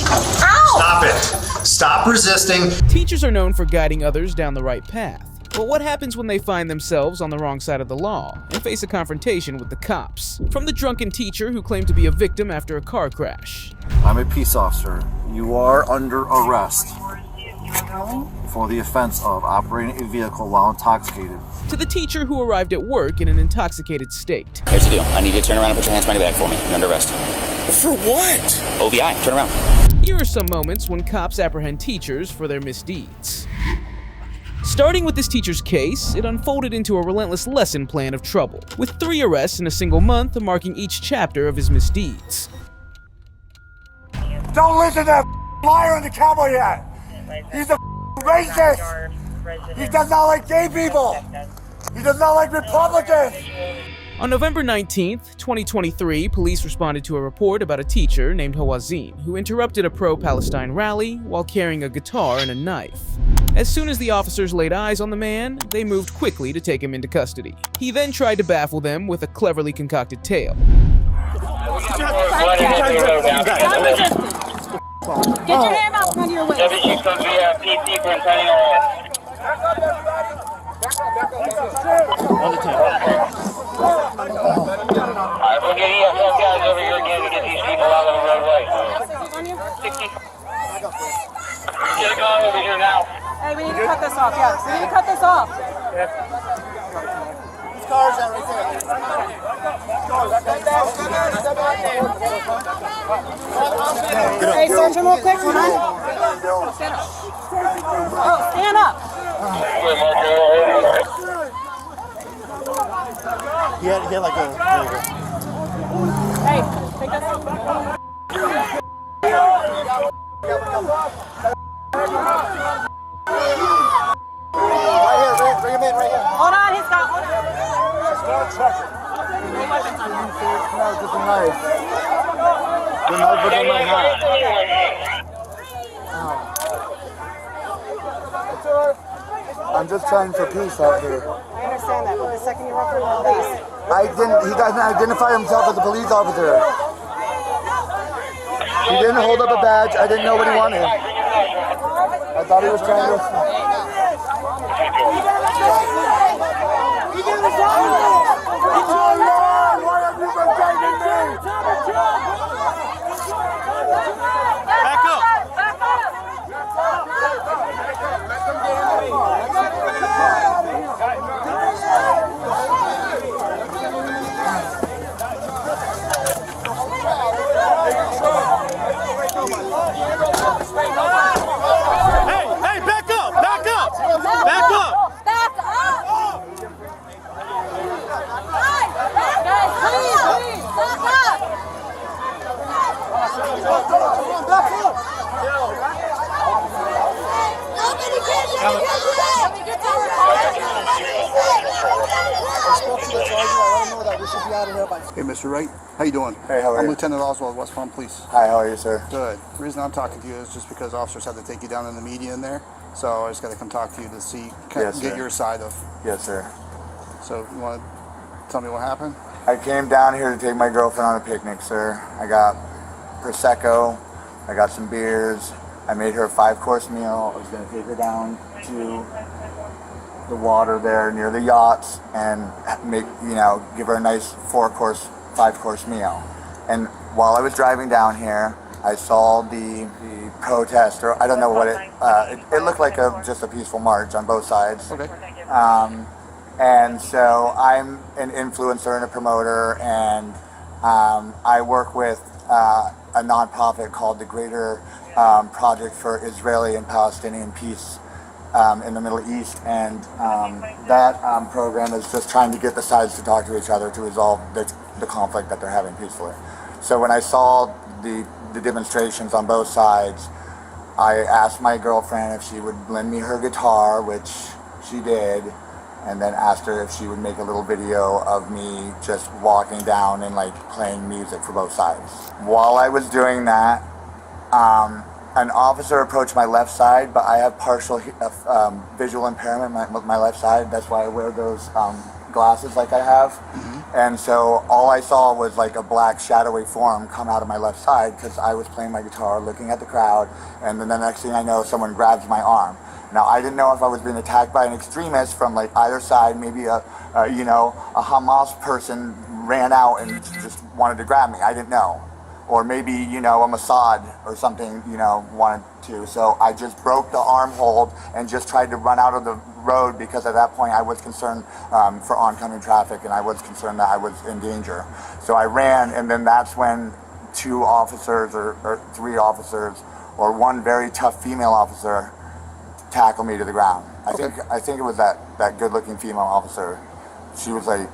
Ow! Stop it. Stop resisting. Teachers are known for guiding others down the right path. But what happens when they find themselves on the wrong side of the law and face a confrontation with the cops? From the drunken teacher who claimed to be a victim after a car crash. I'm a peace officer. You are under arrest for the offense of operating a vehicle while intoxicated. To the teacher who arrived at work in an intoxicated state. Here's the deal. I need you to turn around and put your hands behind your back for me. You're under arrest. For what? OVI. Turn around. Here are some moments when cops apprehend teachers for their misdeeds. Starting with this teacher's case, it unfolded into a relentless lesson plan of trouble, with 3 arrests in a single month marking each chapter of his misdeeds. Don't listen to that liar on the cowboy hat! He's a racist! He does not like gay people! He does not like Republicans! On November 19th, 2023, police responded to a report about a teacher named Hawazin who interrupted a pro-Palestine rally while carrying a guitar and a knife. As soon as the officers laid eyes on the man, they moved quickly to take him into custody. He then tried to baffle them with a cleverly concocted tale. Get your hand out from under your waist. We'll get EFF guys over here again to get these people out of the roadway. 60. Get it going over here now. Hey, we need to cut this off, yes. We need to cut this off. These cars out right there. Hey, search him real quick, come on. Stand up. Oh, stand up. He had like a... Hey, take this off. Right here, bring him in, right here. Hold on, he's got one. No weapons on him. No, just a knife. The knife was in my hand. I'm just trying for peace out here. I understand that, but the second you run for the police. He doesn't identify himself as a police officer. He didn't hold up a badge. I didn't know what he wanted. I thought he was trying to... Back up. Hey, back up, back up, back up. Back up. Guys, please, back up. Nobody can get to our car. I spoke to the sergeant. I let him know that we should be out of here by... Hey, Mr. Wright, how you doing? Hey, how are I'm you? Lieutenant Oswald, West Palm Police. Hi, how are you, sir? Good. The reason I'm talking to you is just because officers had to take you down in the media in there, so I just got to come talk to you to see, Yes, get sir. your side of. Yes, sir. So you want to tell me what happened? I came down here to take my girlfriend on a picnic, sir. I got Prosecco, I got some beers, I made her a 5-course meal. I was going to take her down to the water there near the yachts and give her a nice 4-course, 5-course meal. And while I was driving down here, I saw the protest, or I don't know what it looked like just a peaceful march on both sides. Okay. And so I'm an influencer and a promoter, and I work with a nonprofit called the Greater Project for Israeli and Palestinian Peace in the Middle East, and that program is just trying to get the sides to talk to each other to resolve the conflict that they're having peacefully. So when I saw the demonstrations on both sides, I asked my girlfriend if she would lend me her guitar, which she did, and then asked her if she would make a little video of me just walking down and like playing music for both sides. While I was doing that, an officer approached my left side, but I have partial visual impairment with my left side. That's why I wear those glasses like I have. And so all I saw was like a black shadowy form come out of my left side because I was playing my guitar, looking at the crowd, and then the next thing I know, someone grabs my arm. Now, I didn't know if I was being attacked by an extremist from like either side. Maybe a Hamas person ran out and just wanted to grab me. I didn't know. Or maybe, a Mossad or something, wanted to. So I just broke the arm hold and just tried to run out of the road because at that point I was concerned for oncoming traffic and I was concerned that I was in danger. So I ran, and then that's when 2 officers or 3 officers or one very tough female officer tackled me to the ground. I think it was that good-looking female officer. She was like,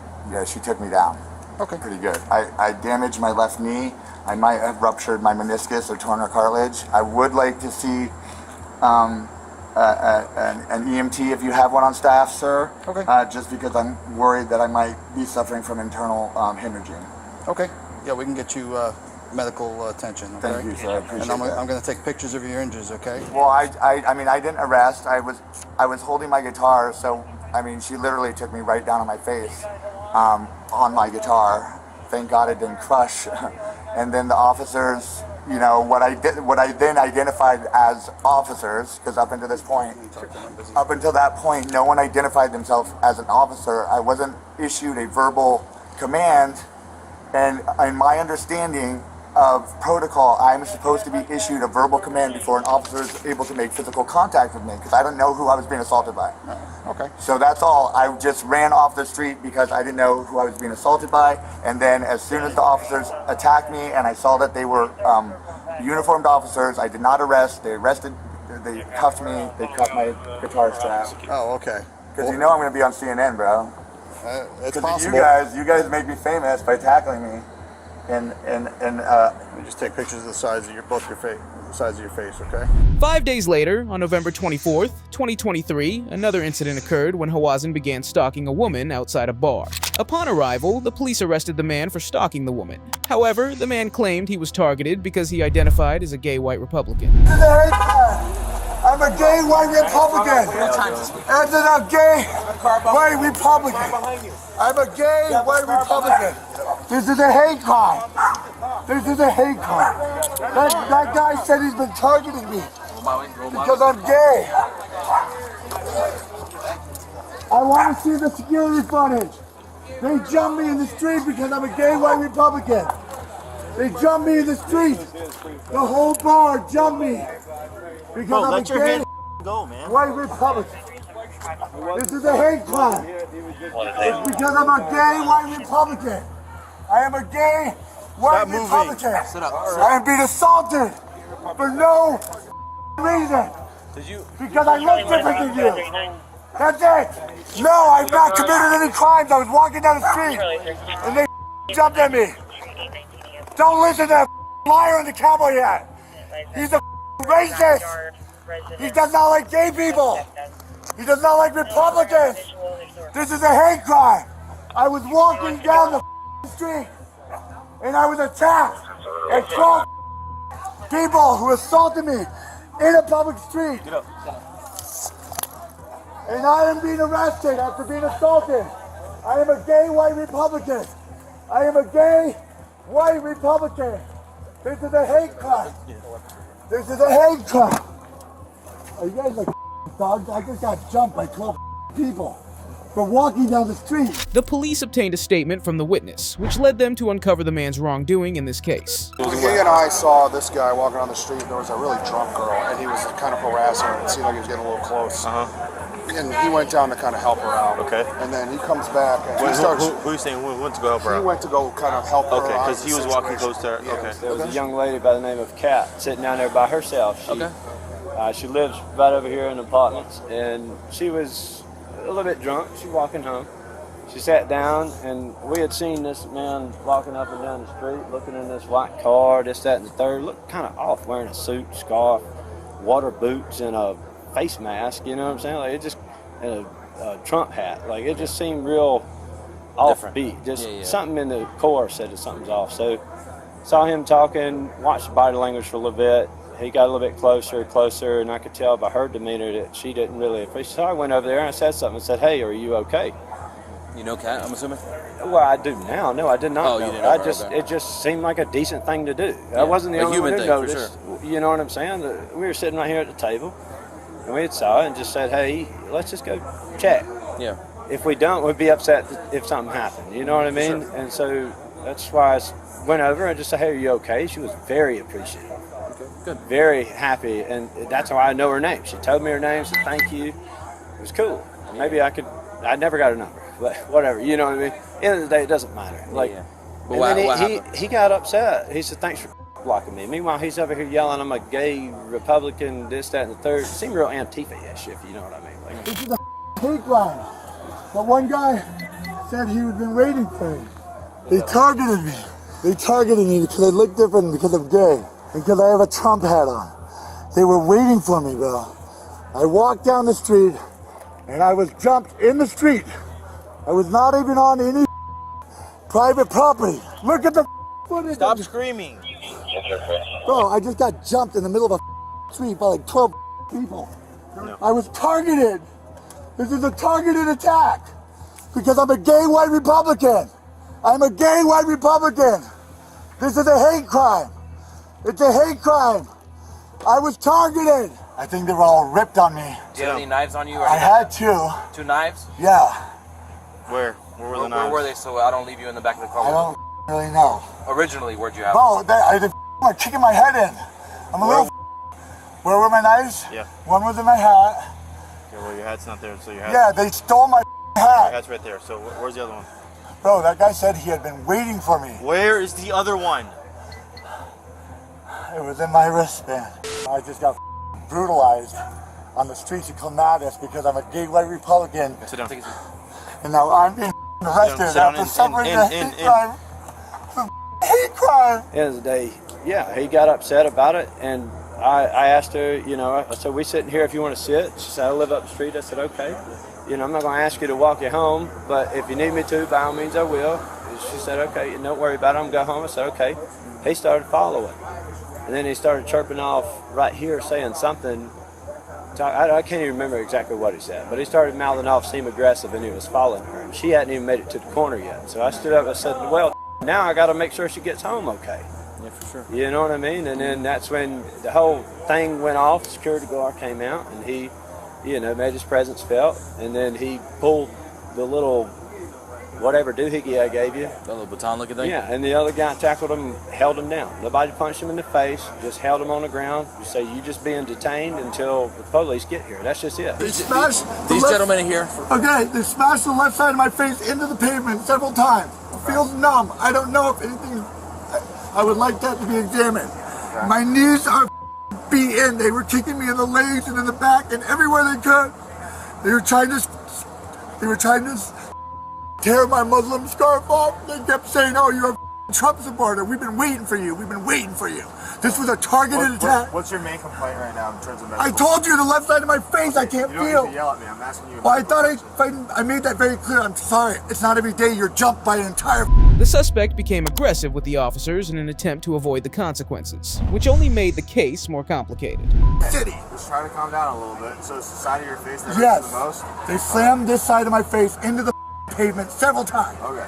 she took me down. Okay. Pretty good. I damaged my left knee. I might have ruptured my meniscus or torn a cartilage. I would like to see an EMT if you have one on staff, sir. Okay. Just because I'm worried that I might be suffering from internal hemorrhaging. Okay. Yeah, we can get you medical attention. Okay? Thank you, sir. I appreciate and that. I'm going to take pictures of your injuries. Okay. Well, I mean, I didn't arrest. I was holding my guitar, so I mean, she literally took me right down on my face on my guitar. Thank God it didn't crush. And then the officers, what I then identified as officers, because up until that point, no one identified themselves as an officer. I wasn't issued a verbal command, and in my understanding of protocol, I'm supposed to be issued a verbal command before an officer is able to make physical contact with me, because I don't know who I was being assaulted by. Okay. So that's all. I just ran off the street because I didn't know who I was being assaulted by, and then as soon as the officers attacked me and I saw that they were uniformed officers, I did not arrest. They cuffed me, they cut my guitar strap. Oh, okay. Because I'm going to be on CNN, bro. It's possible. You guys make me famous by tackling me. And Let me just take pictures of the sides of your face, okay? 5 days later, on November 24th, 2023, another incident occurred when Hawazin began stalking a woman outside a bar. Upon arrival, the police arrested the man for stalking the woman. However, the man claimed he was targeted because he identified as a gay white Republican. I'm a gay white Republican. And then a gay white Republican. I'm a gay white Republican. This is a hate crime. This is a hate crime. That guy said he's been targeting me because I'm gay. I want to see the security footage. They jumped me in the street because I'm a gay white Republican. They jumped me in the street. The whole bar jumped me because I'm a gay white Republican. This is a hate crime. It's because I'm a gay white Republican. I am a gay white Republican. I am being assaulted for no reason. Because I look different than you. That's it. No, I've not committed any crimes. I was walking down the street and they jumped at me. Don't listen to that liar on the cowboy hat. He's a racist. He does not like gay people. He does not like Republicans. This is a hate crime. I was walking down the street and I was attacked by 12 people who assaulted me in a public street. And I am being arrested after being assaulted. I am a gay white Republican. I am a gay white Republican. This is a hate crime. This is a hate crime. Are you guys like dogs? I just got jumped by 12 people for walking down the street. The police obtained a statement from the witness, which led them to uncover the man's wrongdoing in this case. He and I saw this guy walking on the street. There was a really drunk girl, and he was kind of harassing her. It seemed like he was getting a little close. And he went down to kind of help her out. Okay. And then he comes back and he starts. Who are you saying went to go help her out? He went to go kind of help her out. Okay, because he was walking close to her. Yeah. Okay. There was a young lady by the name of Kat sitting down there by herself. She lives right over here in the apartments, and she was a little bit drunk. She walking home. She sat down, and we had seen this man walking up and down the street, looking in this white car, this, that, and the third. Looked kind of off, wearing a suit, scarf, water boots, and a face mask. You know what I'm saying? Like it just, and a Trump hat. Like it just seemed real offbeat. Just something in the core said that something's off. So saw him talking, watched the body language for a little bit. He got a little bit closer, and I could tell by her demeanor that she didn't really appreciate it. So I went over there and I said something and said, "Hey, are you okay?" You know Kat, I'm assuming? what I do now. No, I did not. Oh, know you didn't her. know her, okay. It just seemed like a decent thing to do. I wasn't the a only one human who thing, for noticed. You know what I'm saying? We were sitting right here at the table, and we had saw it and just said, "Hey, let's just go check." Yeah. If we don't, we'd be upset if something happened. You know what I mean? Sure. And so that's why I went over and just said, "Hey, are you okay?" She was very appreciative. Okay, good. Very happy, and that's how I know her name. She told me her name, said thank you. It was cool. Maybe I never got her number, but whatever. You know what I mean? At the end of the day, it doesn't matter. Like, But and what then happened? he got upset. He said, "Thanks for blocking me." Meanwhile, he's over here yelling, "I'm a gay Republican, this, that, and the third." It seemed real Antifa-ish, if you know what I mean. Like, This is a hate crime. But one guy said he had been waiting for me. They targeted me. They targeted me because I look different, because I'm gay, and because I have a Trump hat on. They were waiting for me, bro. I walked down the street, and I was jumped in the street. I was not even on any private property. Look at the footage. Stop screaming. Bro, I just got jumped in the middle of a street by like 12 people. I was targeted. This is a targeted attack because I'm a gay white Republican. I'm a gay white Republican. This is a hate crime. It's a hate crime. I was targeted. I think they were all ripped on me. Do you have any knives on you? Or I had two. 2 knives? Yeah. Where? Where were the knives? Where were they so I don't leave you in the back of the car? I don't really know. Originally, where'd you have Bro, they were kicking my head in. I'm a little. Where were my knives? Yeah. One was in my hat. Okay, well, your hat's not there, so your hat. Yeah, they stole my Your hat. hat's right there. So where's the other one? Bro, that guy said he had been waiting for me. Where is the other one? It was in my wristband. I just got brutalized on the streets of Clematis because I'm a gay white Republican. Sit down. Take a seat. And now I'm being arrested Sit down after suffering a hate crime. Hate crime. At the end of the day, yeah, he got upset about it, and I asked her, you know, I said, "We sitting here if you want to sit." She said, "I live up the street." I said, "Okay. You know, I'm not going to ask you to walk you home, but if you need me to, by all means, I will." She said, "Okay, don't worry about it. I'm going to go home." I said, "Okay." He started following. And then he started chirping off right here, saying something. I can't even remember exactly what he said, but he started mouthing off, seemed aggressive, and he was following her. And she hadn't even made it to the corner yet. So I stood up and said, "Well, now I got to make sure she gets home okay." Yeah, for sure. You know what I mean? And then that's when the whole thing went off. The security guard came out, and he, you know, made his presence felt. And then he pulled the little whatever doohickey I gave you. The little baton looking thing? Yeah, and the other guy tackled him, held him down. Nobody punched him in the face, just held him on the ground. You say, "You just being detained until the police get here." That's just it. They smashed These gentlemen here. Okay, they smashed the left side of my face into the pavement several times. It feels numb. I don't know if anything. I would like that to be examined. My knees are beaten. They were kicking me in the legs and in the back and everywhere they could. They were trying to tear my Muslim scarf off. They kept saying, "Oh, you're a Trump supporter. We've been waiting for you. We've been waiting for you." This was a targeted attack. What's your main complaint right now in terms of medical? I told you the left side of my face I can't You don't feel. need to yell at me. I'm asking you. Well, I thought I made that very clear. I'm sorry. It's not every day you're jumped by an entire. The suspect became aggressive with the officers in an attempt to avoid the consequences, which only made the case more complicated. City. Just try to calm down a little bit. So it's the side of your face that hurts Yes. the most? They slammed this side of my face into the pavement several times. Okay.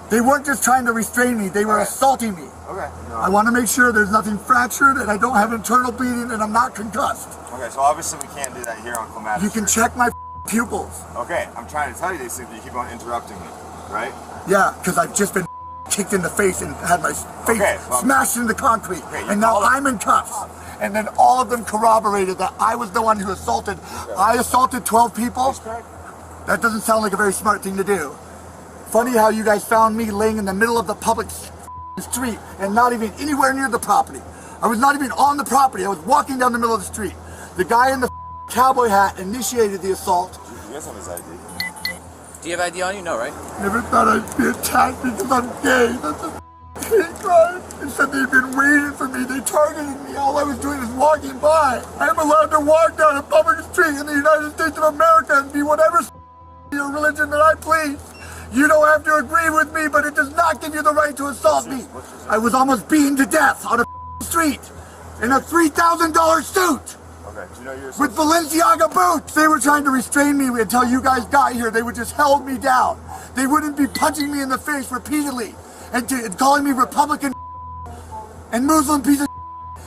They weren't just trying to restrain me. They were assaulting me. Okay. No. I want to make sure there's nothing fractured and I don't have internal bleeding and I'm not concussed. Okay, so obviously we can't do that here on Clematis. You can check my pupils. Okay, I'm trying to tell you these things, but you keep on interrupting me, right? Yeah, because I've just been kicked in the face and had my face smashed into concrete. And now I'm in cuffs. And then all of them corroborated that I was the one who assaulted. I assaulted 12 people. That doesn't sound like a very smart thing to do. Funny how you guys found me laying in the middle of the public street and not even anywhere near the property. I was not even on the property. I was walking down the middle of the street. The guy in the cowboy hat initiated the assault. You guys have his ID. Do you have ID on you? No, right? Never thought I'd be attacked because I'm gay. That's a hate crime. They said they'd been waiting for me. They targeted me. All I was doing was walking by. I am allowed to walk down a public street in the United States of America and be whatever your religion that I please. You don't have to agree with me, but it does not give you the right to assault me. I was almost beaten to death on a street in a $3,000 suit. Okay. Do you know you're with Balenciaga boots. They were trying to restrain me until you guys got here. They would just held me down. They wouldn't be punching me in the face repeatedly and calling me Republican and Muslim piece of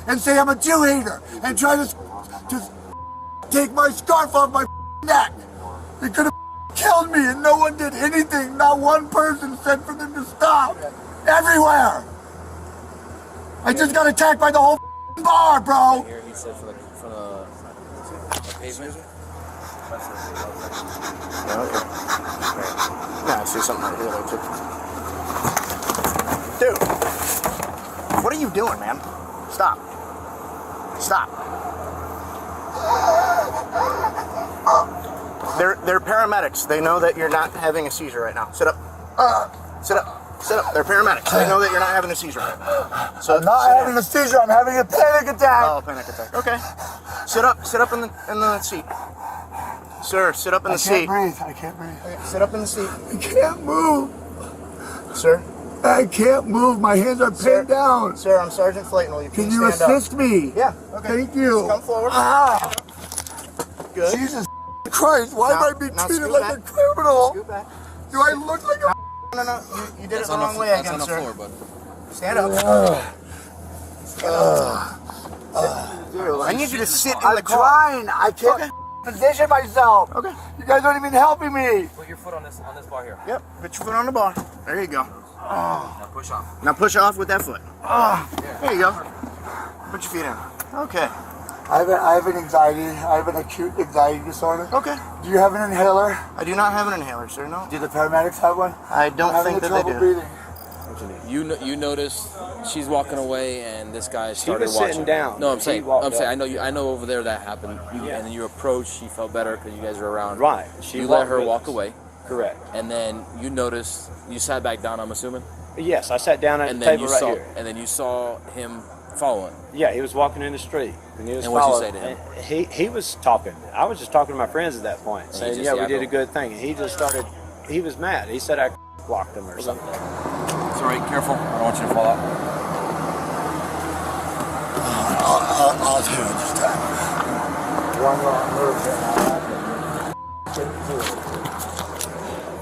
and say I'm a Jew hater and try to take my scarf off my neck. They could have killed me and no one did anything. Not one person said for them to stop. Everywhere. I just got attacked by the whole bar, bro. Here he said from the pavement. Yeah, okay. Yeah, I see something right here though too. Dude, what are you doing, man? Stop. Stop. They're paramedics. They know that you're not having a seizure right now. Sit up. Sit up. Sit up. They're paramedics. They know that you're not having a seizure right now. So I'm not having a seizure. I'm having a panic attack. Oh, panic attack. Okay. Sit up. Sit up in the seat. Sir, sit up in the seat. I can't breathe. Okay, sit up in the seat. I can't move. Sir? I can't move. My hands are pinned down. Sir, I'm Sergeant Flayton. Can you assist me? Yeah. Okay. Thank you. Just come forward. Ah. Good. Jesus Christ, why am I being treated like a criminal? Scoot back. Do I look like a... No. You did it the wrong way again, sir. Floor, bud. Stand up. I need you to sit in the car. I'm trying. I can't position myself. Okay. You guys aren't even helping me. Put your foot on this bar here. Yep. Put your foot on the bar. There you go. Now push off. Now push off with that foot. There you go. Put your feet in. Okay. I have an anxiety. I have an acute anxiety disorder. Okay. Do you have an inhaler? I do not have an inhaler, sir. No. Do the paramedics have one? I don't think that they do. Breathing. You notice she's walking away and this guy started was watching. sitting down. No, I'm saying I know over there that happened. And then you approached. She felt better because you guys were around. Right. You let her walk away. Correct. And then you noticed. You sat back down. I'm assuming. Yes, I sat down at the table right here. And then you saw him following. Yeah, he was walking in the street. And he was what'd you say to him? He was talking. I was just talking to my friends at that point, saying, yeah, we did a good thing. And he just started, he was mad. He said I blocked him or something. It's all right, careful. I don't want you to fall out. I'll do it this time. One wrong move.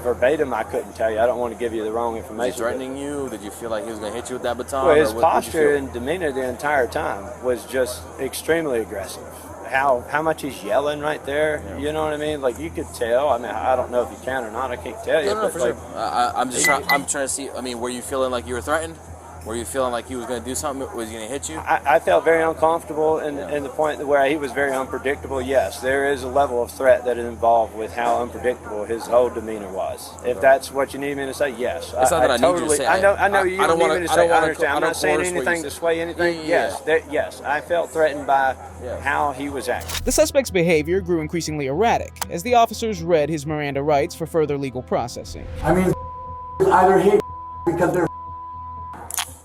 Verbatim, I couldn't tell you. I don't want to give you the wrong information. Was he threatening you? Did you feel like he was going to hit you with that baton? Well, his posture and demeanor the entire time was just extremely aggressive. How much he's yelling right there, you know what I mean? Like, you could tell. I mean, I don't know if you can or not. I can't tell you. No, for sure. I'm trying to see. I mean, were you feeling like you were threatened? Were you feeling like he was going to do something? Was he going to hit you? I felt very uncomfortable in the point where he was very unpredictable. Yes, there is a level of threat that is involved with how unpredictable his whole demeanor was. If that's what you need me to say, yes. It's not that I need you to say. I know you don't need me to say. I understand. I'm not saying anything to sway anything. Yes, I felt threatened by how he was acting. The suspect's behavior grew increasingly erratic as the officers read his Miranda rights for further legal processing. I mean, either hate because they're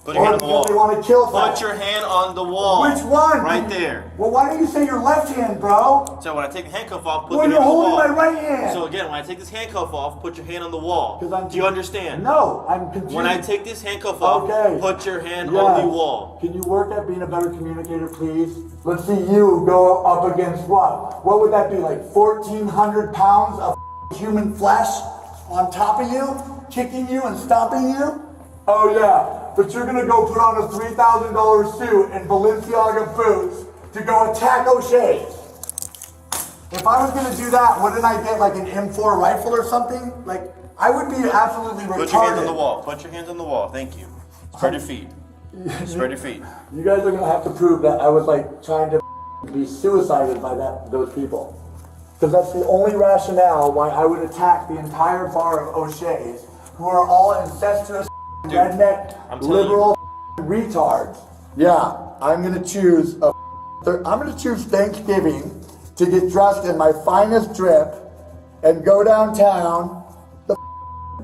Put your hand on the wall. They want to kill Put your hand on the wall. Which one? Right there. Well, why don't you say your left hand, bro? So when I take the handcuff off, put Well, the hand you're on the holding wall. my right hand. So again, when I take this handcuff off, put your hand on the wall. Do you understand? No, I'm confused. When I take this handcuff off, put your hand on the wall. Can you work at being a better communicator, please? Let's see you go up against what? What would that be, like 1,400 pounds of human flesh on top of you, kicking you and stomping you? Oh yeah. But you're gonna go put on a $3,000 suit and Balenciaga boots to go attack O'Shea's. If I was gonna do that, wouldn't I get like an M4 rifle or something? Like, I would be absolutely retarded. Put your hands on the wall. Put your hands on the wall. Thank you. Spread your feet. Spread your feet. You guys are gonna have to prove that I was like trying to be suicided by those people. Because that's the only rationale why I would attack the entire bar of O'Shea's, who are all incestuous redneck, liberal retards. Yeah, I'm gonna choose Thanksgiving to get dressed in my finest drip and go downtown. The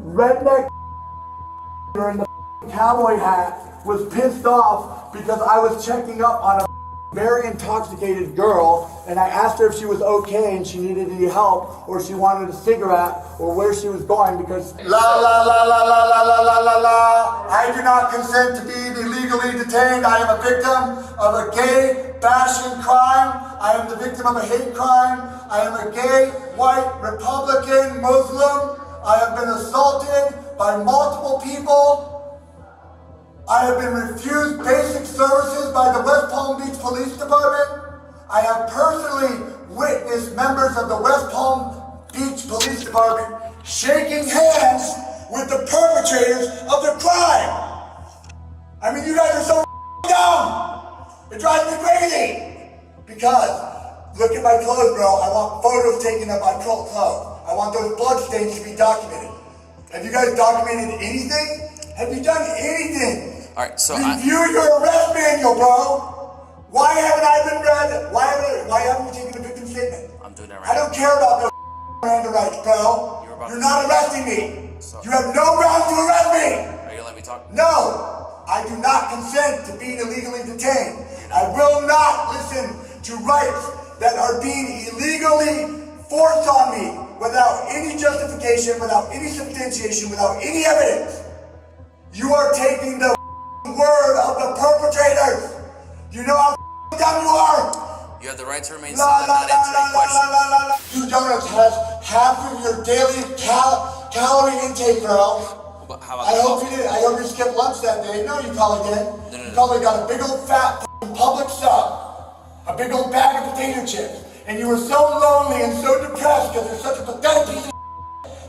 redneck in the cowboy hat was pissed off because I was checking up on a very intoxicated girl, and I asked her if she was okay and she needed any help or she wanted a cigarette or where she was going because la la la la la la la la la la. I do not consent to be illegally detained. I am a victim of a gay bashing crime. I am the victim of a hate crime. I am a gay, white, Republican, Muslim. I have been assaulted by multiple people. I have been refused basic services by the West Palm Beach Police Department. I have personally witnessed members of the West Palm Beach Police Department shaking hands with the perpetrators of the crime. I mean, you guys are so dumb. It drives me crazy. Because, look at my clothes, bro. I want photos taken of my clothes. I want those blood stains to be documented. Have you guys documented anything? Have you done anything? All right, so Review your arrest manual, bro. Why haven't I been read? Why haven't we taken a victim statement? I'm doing that I right don't care about those Miranda rights, bro. You're not arresting me. You have no grounds to arrest me. Are you gonna let me talk? No, I do not consent to being illegally detained. I will not listen to rights that are being illegally forced on me without any justification, without any substantiation, without any evidence. You are taking the word of the perpetrators. You know how dumb you are? You have the right to remain silent and not answer any questions. Two donuts has half of your daily calorie intake, bro. How about I hope you skipped lunch that day. No, you probably did. You probably got a big old fat public sub, a big old bag of potato chips, and you were so lonely and so depressed because you're such a pathetic piece of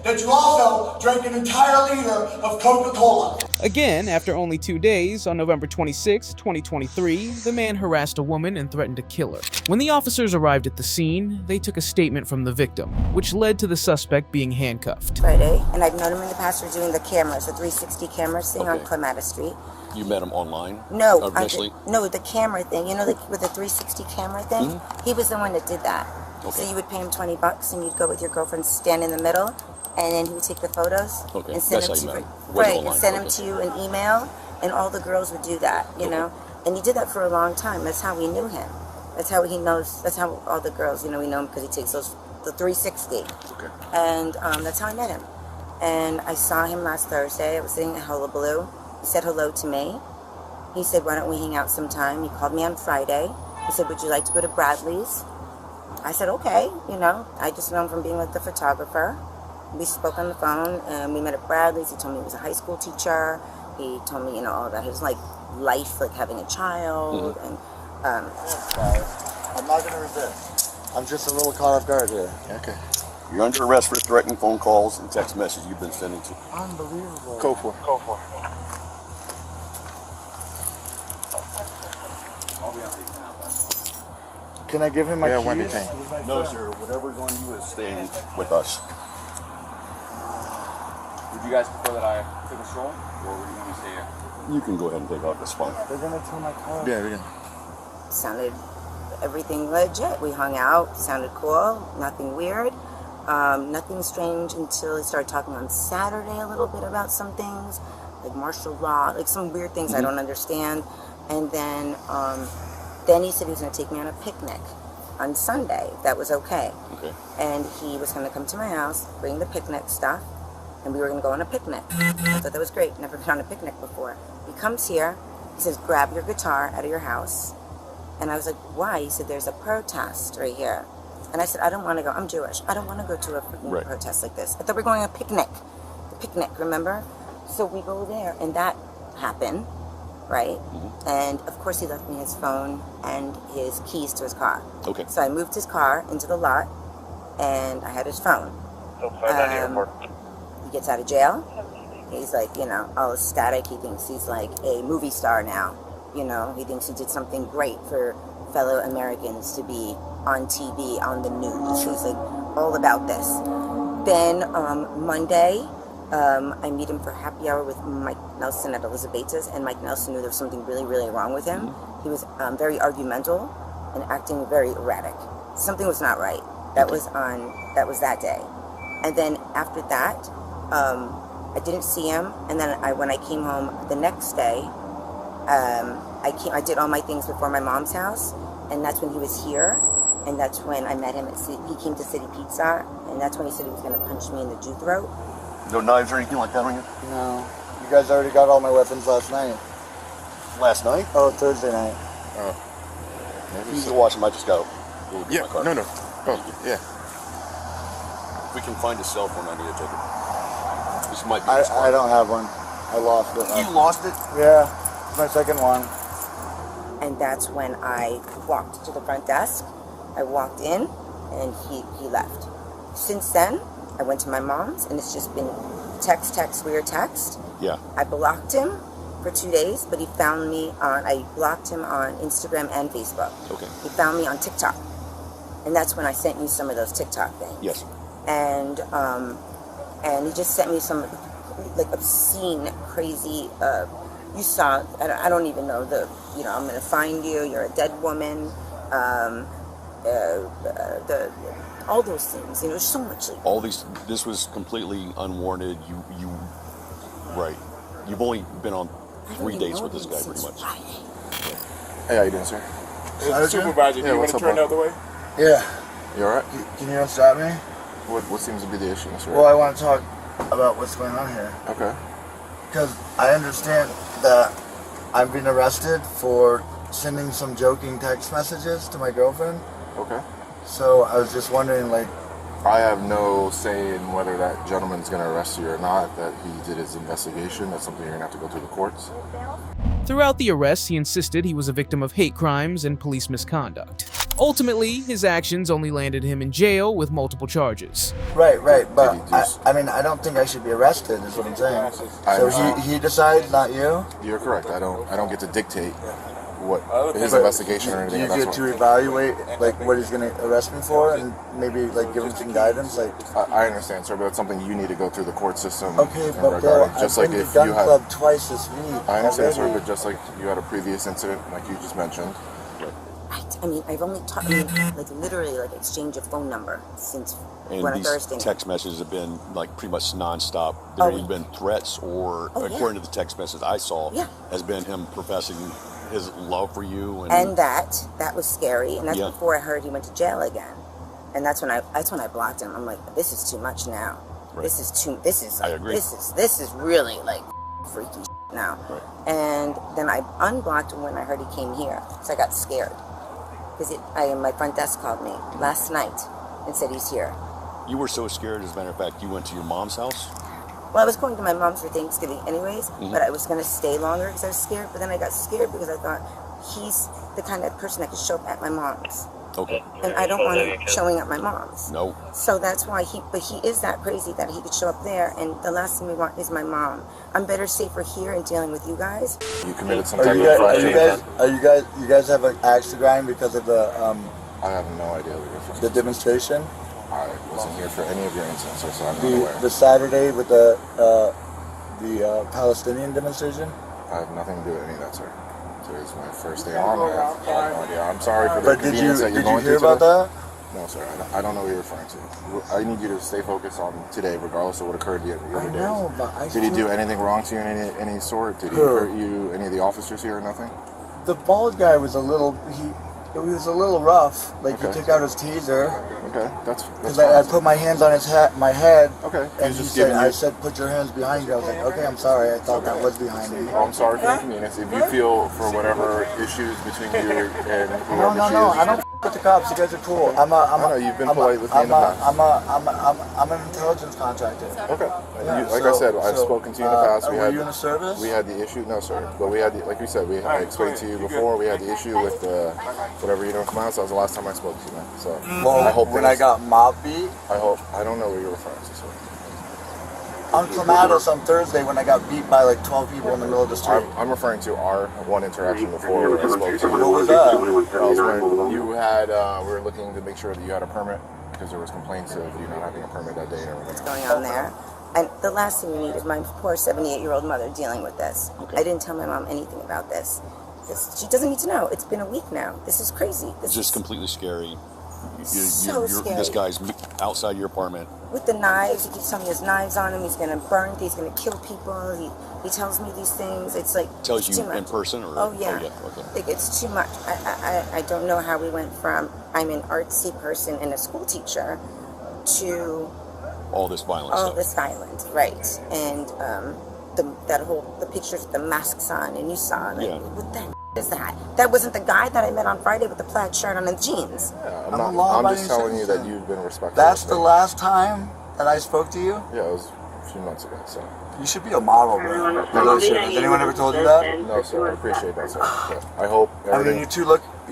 that you also drank an entire liter of Coca-Cola. Again, after only 2 days, on November 26, 2023, the man harassed a woman and threatened to kill her. When the officers arrived at the scene, they took a statement from the victim, which led to the suspect being handcuffed. Friday, and I've known him in the past for doing the cameras, the 360 cameras thing on Clematis Street. You met him online? No, Eventually? no, the camera thing, you know, with the 360 camera thing? He was the one that did that. So you would pay him $20 and you'd go with your girlfriend, stand in the middle, and then he would take the photos and send them to you. Right, and send them to you in email, and all the girls would do that, you know. And he did that for a long time. That's how we knew him. That's how he knows. That's how all the girls, you know, we know him because he takes the 360. Okay. And that's how I met him. And I saw him last Thursday. I was sitting at Hullabaloo. He said hello to me. He said, why don't we hang out sometime? He called me on Friday. He said, would you like to go to Bradley's? I said, okay, you know. I just know him from being with the photographer. We spoke on the phone, and we met at Bradley's. He told me he was a high school teacher. He told me, you know, all about his life, like having a child, and. I'm not gonna resist. I'm just a little caught off guard here. Okay. You're under arrest for threatening phone calls and text messages you've been sending to. Unbelievable. Go for it. Go for it. Can I give him my keys? Wendy Kane. No, sir. Whatever's on you is staying with us. Would you guys prefer that I took a stroll, or would you want me to stay here? You can go ahead and take off this phone. They're gonna tell my car. Yeah, we can. Sounded everything legit. We hung out, sounded cool, nothing weird, nothing strange until he started talking on Saturday a little bit about some things, like martial law, like some weird things I don't understand. And then he said he was going to take me on a picnic on Sunday. That was okay. Okay. And he was going to come to my house, bring the picnic stuff, and we were going to go on a picnic. I thought that was great. Never been on a picnic before. He comes here. He says, grab your guitar out of your house. And I was like, why? He said, there's a protest right here. And I said, I don't want to go. I'm Jewish. I don't want to go to a freaking protest like this. I thought we were going on a picnic. The picnic, remember? So we go there, and that happened, right? And, of course, he left me his phone and his keys to his car. Okay. So I moved his car into the lot, and I had his phone. He gets out of jail. He's like, you know, all ecstatic. He thinks he's like a movie star now. You know, he thinks he did something great for fellow Americans to be on TV, on the news. He's like all about this. Then Monday, I meet him for happy hour with Mike Nelson at Elizabeth's, and Mike Nelson knew there was something really, really wrong with him. He was very argumental and acting very erratic. Something was not right. That was that day. And then after that, I didn't see him. And then when I came home the next day, I did all my things before my mom's house, and that's when he was here, and that's when I met him he came to City Pizza, and that's when he said he was going to punch me in the Jew throat. No knives or anything like that on you? No. You guys already got all my weapons last night. Last night? Oh, Thursday night. Oh. Maybe he's watching. I just got Will be Yeah, my car. no. Oh, yeah. If we can find a cell phone, I need to take it. This might be his car. I don't have one. I lost it. You lost it? Yeah, it's my second one. And that's when I walked to the front desk. I walked in, and he left. Since then, I went to my mom's, and it's just been text, weird text. Yeah. I blocked him for 2 days, but he found me I blocked him on Instagram and Facebook. Okay. He found me on TikTok. And that's when I sent you some of those TikTok things. Yes. And he just sent me some like obscene, crazy, you saw, I don't even know I'm gonna find you, you're a dead woman, all those things, so much. All these, this was completely unwarranted. Right. You've only been on 3 dates with this guy, pretty much. Hey, how you doing, sir? Supervisor, do you want to turn the other way? Yeah. You alright? Can you stop me? What seems to be the issue, sir? Well, I want to talk about what's going on here. Okay. Because I understand that I'm being arrested for sending some joking text messages to my girlfriend. Okay. So I was just wondering, I have no say in whether that gentleman's going to arrest you or not. That he did his investigation. That's something you're going to have to go through the courts. Throughout the arrest, he insisted he was a victim of hate crimes and police misconduct. Ultimately, his actions only landed him in jail with multiple charges. Right, but I mean, I don't think I should be arrested, is what I'm saying. So he decides, not you? You're correct. I don't get to dictate what his investigation or anything. Do you get to evaluate what he's going to arrest me for, and maybe give him some guidance? I understand, sir, but that's something you need to go through the court system. Okay, but bro, just I've like been if to gun you had, club twice this week. I understand, sir, already. but just like you had a previous incident, like you just mentioned. Right. I mean, I've only literally exchange a phone number since And one these Thursday. text messages have been pretty much nonstop. There have even been threats, or according to the text message I saw, has been him professing his love for you. And that was scary. And that's before I heard he went to jail again. And that's when I blocked him. I'm like, this is too much now. Right. I agree. This is really freaky shit now. Right. And then I unblocked him when I heard he came here. So I got scared. Because my front desk called me last night and said he's here. You were so scared, as a matter of fact, you went to your mom's house? Well, I was going to my mom's for Thanksgiving anyways, but I was going to stay longer because I was scared. But then I got scared because I thought he's the kind of person that could show up at my mom's. Okay. And I don't want him showing up my mom's. No. So that's why he is that crazy that he could show up there, and the last thing we want is my mom. I'm better safer here and dealing with you guys. You committed some type of fraud. You guys have an axe to grind because of the I have no idea what you're referring the demonstration? I wasn't here for any of your incidents, so I'm not aware. The Saturday with the Palestinian demonstration? I have nothing to do with any of that, sir. Today's my first day on. I have no idea. I'm sorry for the inconvenience that you're going through. Did you hear about that? No, sir. I don't know what you're referring to. I need you to stay focused on today, regardless of what occurred the other days. know, but Did he do anything wrong to you in any sort? Did he hurt you? Any of the officers here or nothing? The bald guy was a little rough. He took out his taser. Okay, that's Because I put my hands on my head. Okay. And I said, put your hands behind you. I was like, okay, I'm sorry. I thought that was behind me. I'm sorry for the inconvenience. If you feel for whatever issues between you and whoever No, I don't with the cops. You guys are cool. I know you've been polite with me in the past. I'm an intelligence contractor. Okay. Yeah, I said, I've spoken to you in the past. Were you in the service? We had the issue. No, sir. But we had like you said, I explained to you before. We had the issue with whatever you don't come out. So that was the last time I spoke to you, man. So I hope when I got mob beat. I don't know what you're referring to, sir. On Clematis on Thursday when I got beat by 12 people in the middle of the street. I'm referring to our one interaction before I spoke to you. What was that? That was when you had, we were looking to make sure that you had a permit because there was complaints of you not having a permit that day and everything. What's going on there? And the last thing we need is my poor 78-year-old mother dealing with this. Okay. I didn't tell my mom anything about this. She doesn't need to know. It's been a week now. This is crazy. It's just completely scary. So scary. This guy's outside your apartment. With the knives, he keeps telling me there's knives on him. He's going to burn. He's going to kill people. He tells me these things. It's tells it's you too much. in person, or oh yeah, okay. It's too much. I don't know how we went from I'm an artsy person and a school teacher to all this violence. All this violence, right? And the pictures with the masks on, and you saw what the is that? That wasn't the guy that I met on Friday with the plaid shirt on and jeans. Yeah, I'm just telling you that you've been respectful. That's the last time that I spoke to you? Yeah, it was a few months ago, so. You should be a model, bro. No shit. Has anyone ever told you that? No, sir. I appreciate that, sir. Yeah. I hope everything... I mean,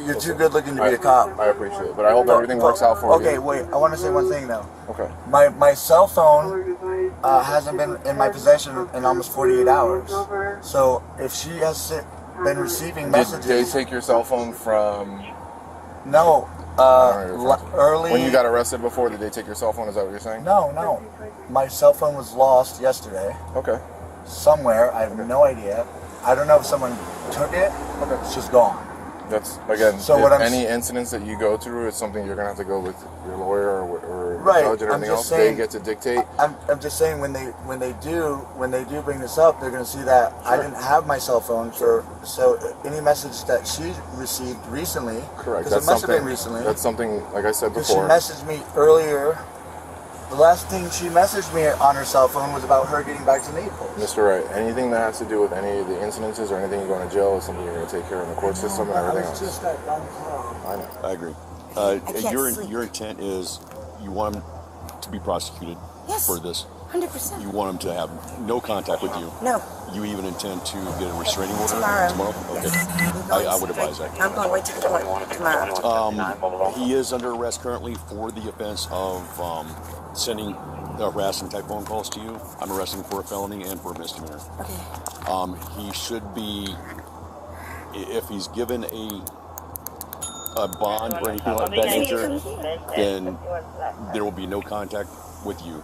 you're too good looking to be a cop. I appreciate it, but I hope everything works out for you. Okay, wait. I want to say one thing, though. Okay. My cell phone hasn't been in my possession in almost 48 hours. So if she has been receiving messages... Did they take your cell phone from... No. Early... When you got arrested before, did they take your cell phone? Is that what you're saying? No. My cell phone was lost yesterday. Okay. Somewhere. I have no idea. I don't know if someone took it. Okay. It's just gone. That's, again, so if any incidents that you go through, it's something you're going to have to go with your lawyer or right. judge and everything else. They get to dictate. I'm just saying when they do bring this up, they're going to see that I didn't have my cell phone so any message that she received recently, correct. Because it must have been recently. That's something, like I said before. She messaged me earlier. The last thing she messaged me on her cell phone was about her getting back to Naples. Mr. Wright, anything that has to do with any of the incidences or anything you're going to jail is something you're going to take care of in the court system and everything else. I know. I agree. Your intent is you want him to be prosecuted for this. 100%. You want him to have no contact with you. No. You even intend to get a restraining order tomorrow? Okay. Yes. I would advise that. I'm going right to the court tomorrow. He is under arrest currently for the offense of sending harassing type phone calls to you. I'm arresting him for a felony and for a misdemeanor. Okay. He should be, if he's given a bond or anything like that nature, then there will be no contact with you.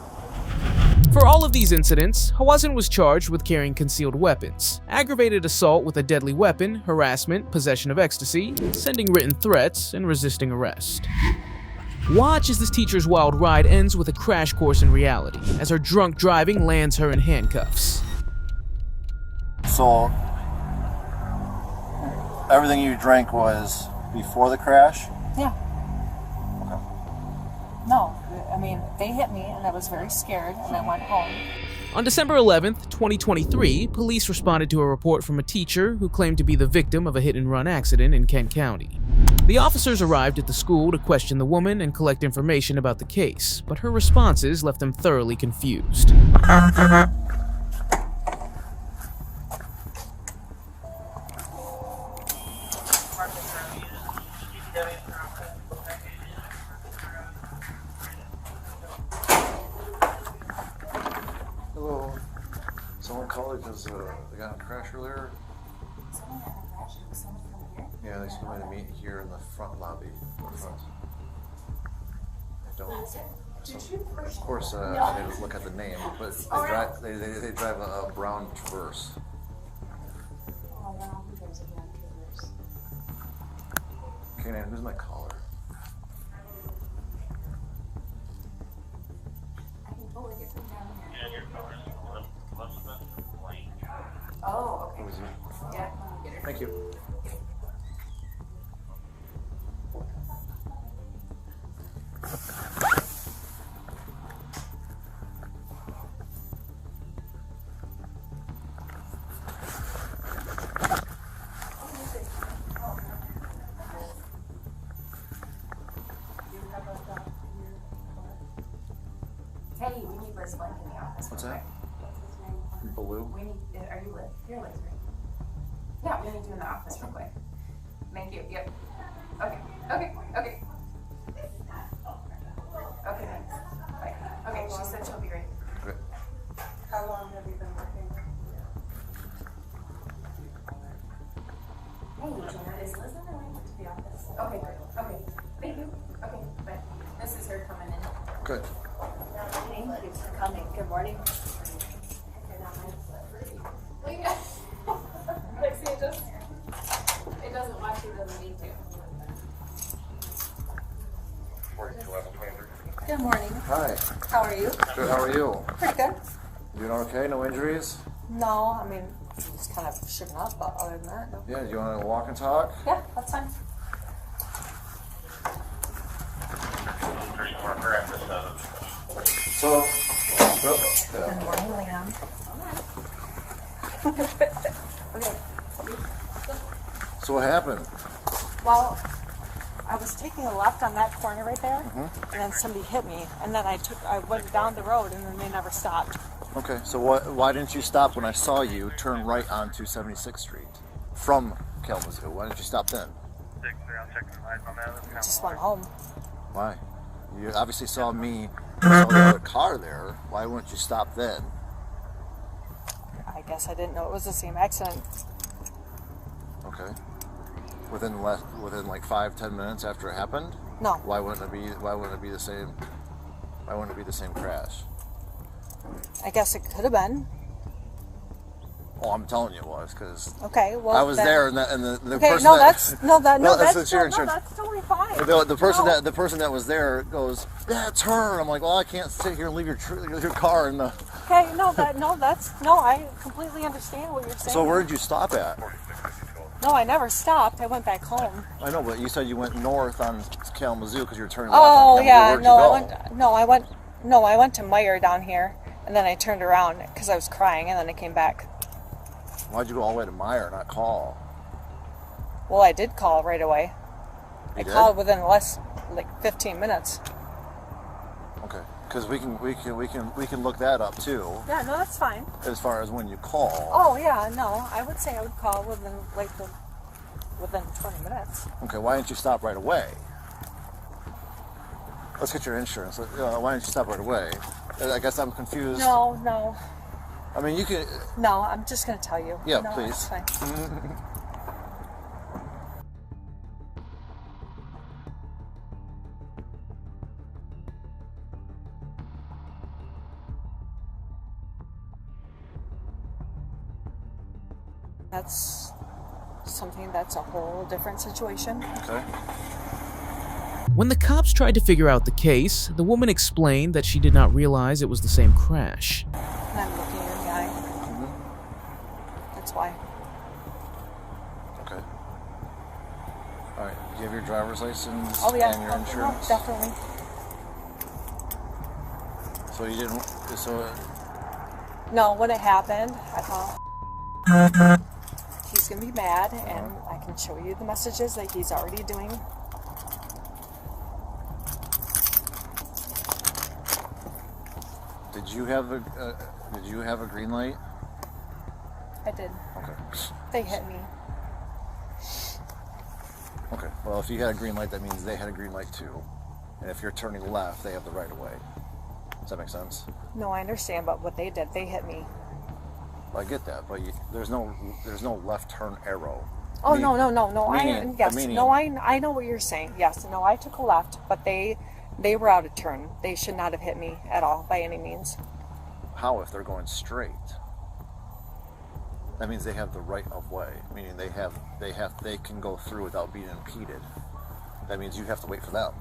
For all of these incidents, Hawazin was charged with carrying concealed weapons, aggravated assault with a deadly weapon, harassment, possession of ecstasy, sending written threats, and resisting arrest. Watch as this teacher's wild ride ends with a crash course in reality, as her drunk driving lands her in handcuffs. So, everything you drank was before the crash? Yeah. No, I mean, they hit me and I was very scared and I went home. On December 11th, 2023, police responded to a report from a teacher who claimed to be the victim of a hit-and-run accident in Kent County. The officers arrived at the school to question the woman and collect information about the case, but her responses left them thoroughly confused. Hello. Someone called because they got in a crash earlier? Someone had a crash and someone from here? Yeah, they told me to meet here in the front lobby. I don't. Of course, I didn't look at the name, but they drive a brown Traverse. Oh, well, who gives a brown Traverse? Okay, man, who's my caller? I can totally get them down here. Oh, okay. Yeah, let me get her. Thank you. Hey, we need Liz Blank in the office. What's that? Blue? We need, are you Liz? You're Liz, right? Yeah, we need you in the office real quick. Thank you, yep. Okay. Okay, thanks. Bye. Okay, she said she'll be ready. Good. How long have you been working? Hey, Janet, is Liz on her way to the office? Okay, great. Okay, thank you. Okay, bye. This is her coming in. Good. Thank you for coming. Good morning. Like, see, it doesn't watch, it doesn't need to. Good morning. Hi. How are you? Good, how are you? Pretty good. Doing okay? No injuries? No, I mean, I'm just kind of shooken up, but other than that, no. Yeah, do you want to walk and talk? Yeah, that's fine. So, Good morning, Leon. Okay. So what happened? Well, I was taking a left on that corner right there, Mm-hmm. and then somebody hit me, and then I went down the road, and then they never stopped. Okay, so why didn't you stop when I saw you turn right onto 76th Street from Kalamazoo? Why didn't you stop then? I just went home. Why? You obviously saw me, saw the other car there. Why wouldn't you stop then? I guess I didn't know it was the same accident. Okay. Within like 5-10 minutes after it happened? No. Why wouldn't it be the same? Why wouldn't it be the same crash? I guess it could have been. Oh, I'm telling you it was, because Okay, well I was then, there, and the okay, person no, that that's your no, insurance. that's totally fine. The person that was there goes, that's her. I'm like, well, I can't sit here and leave your car in the. Okay, I completely understand what you're saying. So where did you stop at? No, I never stopped. I went back home. I know, but you said you went north on Kalamazoo because you were turning left. Oh on yeah, Kalamazoo. I went to Meyer down here, and then I turned around because I was crying, and then I came back. Why'd you go all the way to Meyer, not call? Well, I did call right away. I called within less, like 15 minutes. Okay, because we can look that up too. Yeah, no, that's fine. As far as when you call. Oh yeah, no, I would say I would call within 20 minutes. Okay, why didn't you stop right away? Let's get your insurance. Why didn't you stop right away? I guess I'm confused. No. I mean, you can. No, I'm just going to tell you. Yeah, no, please. That's fine. That's something that's a whole different situation. Okay. When the cops tried to figure out the case, the woman explained that she did not realize it was the same crash. And I'm looking you in the eye. Mm-hmm. That's why. Okay. All right. Do you have your driver's license Oh yeah. and your insurance? Definitely. So you didn't. So. No, when it happened, I thought he's gonna be mad, and I can show you the messages that he's already doing. Did you have a green light? I did. Okay. They hit me. Okay. Well, if you had a green light, that means they had a green light too. And if you're turning left, they have the right of way. Does that make sense? No, I understand, but what they did, they hit me. Well, I get that, but there's no left turn arrow. Oh no! I know what you're saying. Yes, no, I took a left, but they were out of turn. They should not have hit me at all by any means. How if they're going straight? That means they have the right of way, meaning they can go through without being impeded. That means you have to wait for them.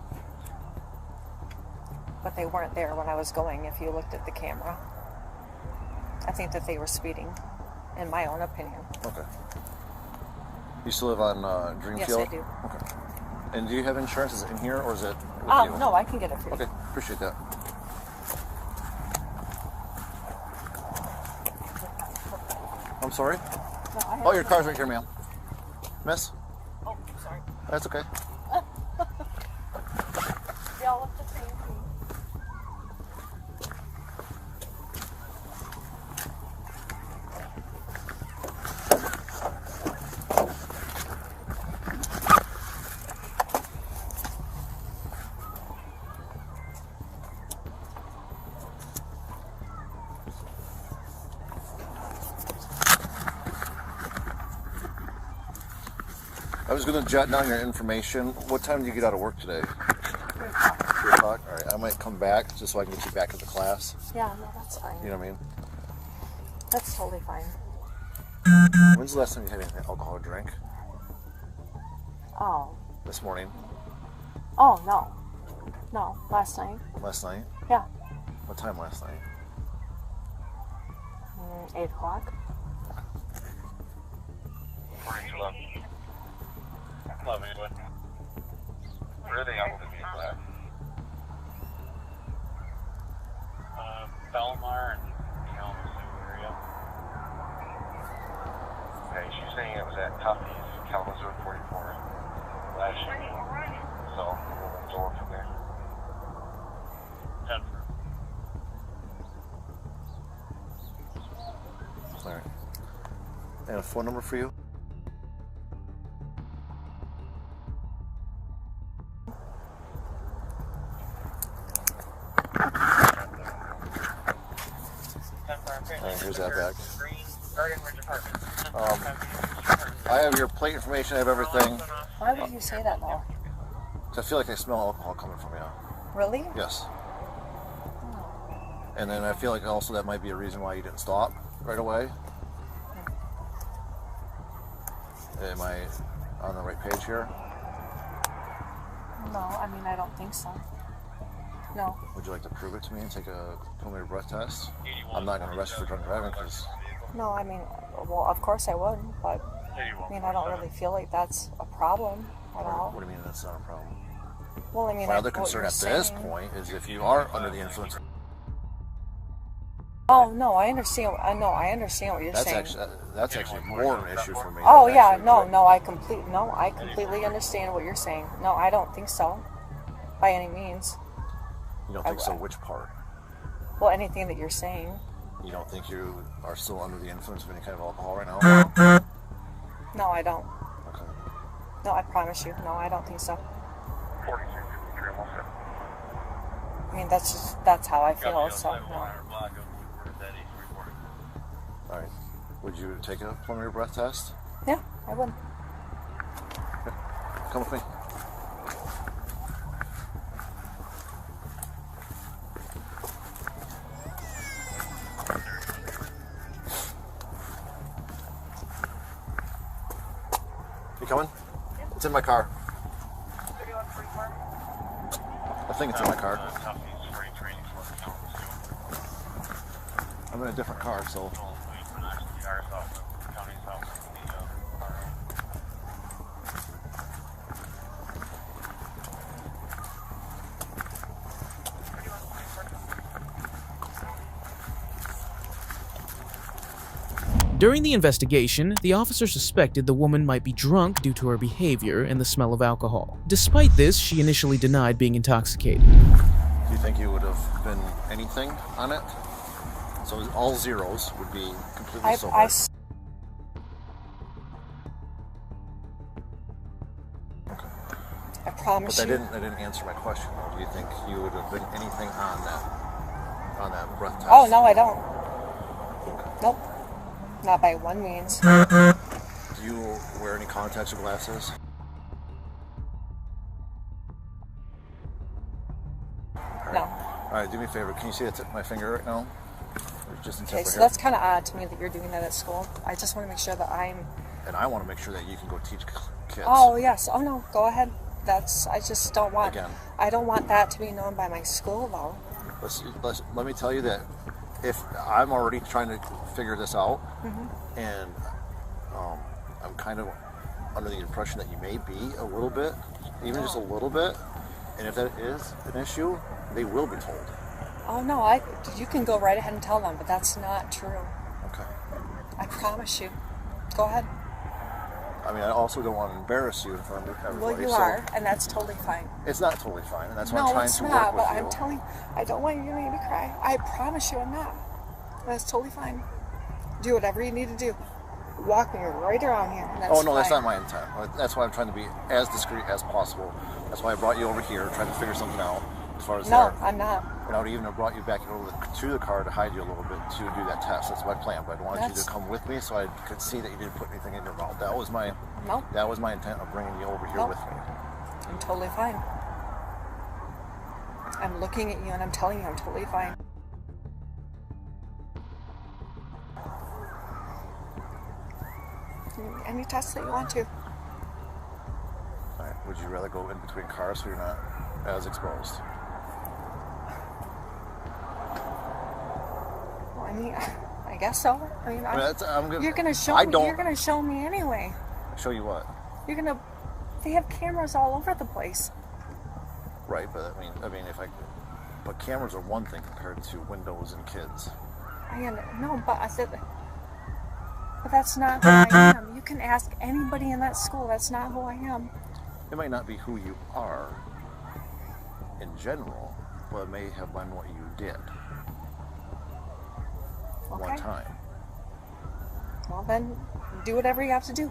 But they weren't there when I was going, if you looked at the camera. I think that they were speeding, in my own opinion. Okay. You still live on Dreamfield? Yes, I do. Okay. And do you have insurance? Is it in here or is it with you? No, I can get it for you. Okay, appreciate that. I'm sorry? No, your car's right here, ma'am. Miss? Oh, sorry. That's okay. They all look the same to me. I was going to jot down your information. What time do you get out of work today? 3 o'clock? All right, I might come back just so I can get you back to the class. Yeah, no, that's fine. You know what I mean? That's totally fine. When's the last time you had anything alcohol to drink? Oh. This morning? Oh, no. No, last night. Last night? Yeah. What time last night? 8 o'clock. Love England. Where are they out to be at? Belmar and Kalamazoo area. Okay, she's saying it was at Tuffy's Kalamazoo 44 last year. So we'll go from there. 10. All right. And a phone number for you? Alright, here's that back. I have your plate information, I have everything. Why would you say that though? I feel like I smell alcohol coming from you. Really? Yes. And then I feel like also that might be a reason why you didn't stop right away. Am I on the right page here? No, I mean, I don't think so. No. Would you like to prove it to me and take a preliminary breath test? I'm not going to arrest you for drunk driving because... No, I mean, well, of course I would, but I mean, I don't really feel like that's a problem at all. What do you mean that's not a problem? Well, I mean, my other concern at this point is if you are under the influence. Oh no, I understand. I understand what you're saying. That's actually more of an issue for me. Oh yeah, I completely understand what you're saying. No, I don't think so, by any means. You don't think so? Which part? Well, anything that you're saying. You don't think you are still under the influence of any kind of alcohol right now? No, I don't. Okay. No, I promise you. No, I don't think so. 46, 53, almost. I mean, that's how I feel. So no. All right. Would you take a preliminary breath test? Yeah, I would. Okay. Come with me. You coming? It's in my car. I think it's in my car. I'm in a different car, so. During the investigation, the officer suspected the woman might be drunk due to her behavior and the smell of alcohol. Despite this, she initially denied being intoxicated. Do you think you would have been anything on it? So all zeros would be completely sober. I promise but you. That didn't answer my question. Though. Do you think you would have been anything on that breath test? Oh no, I don't. Nope. Not by one means. Do you wear any contacts or glasses? No. All right, do me a favor. Can you see the tip of my finger right now? Just Okay, so that's kind of odd to me that you're doing that at school. I just want to make sure that I'm... And I want to make sure that you can go teach kids. Oh, yes. Oh, no. Go ahead. I just don't want... Again. I don't want that to be known by my school, though. Let me tell you that if I'm already trying to figure this out, and I'm kind of under the impression that you may be a little bit, even just a little bit, and if that is an issue, they will be told. Oh no, you can go right ahead and tell them, but that's not true. Okay. I promise you. Go ahead. I mean, I also don't want to embarrass you in front of everybody. Well, you are, and that's totally fine. It's not totally fine, and that's why I'm trying to work with you. No, it's not, but I'm telling, I don't want you to make me cry. I promise you I'm not. That's totally fine. Do whatever you need to do. Walk me right around here, and that's Oh, no, fine. that's not my intent. That's why I'm trying to be as discreet as possible. That's why I brought you over here, trying to figure something out as far as No, I'm not. And I would even have brought you back over to the car to hide you a little bit to do that test. That's my plan. But I wanted you to come with me so I could see that you didn't put anything in your mouth. That was my intent of bringing you over here with me. I'm totally fine. I'm looking at you and I'm telling you I'm totally fine. Any test that you want to. All right. Would you rather go in between cars so you're not as exposed? Well, I mean, I guess so. I mean, you're gonna show me. You're gonna show me anyway. Show you what? You're gonna. They have cameras all over the place. Right, but but cameras are one thing compared to windows and kids. No, but I said. But that's not who I am. You can ask anybody in that school. That's not who I am. It might not be who you are in general, but it may have been what you did one time. Well, then do whatever you have to do.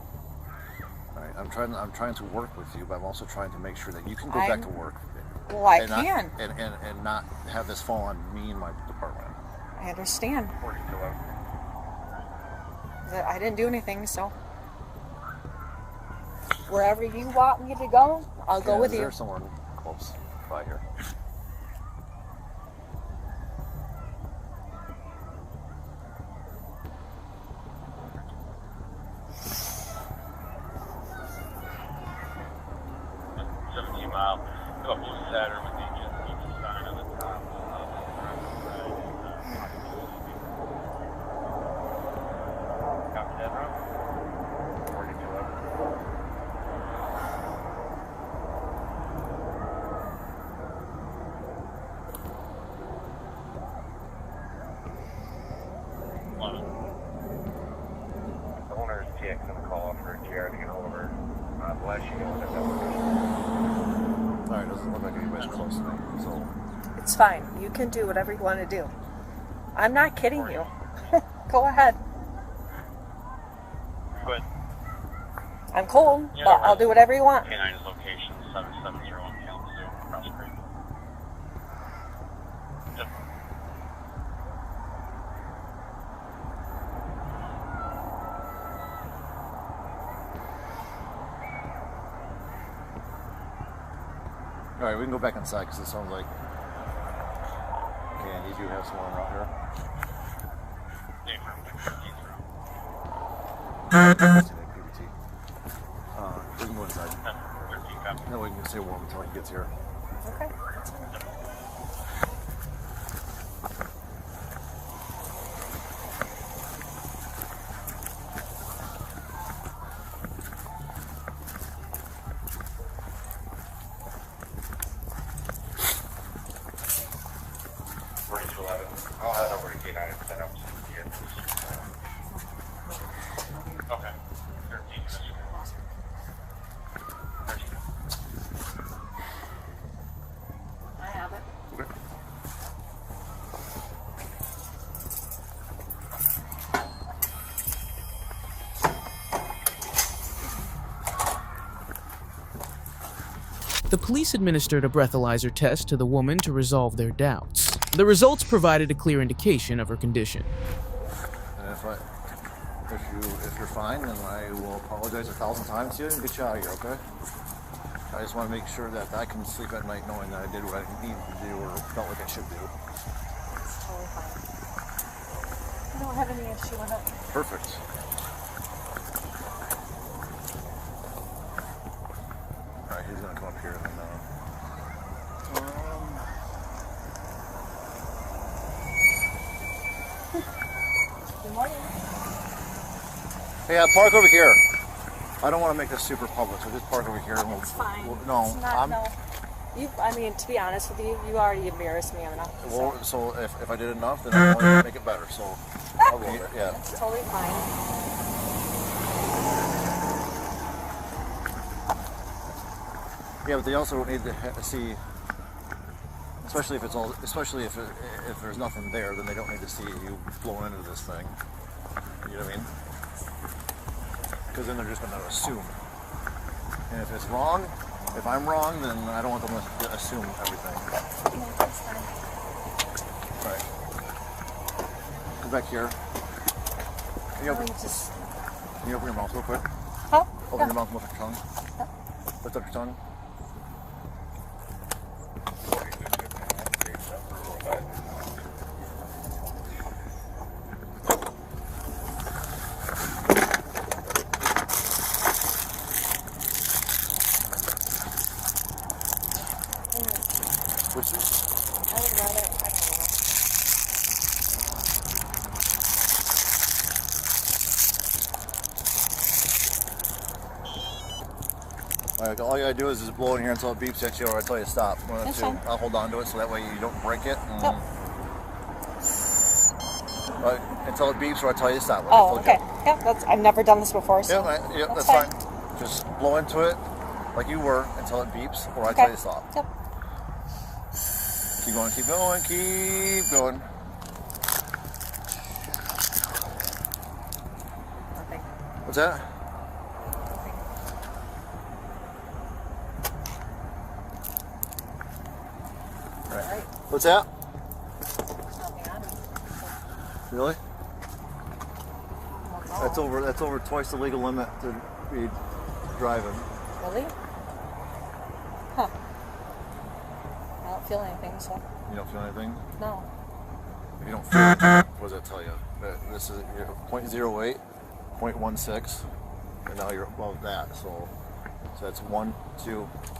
All right, I'm trying to work with you, but I'm also trying to make sure that you can go back to work. Well, I and can. And not have this fall on me and my department. I understand. I didn't do anything, so wherever you want me to go, I'll go with you. There's someone close by here. Saturn with the sign on the top. Copy that, Rob? 4211. The owner is TX on the call for a GR to get hold of her. Bless you. Alright, doesn't look like anybody's close to me, so... It's fine. You can do whatever you want to do. I'm not kidding you. Go ahead. Good. I'm cold, but I'll do whatever you want. K9's location, 7701 Kalamazoo, Cross Creek. Yep. Alright, we can go back inside because it sounds like... Okay, and you do have someone around here. PBT. We can go inside. No, we can stay warm until he gets here. Okay. I'll head over to K9 and set up some vehicles. Okay. 13 minutes. I have it. Okay. The police administered a breathalyzer test to the woman to resolve their doubts. The results provided a clear indication of her condition. And if you're fine, then I will apologize 1,000 times to you and get you out of here, okay? I just want to make sure that I can sleep at night knowing that I did what I needed to do or felt like I should do. It's totally fine. I don't have any issue with it. Perfect. Alright, he's gonna come up here and Good morning. hey, park over here. I don't want to make this super public, so just park over here and It's fine. no, It's not, no. I mean, to be honest with you, you already embarrassed me enough. Well, so if I did enough, then I want to make it better. So I'll go there. Yeah. It's totally fine. Yeah, but they also need to see, especially if there's nothing there, then they don't need to see you blowing into this thing. You know what I mean? Because then they're just going to assume. And if it's wrong, if I'm wrong, then I don't want them to assume everything. No, that's fine. All right. Come back here. Can you open your mouth real quick? Huh? Open your mouth and lift your tongue. Lift up your tongue. Which is? I would rather, I don't Alright, all you gotta do is just blow in here until it beeps at you or I tell you to stop. That's fine. I'll hold on to it so that way you don't break it. And, Yep. until it beeps or I tell you to stop. Oh, okay. Yeah, I've never done this before, so that's fine. Just blow into it like you were until it beeps, or I tell you to stop. Yep. Keep going, keep going, keep going. Nothing. What's that? Right. What's that? Really? That's over twice the legal limit to be driving. Really? Huh. I don't feel anything, so. You don't feel anything? No. If you don't feel anything, what does that tell you? This is 0.08, 0.16, and now you're above that. So that's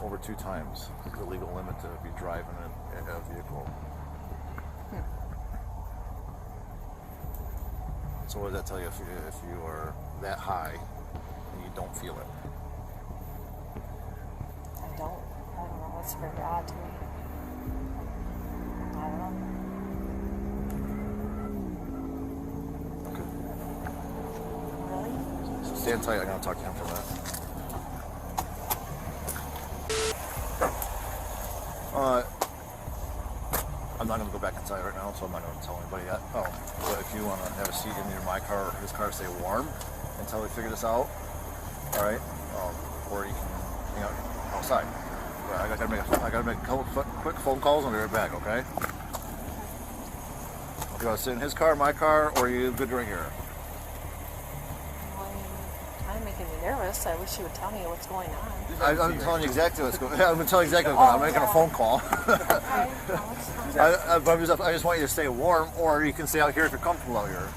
over two times the legal limit to be driving a vehicle. So what does that tell you if you are that high and you don't feel it? I don't know. That's very odd to me. I don't know. Okay. Really? So stand tight. I'm going to talk to him for a minute. I'm not going to go back inside right now, so I'm not going to tell anybody yet. Oh, but if you want to have a seat in my car or his car, stay warm until we figure this out. All right, or you can hang out outside. But I gotta make a couple quick phone calls and I'll be right back. Okay? You want to sit in his car, my car, or are you good right here? Well, I'm making me nervous. I wish you would tell me what's going on. I'm telling you exactly what's going on. I'm going to tell you exactly what's going on. I'm making a phone call. I just want you to stay warm, or you can stay out here if you're comfortable out here.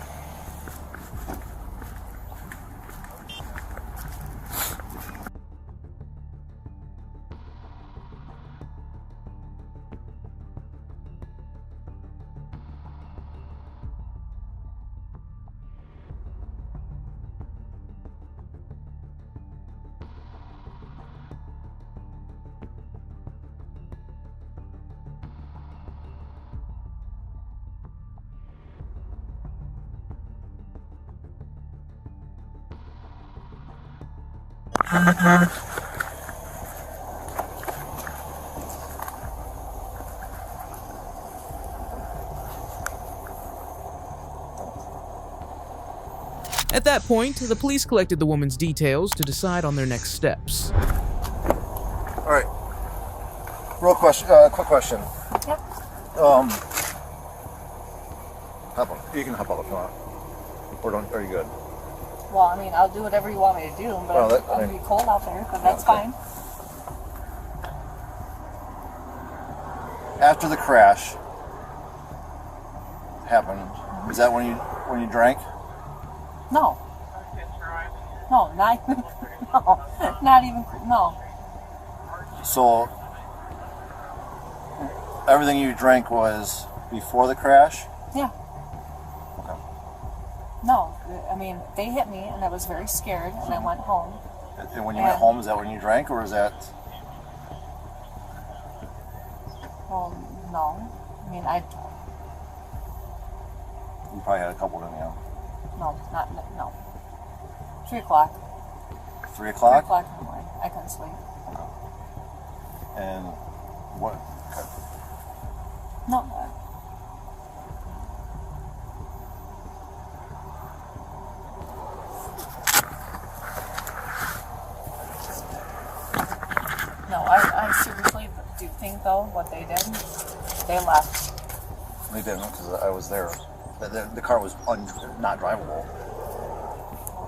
At that point, the police collected the woman's details to decide on their next steps. All right. Quick question. Yep. Hop up. You can hop up if you want. Or don't? Are you good? Well, I mean, I'll do whatever you want me to do, but it'll be cold out there, but that's fine. After the crash happened, is that when you drank? No. No, not even. No, not even. No. So everything you drank was before the crash? Yeah. Okay. No, I mean, they hit me, and I was very scared, and I went home. And when you went home, is that when you drank, or is that? Well, no. I mean, You probably had a couple, didn't you? No. 3 o'clock. 3 o'clock? 3 o'clock in the morning. I couldn't sleep. Okay. And what? Okay. No. No, I seriously do think, though, what they did, they left. They didn't, because I was there. The car was not drivable.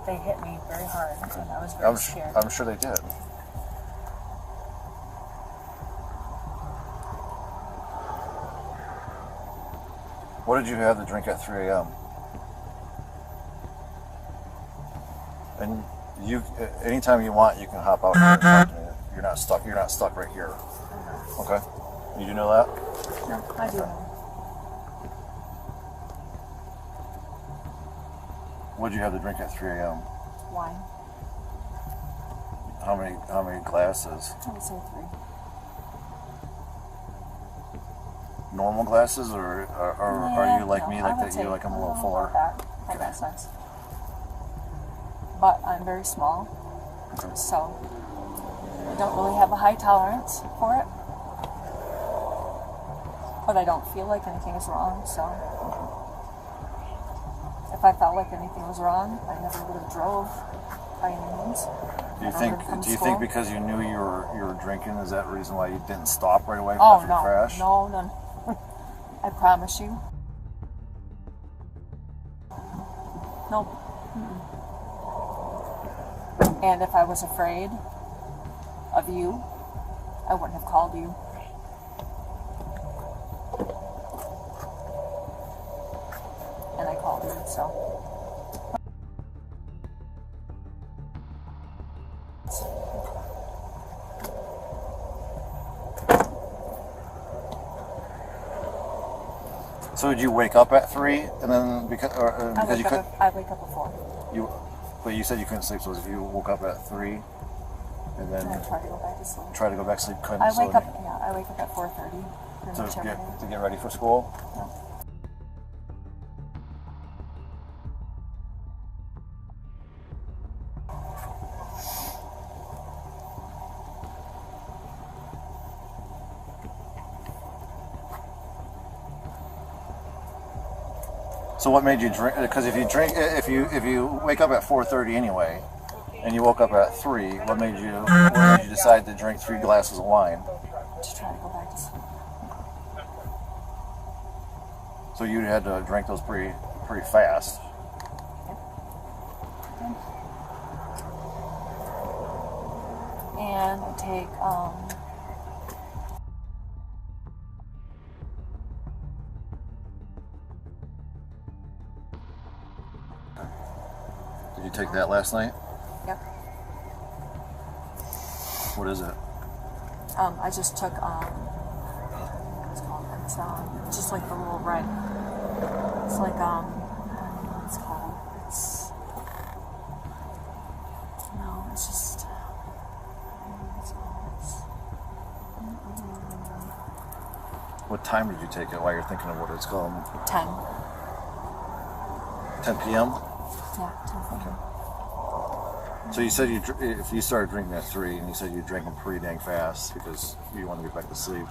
They hit me very hard, and I was very scared. I'm sure they did. What did you have to drink at 3 a.m.? And anytime you want, you can hop out here and talk to me. You're not stuck. You're not stuck right here. Okay. You do know that? No, I do know. What did you have to drink at 3 a.m.? Wine. How many glasses? I would say 3. Normal glasses, or are you like me, like that? You like them a little fuller? That makes sense. but I'm very small, so I don't really have a high tolerance for it. But I don't feel like anything is wrong, so if I felt like anything was wrong, I never would have drove by any means. Do you think because you knew you were drinking, is that the reason why you didn't stop right away Oh, after the crash? No. I promise you. Nope. And if I was afraid of you, I wouldn't have called you. And I called you, so. So did you wake up at 3 and then because you couldn't? I wake up at 4. But you said you couldn't sleep, so if you woke up at 3 and then I try to go back to sleep. Try to go back to sleep, couldn't. I wake up at 4:30. So to get ready for school. Yeah. So what made you drink? Because if you wake up at 4:30 anyway, and you woke up at 3, what made you decide to drink 3 glasses of wine? To try to go back to sleep. So you had to drink those pretty fast. Yep. And I take Did you take that last night? Yep. What is it? I just took what's it called? It's just like the little red. It's like I don't know what it's called. It's just What time did you take it? While you're thinking of what it's called? 10. 10 p.m. Yeah, 10 p.m. So you said if you started drinking at 3, and you said you drank them pretty dang fast because you wanted to get back to sleep.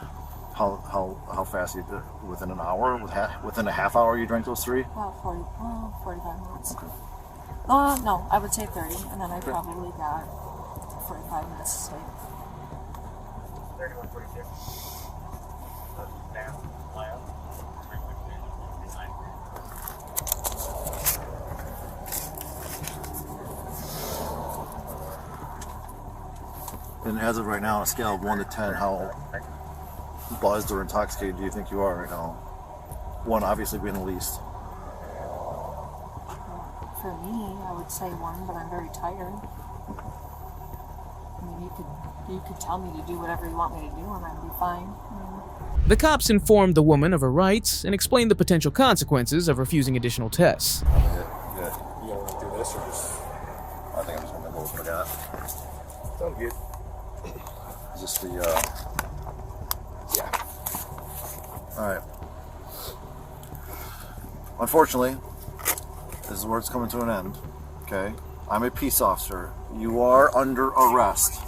How fast you did? Within an hour? Within a half hour you drank those 3? About 45 minutes. Okay. No, I would say 30, and then I probably got 45 minutes of sleep. 3146. And as of right now, on a scale of 1 to 10, how buzzed or intoxicated do you think you are right now? 1 obviously being the least. For me, I would say 1, but I'm very tired. I mean, you could tell me to do whatever you want me to do, and I'd be fine. The cops informed the woman of her rights and explained the potential consequences of refusing additional tests. Good. You want to do this or just? I think I'm just gonna go for that. Sounds good. Is this the? Yeah. All right. Unfortunately, this is where it's coming to an end. Okay. I'm a peace officer. You are under arrest.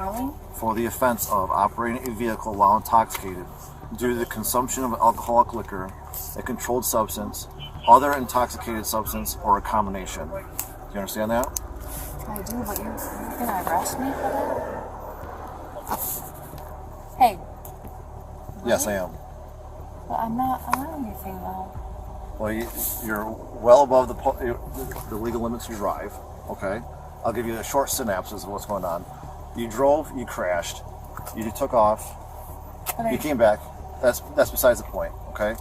Really? For the offense of operating a vehicle while intoxicated due to the consumption of alcoholic liquor, a controlled substance, other intoxicated substance, or a combination. Do you understand that? I do, but you're gonna arrest me for that? Hey. Yes, I am. But I'm not on anything though. Well, you're well above the legal limits to drive. Okay, I'll give you a short synopsis of what's going on. You drove, you crashed, you took off, you came back. That's besides the point. Okay.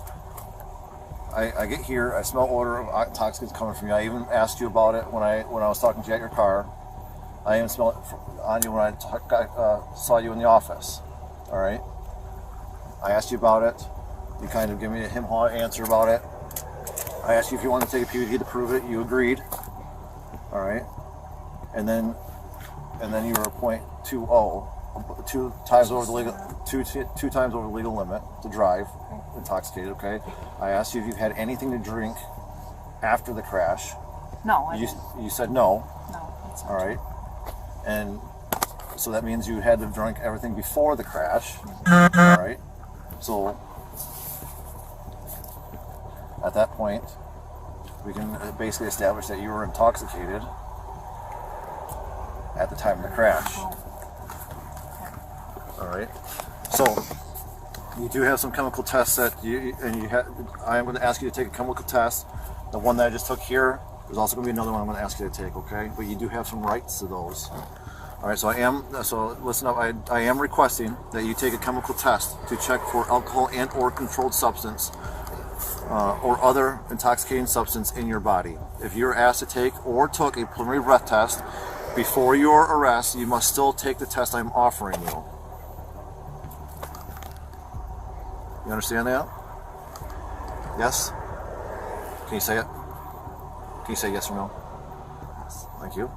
I get here, I smell odor of intoxicants coming from you. I even asked you about it when I was talking to you at your car. I even smelled it on you when I saw you in the office. All right. I asked you about it. You kind of give me a hem-haw answer about it. I asked you if you wanted to take a PUD to prove it. You agreed. All right. And then you were a .20, 2 times over the legal, two times over the legal limit to drive, intoxicated. Okay. I asked you if you've had anything to drink after the crash. No, I You, didn't. you said no. No, that's not All right. And so that means you had to drink everything before the crash. All right. So at that point, we can basically establish that you were intoxicated at the time of the crash. All right. So you do have some chemical tests that I am going to ask you to take a chemical test. The one that I just took here, there's also going to be another one I'm going to ask you to take. Okay, but you do have some rights to those. All right. So listen up. I am requesting that you take a chemical test to check for alcohol and/or controlled substance. Or other intoxicating substance in your body. If you're asked to take or took a preliminary breath test before your arrest, you must still take the test I'm offering you. You understand that? Yes? Can you say it? Can you say yes or no? Yes. Thank you.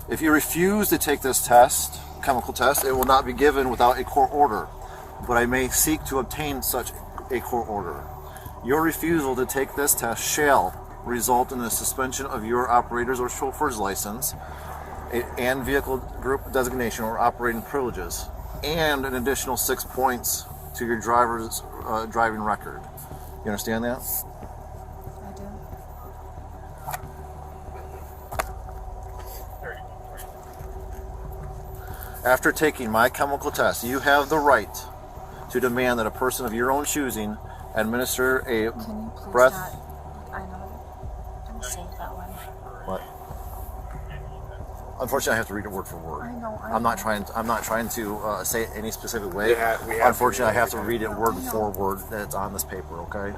If you refuse to take this test, chemical test, it will not be given without a court order, but I may seek to obtain such a court order. Your refusal to take this test shall result in the suspension of your operator's or chauffeur's license and vehicle group designation or operating privileges, and an additional 6 points to your driver's driving record. You understand that? I do. After taking my chemical test, you have the right to demand that a person of your own choosing administer a Can you please breath. not? I know. Don't say it that way. What? Unfortunately, I have to read it word for word. I know. I'm not trying to say it any specific way. We have Unfortunately, I have to read it word for word that's on this paper. Okay.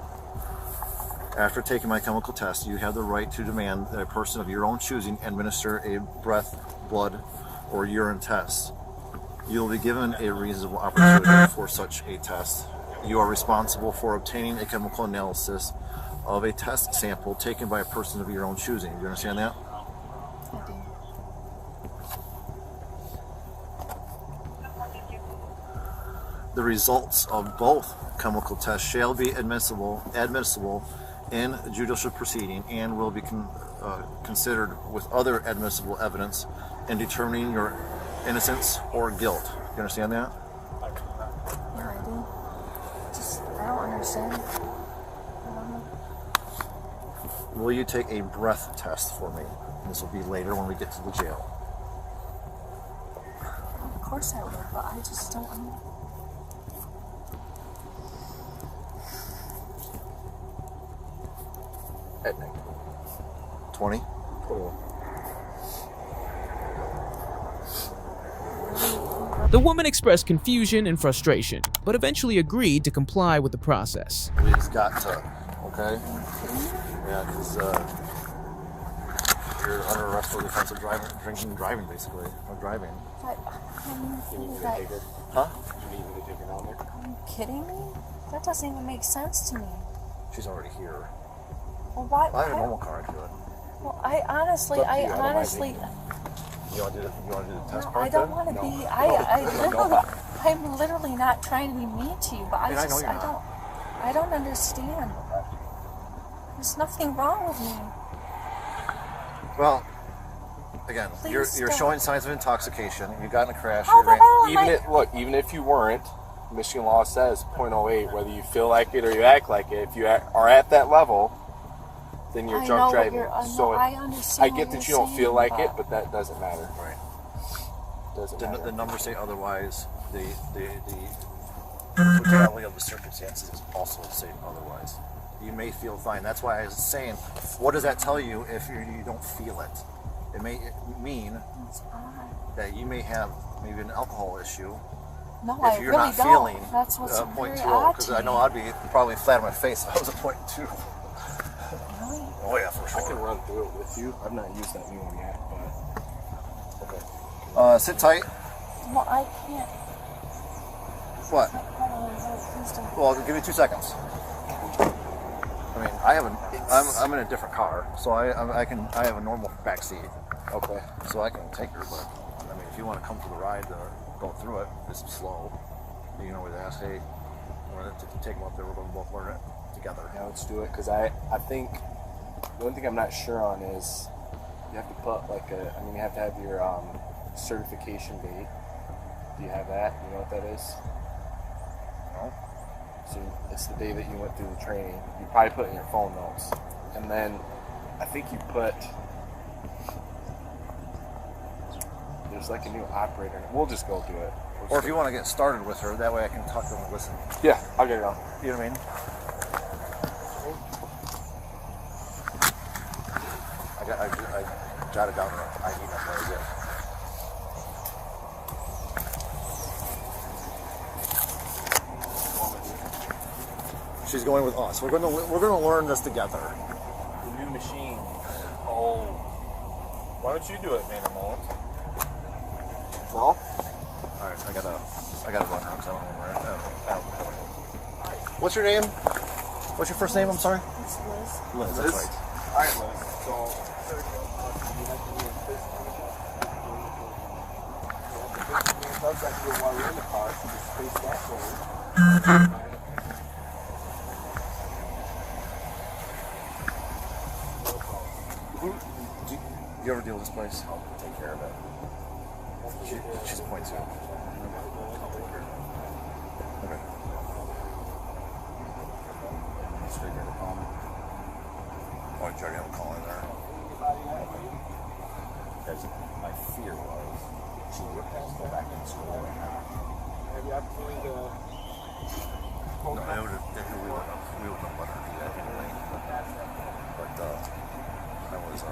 After taking my chemical test, you have the right to demand that a person of your own choosing administer a breath, blood, or urine test. You will be given a reasonable opportunity for such a test. You are responsible for obtaining a chemical analysis of a test sample taken by a person of your own choosing. Do you understand that? I do. The results of both chemical tests shall be admissible in judicial proceeding and will be considered with other admissible evidence in determining your innocence or guilt. Do you understand that? Yeah, I do. I don't understand. I don't know. Will you take a breath test for me? This will be later when we get to the jail. Of course I would, but I just don't know. At night. 20? 21. The woman expressed confusion and frustration, but eventually agreed to comply with the process. We just got to, okay? Yeah, because you're under arrest for the offense of drinking and driving, basically, or driving. But Huh? Are you kidding me? That doesn't even make sense to me. She's already here. Well, why? I have a normal car, I do it. Well, I honestly. You want to do the test No, part I don't then? want to No. be. No. I'm literally not trying to be mean to you, but I know you're not. I don't understand. There's nothing wrong with me. Well, again, Please you're don't. showing signs of intoxication. You got in a crash. How the hell am I? Even if you weren't, Michigan law says 0.08, whether you feel like it or you act like it. If you are at that level, then you're I drunk know what driving. you're- I know, So I understand I get what that you're you don't feel saying, like it, but- but that doesn't matter. Right. Doesn't The matter. numbers say otherwise. The totality of the circumstances also say otherwise. You may feel fine. That's why I was saying, what does that tell you if you don't feel it? It may mean It's odd. that you may have maybe an alcohol issue. No, If I you're really not don't. feeling That's what's very 0.20, odd because to I know me. I'd be probably flat on my face if I was a 0.2. Really? Oh yeah, for sure. I can run through it with you. I've not used that new one yet, but Okay. Sit tight. Well, I can't. What? Hold on, please don't. Well, give me 2 seconds. I mean, I'm in a different car, so I have a normal back seat. okay. So I can take her, but I mean, if you want to come for the ride to go through it, it's slow. You can always ask, hey, I want to take them up there. We're going to both learn it together. Yeah, let's do it, because I think The one thing I'm not sure on is you have to put like you have to have your certification date. Do you have that? You know what that is? No. So it's the day that you went through the training. You probably put it in your phone notes. And then I think you put, there's like a new operator. We'll just go do it. Or if you want to get started with her, that way I can talk to her and listen. Yeah, I'll get it on. You know what I mean? I jotted down her ID number. Is it? She's going with us. We're gonna learn this together. The new machine. Oh. Why don't you do it, man? No? Alright, I gotta run now because I don't know where I don't know. What's your name? What's your first name? I'm sorry? It's Liz. Liz, that's right. Alright, Liz. So, while we're in the car, so just face that way. Do you ever deal with this place? I'll take care of it. She's a point two. I'll take care of it. Okay. Straight there to call me. Oh, you already have a call in there. Because my fear was she would have to go back in school right now. Have you opportunity to... No, we wouldn't let her do that anyway. But I was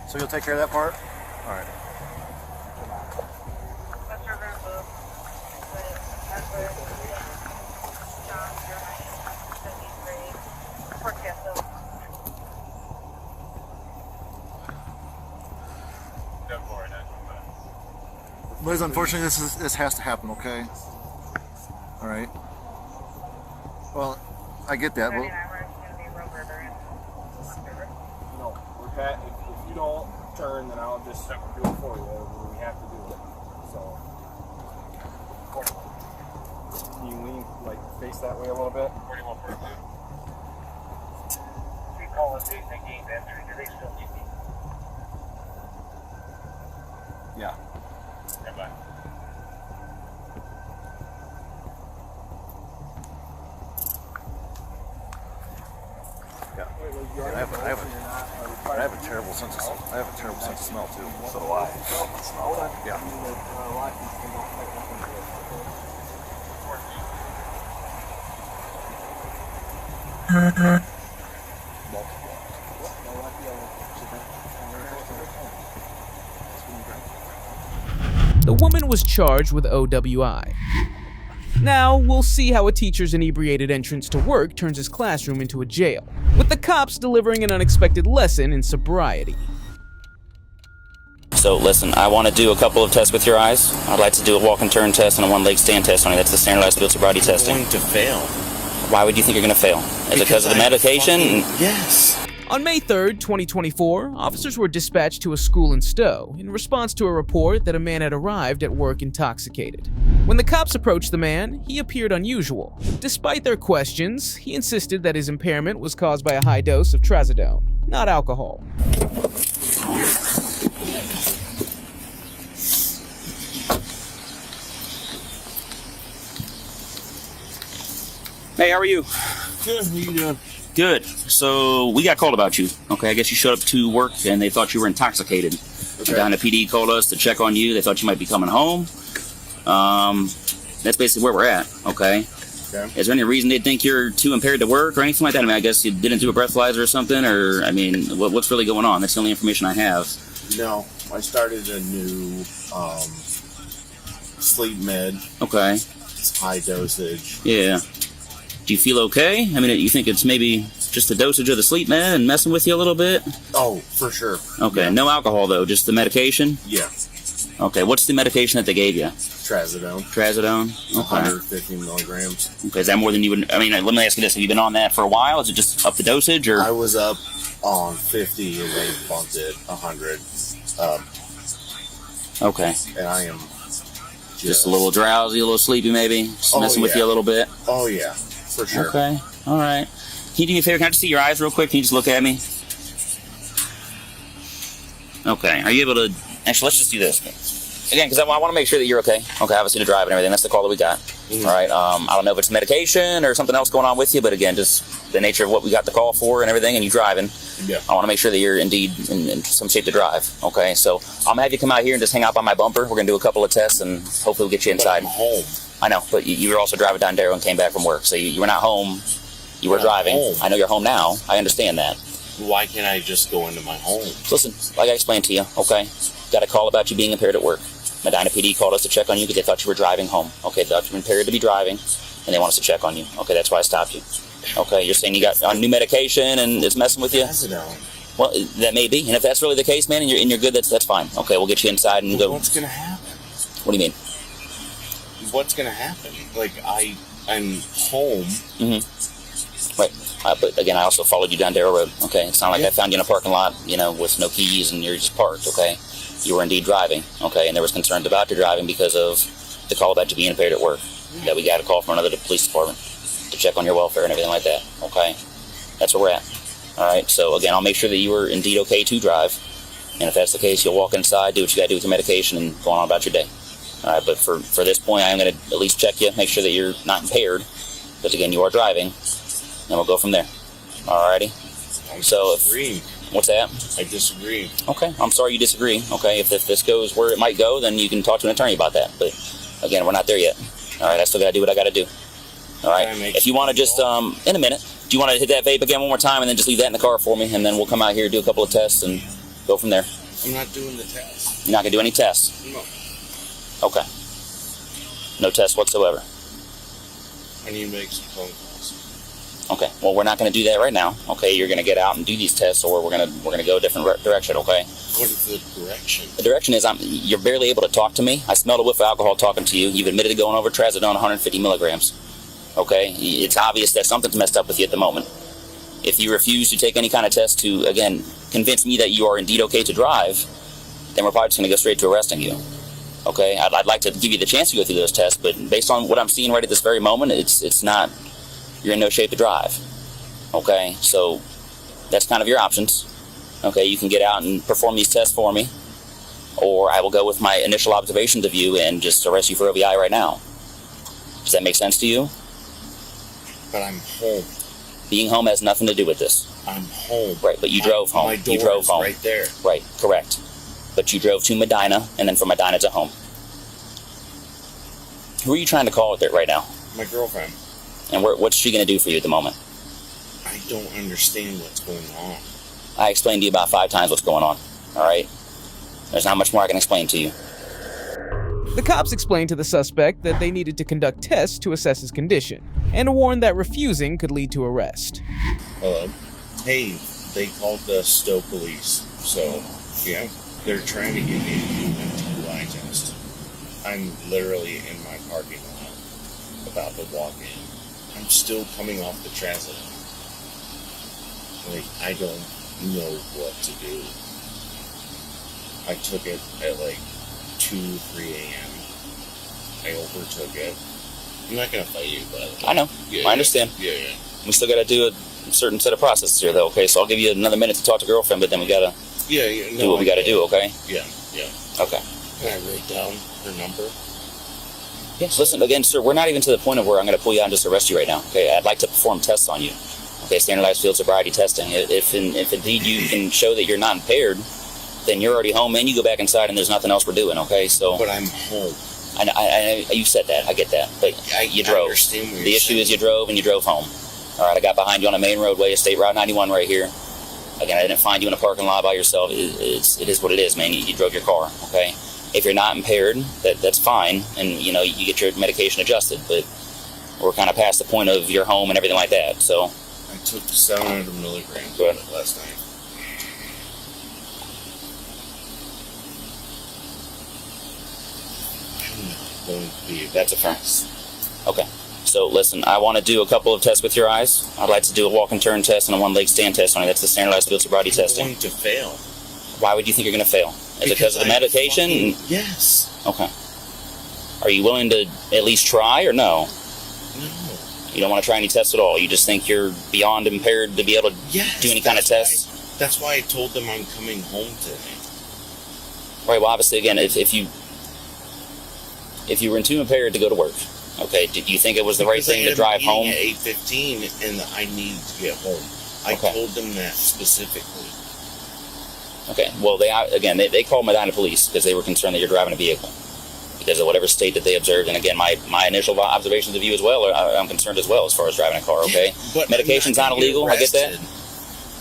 So you'll take care of that part? All right. Liz, unfortunately, this has to happen, okay? All right. Well, I get that. Well, No, we're if you don't turn, then I'll just do it for you. We have to do it. So, can you lean, like, face that way a little bit? 4142. We call it the game entry. Do they still need me? yeah. Bye. Yeah. And I have a terrible sense of smell too. So do I. Yeah. The woman was charged with OWI. Now, we'll see how a teacher's inebriated entrance to work turns his classroom into a jail, with the cops delivering an unexpected lesson in sobriety. So listen, I want to do a couple of tests with your eyes. I'd like to do a walk and turn test and a one-leg stand test on you. That's the standardized field sobriety testing. I'm going to fail. Why would you think you're going to fail? Is it because of the medication? Yes. On May 3rd, 2024, officers were dispatched to a school in Stowe in response to a report that a man had arrived at work intoxicated. When the cops approached the man, he appeared unusual. Despite their questions, he insisted that his impairment was caused by a high dose of trazodone, not alcohol. Hey, how are you? Good. How you doing? Good. So we got called about you. Okay, I guess you showed up to work and they thought you were intoxicated. Okay. Down the PD called us to check on you. They thought you might be coming home. That's basically where we're at. Okay. Okay. Is there any reason they think you're too impaired to work or anything like that? I mean, I guess you didn't do a breathalyzer or something, or I mean, what's really going on? That's the only information I have. No, I started a new sleep med. Okay. It's high dosage. Yeah. Do you feel okay? I mean, you think it's maybe just the dosage of the sleep med and messing with you a little bit? Oh, for sure. Okay, yeah. No alcohol though, just the medication? Yeah. Okay, what's the medication that they gave you? Trazodone. Trazodone? Okay. 150 milligrams. Okay, is that more than you would... I mean, let me ask you this. Have you been on that for a while? Is it just up the dosage, or...? I was up on 50 and they bumped it 100. Okay. And I am just a little drowsy, a little sleepy, maybe. Just messing with you a little bit. Oh yeah, for sure. Okay. All right. Can you do me a favor? Can I just see your eyes real quick? Can you just look at me? Okay. Are you able to? Actually, let's just do this again because I want to make sure that you're okay. Okay. Obviously, to drive and everything. That's the call that we got. All right. I don't know if it's medication or something else going on with you, but again, just the nature of what we got the call for and everything, and you driving. Yeah. I want to make sure that you're indeed in some shape to drive. Okay. So I'm gonna have you come out here and just hang out by my bumper. We're gonna do a couple of tests and hopefully we'll get you inside. I'm home. I know, but you were also driving down Darrow and came back from work, so you were not home. You were driving. Home. I know you're home now. I understand that. Why can't I just go into my home? Listen, like I explained to you, okay? Got a call about you being impaired at work. Medina PD called us to check on you because they thought you were driving home. Okay, they thought you were impaired to be driving, and they want us to check on you. Okay, that's why I stopped you. Okay, you're saying you got on new medication and it's messing with you? Well, that may be, and if that's really the case, man, and you're good, that's fine. Okay, we'll get you inside and go. What's gonna happen? What do you mean? What's gonna happen? Like I'm home. Mm-hmm. Right. But again, I also followed you down Darrow Road. Okay, it's not like I found you in a parking lot, with no keys and you're just parked. Okay, you were indeed driving. Okay, and there was concerns about your driving because of the call about you being impaired at work. That we got a call from another police department to check on your welfare and everything like that. Okay, that's where we're at. All right. So again, I'll make sure that you were indeed okay to drive, and if that's the case, you'll walk inside, do what you got to do with your medication, and go on about your day. All right. But for this point, I'm going to at least check you, make sure that you're not impaired, because again, you are driving. And we'll go from there. Alrighty. So, what's that? I disagree. Okay, I'm sorry you disagree. Okay, if this goes where it might go, then you can talk to an attorney about that. But again, we're not there yet. All right, I still got to do what I got to do. All right. If you want to just in a minute, do you want to hit that vape again one more time and then just leave that in the car for me, and then we'll come out here, do a couple of tests, and go from there. I'm not doing the test. You're not gonna do any tests. No. Okay. No tests whatsoever. I need to make some phone calls. Okay. Well, we're not going to do that right now. Okay. You're going to get out and do these tests, or we're going to go a different direction. Okay. What is the direction? The direction is you're barely able to talk to me. I smelled a whiff of alcohol talking to you. You've admitted to going over trazodone 150 milligrams. Okay. It's obvious that something's messed up with you at the moment. If you refuse to take any kind of test to, again, convince me that you are indeed okay to drive, then we're probably just going to go straight to arresting you. Okay. I'd like to give you the chance to go through those tests, but based on what I'm seeing right at this very moment, it's not. You're in no shape to drive. Okay, so that's kind of your options. Okay, you can get out and perform these tests for me, or I will go with my initial observations of you and just arrest you for OVI right now. Does that make sense to you? But I'm home. Being home has nothing to do with this. I'm home. Right, but you drove home. My door you drove is home. right there. Right, correct. But you drove to Medina, and then from Medina to home. Who are you trying to call with it right now? My girlfriend. And what's she going to do for you at the moment? I don't understand what's going on. I explained to you about 5 times what's going on. All right? There's not much more I can explain to you. The cops explained to the suspect that they needed to conduct tests to assess his condition, and warned that refusing could lead to arrest. Hello? Hey, they called the Stowe police. So, yeah, they're trying to get me to do an DUI test. I'm literally in my parking lot, about to walk in. I'm still coming off the trazodone. Like, I don't know what to do. I took it at like 2, 3 a.m. I overtook it. I'm not gonna fight you, but I know. Yeah, I understand. Yeah. We still got to do a certain set of processes here, though. Okay, so I'll give you another minute to talk to girlfriend, but then we gotta do what we gotta do. Okay. Yeah. Okay. Can I write down her number? Yes. Listen, again, sir, we're not even to the point of where I'm going to pull you out and just arrest you right now. Okay, I'd like to perform tests on you. Okay, standardized field sobriety testing. If indeed you can show that you're not impaired, then you're already home and you go back inside and there's nothing else we're doing. Okay, so. But I'm home. I you said that. I get that. But you drove. I understand what you're The issue is you drove and you drove home. All right, I got behind you on a main roadway, State Route 91 right here. Again, I didn't find you in a parking lot by yourself. It is what it is, man. You drove your car. Okay. If you're not impaired, that's fine, and you get your medication adjusted. But we're kind of past the point of your home and everything like that. So I took 700 milligrams Good. of it last night. I'm not going to be. That's a fact. Okay. So listen, I want to do a couple of tests with your eyes. I'd like to do a walk and turn test and a one leg stand test on you. That's the standardized field sobriety testing. I'm going to fail. Why would you think you're going to fail? Is it because of the medication? Yes. Okay. Are you willing to at least try or no? No. You don't want to try any tests at all? You just think you're beyond impaired to be able to do any kind of tests? That's why I told them I'm coming home today. Right, well, obviously, again, if you were too impaired to go to work, okay, did you think it was the right thing to drive home? At 8:15, and I needed to get home. I told them that specifically. Okay, well, they called Medina Police because they were concerned that you're driving a vehicle because of whatever state that they observed. And again, my initial observations of you as well, I'm concerned as well as far as driving a car, okay? But medication's not illegal, I get that.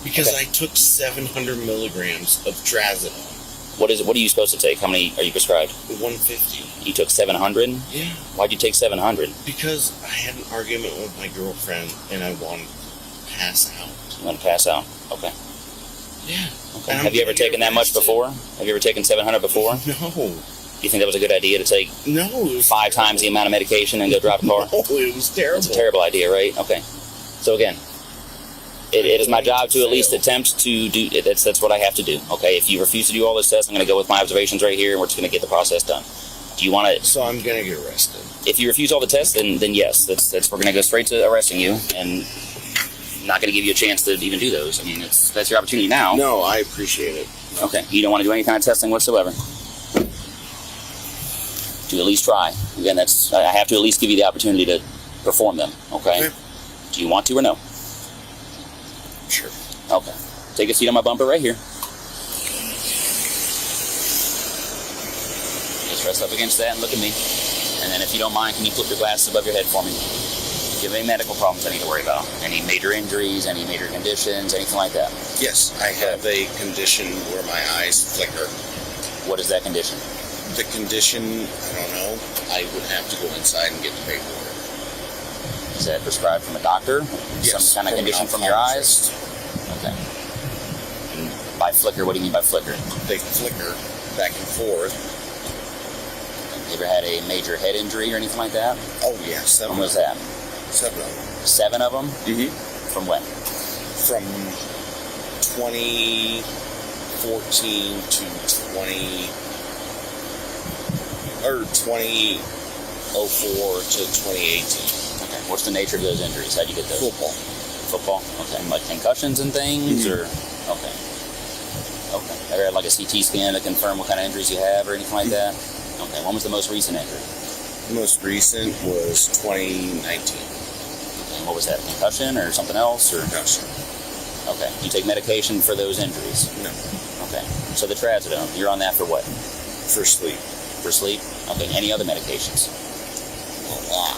Because I took 700 milligrams of trazodone. What are you supposed to take? How many are you prescribed? 150. You took 700? Yeah. Why'd you take 700? Because I had an argument with my girlfriend and I wanted to pass out. You want to pass out? Okay. Yeah. Okay. Have you ever taken that much before? Have you ever taken 700 before? No. Do you think that was a good idea to take 5 times the amount of medication and go drive a car? No, it was terrible. It's a terrible idea, right? Okay. So again, it is my job to at least attempt to do it. That's what I have to do. Okay. If you refuse to do all this tests, I'm going to go with my observations right here, and we're just going to get the process done. Do you want to? So I'm going to get arrested. If you refuse all the tests, then yes, we're going to go straight to arresting you, and not going to give you a chance to even do those. I mean, that's your opportunity now. No, I appreciate it. Okay. You don't want to do any kind of testing whatsoever. To at least try. Again, I have to at least give you the opportunity to perform them. Okay. Do you want to or no? Sure. Okay. Take a seat on my bumper right here. Just rest up against that and look at me. And then if you don't mind, can you flip your glasses above your head for me? Do you have any medical problems I need to worry about? Any major injuries, any major conditions, anything like that? Yes, I have a condition where my eyes flicker. What is that condition? The condition, I don't know. I would have to go inside and get the paperwork. Is that prescribed from a doctor? Yes. Some kind of condition from your eyes? Okay. And by flicker, what do you mean by flicker? They flicker back and forth. You ever had a major head injury or anything like that? Oh, yeah. 7 When was that? 7 of them. 7 of them? Mm-hmm. From when? From 2014 to 2004 to 2018. Okay. What's the nature of those injuries? How'd you get those? Football. Okay. Like concussions and things, or okay. Ever had like a CT scan to confirm what kind of injuries you have or anything like that? Okay. When was the most recent injury? The most recent was 2019. Okay. What was that? Concussion or something else? Or concussion. Okay. You take medication for those injuries? No. Okay. So the trazodone, you're on that for what? For sleep. For sleep? Okay. Any other medications? A lot.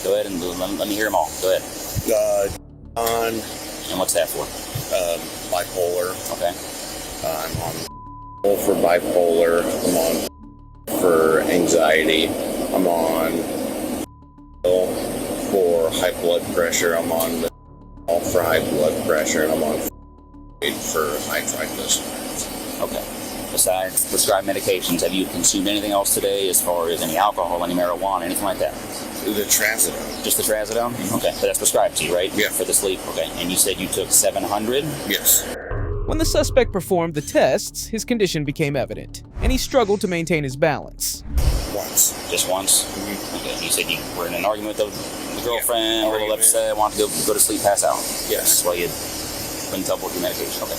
Go ahead and let me hear them all. Go ahead. And what's that for? Bipolar. Okay. I'm on for bipolar. I'm on for anxiety. I'm on for high blood pressure. I'm on for high blood pressure, and I'm on for high triglycerides. Okay. Besides prescribed medications, have you consumed anything else today as far as any alcohol, any marijuana, anything like that? The trazodone. Just the trazodone? Okay. So that's prescribed to you, right? Yeah. For the sleep? Okay. And you said you took 700? Yes. When the suspect performed the tests, his condition became evident, and he struggled to maintain his balance. Once. Just once? Mm-hmm. Okay. You said you were in an argument with the girlfriend, a little upset, wanted to go to sleep, pass out. Yes. That's why you couldn't tell with your medication. Okay.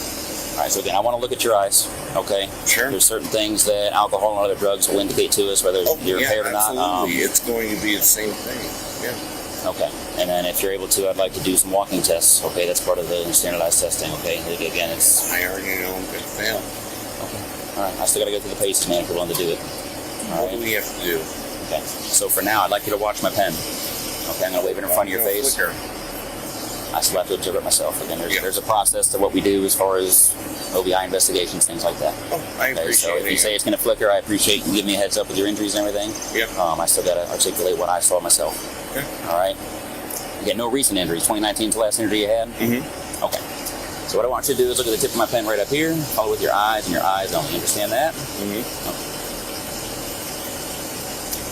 All right, so again, I want to look at your eyes, okay? Sure. There's certain things that alcohol and other drugs will indicate to us, whether you're impaired or not. Absolutely. It's going to be the same thing. Yeah. Okay. And then if you're able to, I'd like to do some walking tests, okay? That's part of the standardized testing, okay? Again, it's... I already know I'm going to fail. Okay. All right. I still got to go through the paces, man, if you're willing to do it. What do we have to do? Okay. So for now, I'd like you to watch my pen. Okay, I'm going to wave it in front of your face. Flicker. I still have to observe it myself. Again, there's a process to what we do as far as OBI investigations, things like that. Oh, I appreciate so if it. you say it's going to flicker, I appreciate you giving me a heads up with your injuries and everything. Yeah. I still got to articulate what I saw myself. Okay. All right. You got no recent injuries. 2019 is the last injury you had? Mm-hmm. Okay. So what I want you to do is look at the tip of my pen right up here. Follow with your eyes and your eyes only. You understand that? Mm-hmm. Okay.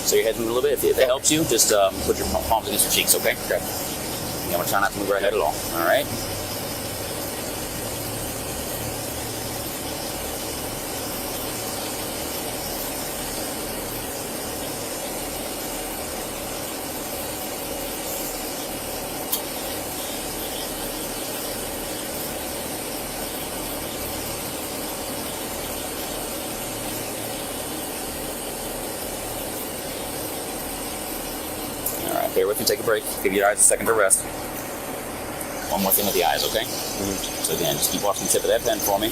So your head's moving a little bit. If it helps you, just put your palms against your cheeks, okay? Okay. I'm going to try not to move right head at all. All right? with you, take a break, give your eyes a second to rest. One more thing with the eyes, okay? So again, just keep watching the tip of that pen for me.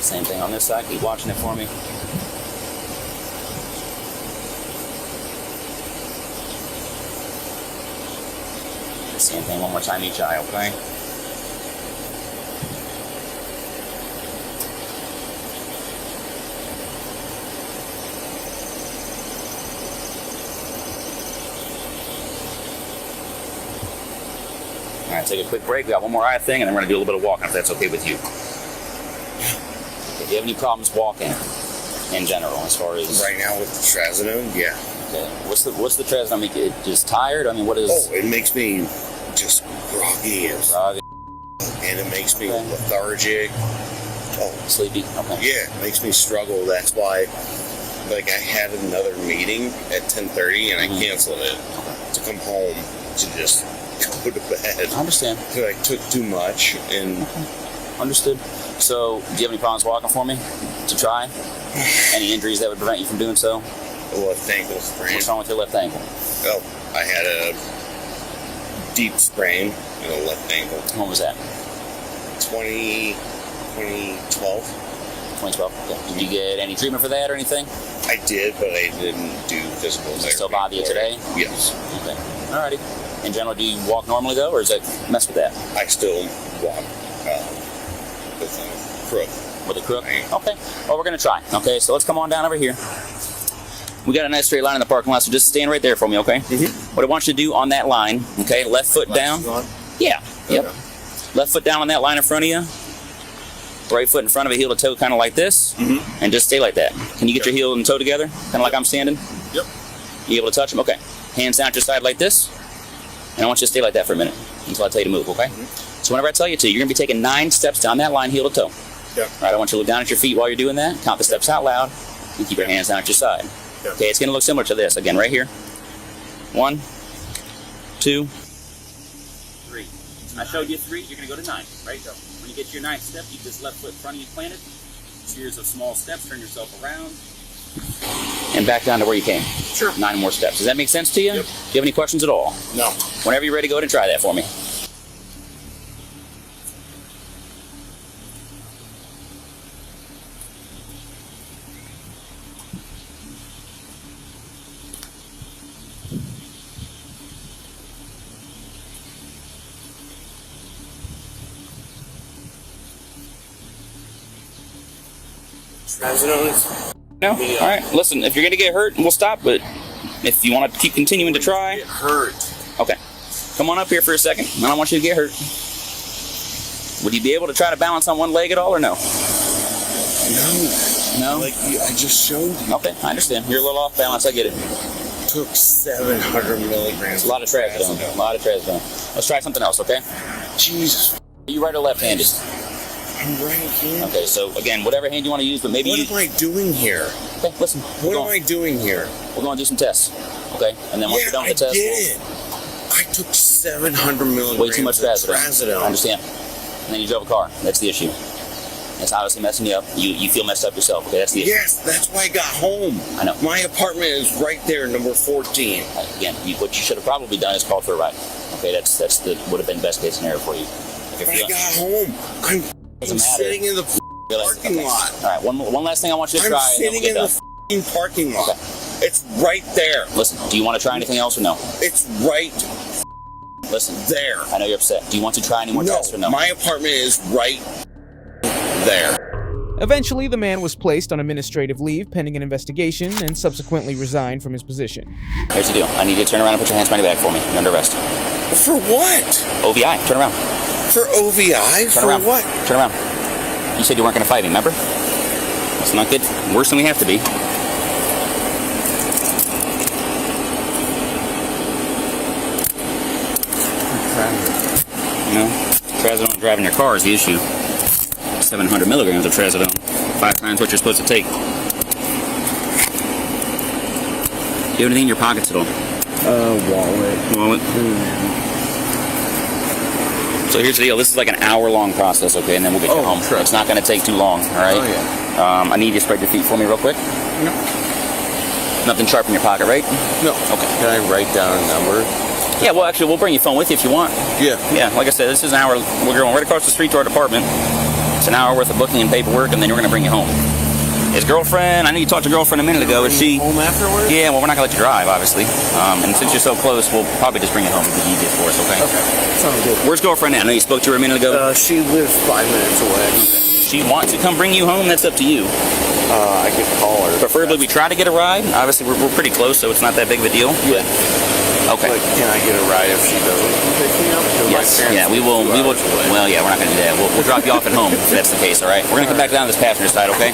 Same thing on this side, keep watching it for me. Same thing one more time each eye, okay? All right, take a quick break. We got one more eye thing, and then we're gonna do a little bit of walking, if that's okay with you. Okay, do you have any problems walking in general, as far as right now with the trazodone? Yeah. Okay. What's the trazodone make you just tired? I mean, what is? Oh, it makes me just groggy and it makes me lethargic. Oh, sleepy. Okay. Yeah, it makes me struggle. That's why, like, I had another meeting at 10:30 and I canceled it to come home to just go to bed. I understand. Because I took too much and. Understood. So, do you have any problems walking for me to try? Any injuries that would prevent you from doing so? Left ankle sprain. What's wrong with your left ankle? Oh, I had a deep sprain in the left ankle. When was that? 2012. 2012. Okay. Did you get any treatment for that or anything? I did, but I didn't do physical therapy. Does it still bother you today? Yes. Okay. Alrighty. In general, do you walk normally though, or does that mess with that? I still walk with a crook. With a crook? Okay. Well, we're going to try. Okay, so let's come on down over here. We got a nice straight line in the parking lot, so just stand right there for me, okay? What I want you to do on that line, okay, left foot down. Yeah, yep. Left foot down on that line in front of you. Right foot in front of it, heel to toe, kind of like this. And just stay like that. Can you get your heel and toe together? Kind of like I'm standing? Yep. You able to touch them? Okay. Hands down at your side like this. And I want you to stay like that for a minute until I tell you to move, okay? So whenever I tell you to, you're going to be taking 9 steps down that line, heel to toe. Yep. All right, I want you to look down at your feet while you're doing that. Count the steps out loud. And keep your hands down at your side. Yep. Okay, it's going to look similar to this. Again, right here. 1, 2, 3. I showed you 3. You're going to go to 9. Right? So when you get to your 9th step, keep this left foot in front of you planted. Series of small steps. Turn yourself around. And back down to where you came. Sure. 9 more steps. Does that make sense to you? Yep. Do you have any questions at all? No. Whenever you're ready, go ahead and try that for me. Trazodone? No? All right. Listen, if you're going to get hurt, we'll stop, but if you want to keep continuing to try... Get hurt. Okay. Come on up here for a second. I don't want you to get hurt. Would you be able to try to balance on one leg at all, or no? No. Like I just showed you. Okay, I understand. You're a little off balance. I get it. Took 700 milligrams. A lot of trazodone. A lot of trazodone. Let's try something else, okay? Jesus. Are you right or left-handed? I'm right-handed. Okay, so again, whatever hand you want to use, but maybe What am I doing here? Okay, listen. What am I doing here? We're going to do some tests, okay? And then once we're done with the test... I get it. I took 700 milligrams way too much of trazodone. I understand. And then you drove a car. That's the issue. That's obviously messing you up. You feel messed up yourself, okay? That's the issue. Yes, that's why I got home. I know. My apartment is right there, number 14. Again, what you should have probably done is called for a ride. Okay, would have been best case scenario for you. But I got home. I'm sitting in the parking lot. All right, one last thing I want you to try. I'm sitting in the parking lot. Okay. It's right there. Listen, do you want to try anything else or no? It's right Listen, there. I know you're upset. Do you want to try any more tests or no? My apartment is right there. Eventually, the man was placed on administrative leave pending an investigation and subsequently resigned from his position. Here's the deal. I need you to turn around and put your hands behind your back for me. You're under arrest. For what? OVI. Turn around. For OVI? Turn around. What? Turn around. You said you weren't going to fight me, remember? That's not good. Worse than we have to be. You know, trazodone driving your car is the issue. 700 milligrams of trazodone. 5 times what you're supposed to take. Do you have anything in your pockets at all? Wallet. Wallet? So here's the deal. This is like an hour-long process, okay, and then we'll get you home. Sure. It's not going to take too long, all right? Oh, yeah. I need you to spread your feet for me real quick. No. Nothing sharp in your pocket, right? No. Okay. Can I write down a number? Yeah, well, actually, we'll bring your phone with you if you want. Yeah. Yeah, like I said, this is an hour. We're going right across the street to our department. It's an hour worth of booking and paperwork, and then we're going to bring you home. His girlfriend, I know you talked to your girlfriend a minute ago. Is she home afterwards? Yeah, well, we're not going to let you drive, obviously. And since you're so close, we'll probably just bring you home. It'll be easier for us, okay? Okay. Sounds good. Where's girlfriend now? I know you spoke to her a minute ago. She lives 5 minutes away. She wants to come bring you home? That's up to you. I could call her. Preferably, we try to get a ride. Obviously, we're pretty close, so it's not that big of a deal. Yeah. Okay. Like, can I get a ride if she doesn't pick me up? Yes. Yeah, we will. Well, yeah, we're not going to do that. We'll drop you off at home if that's the case. All right. We're going to come back down to this passenger side. Okay.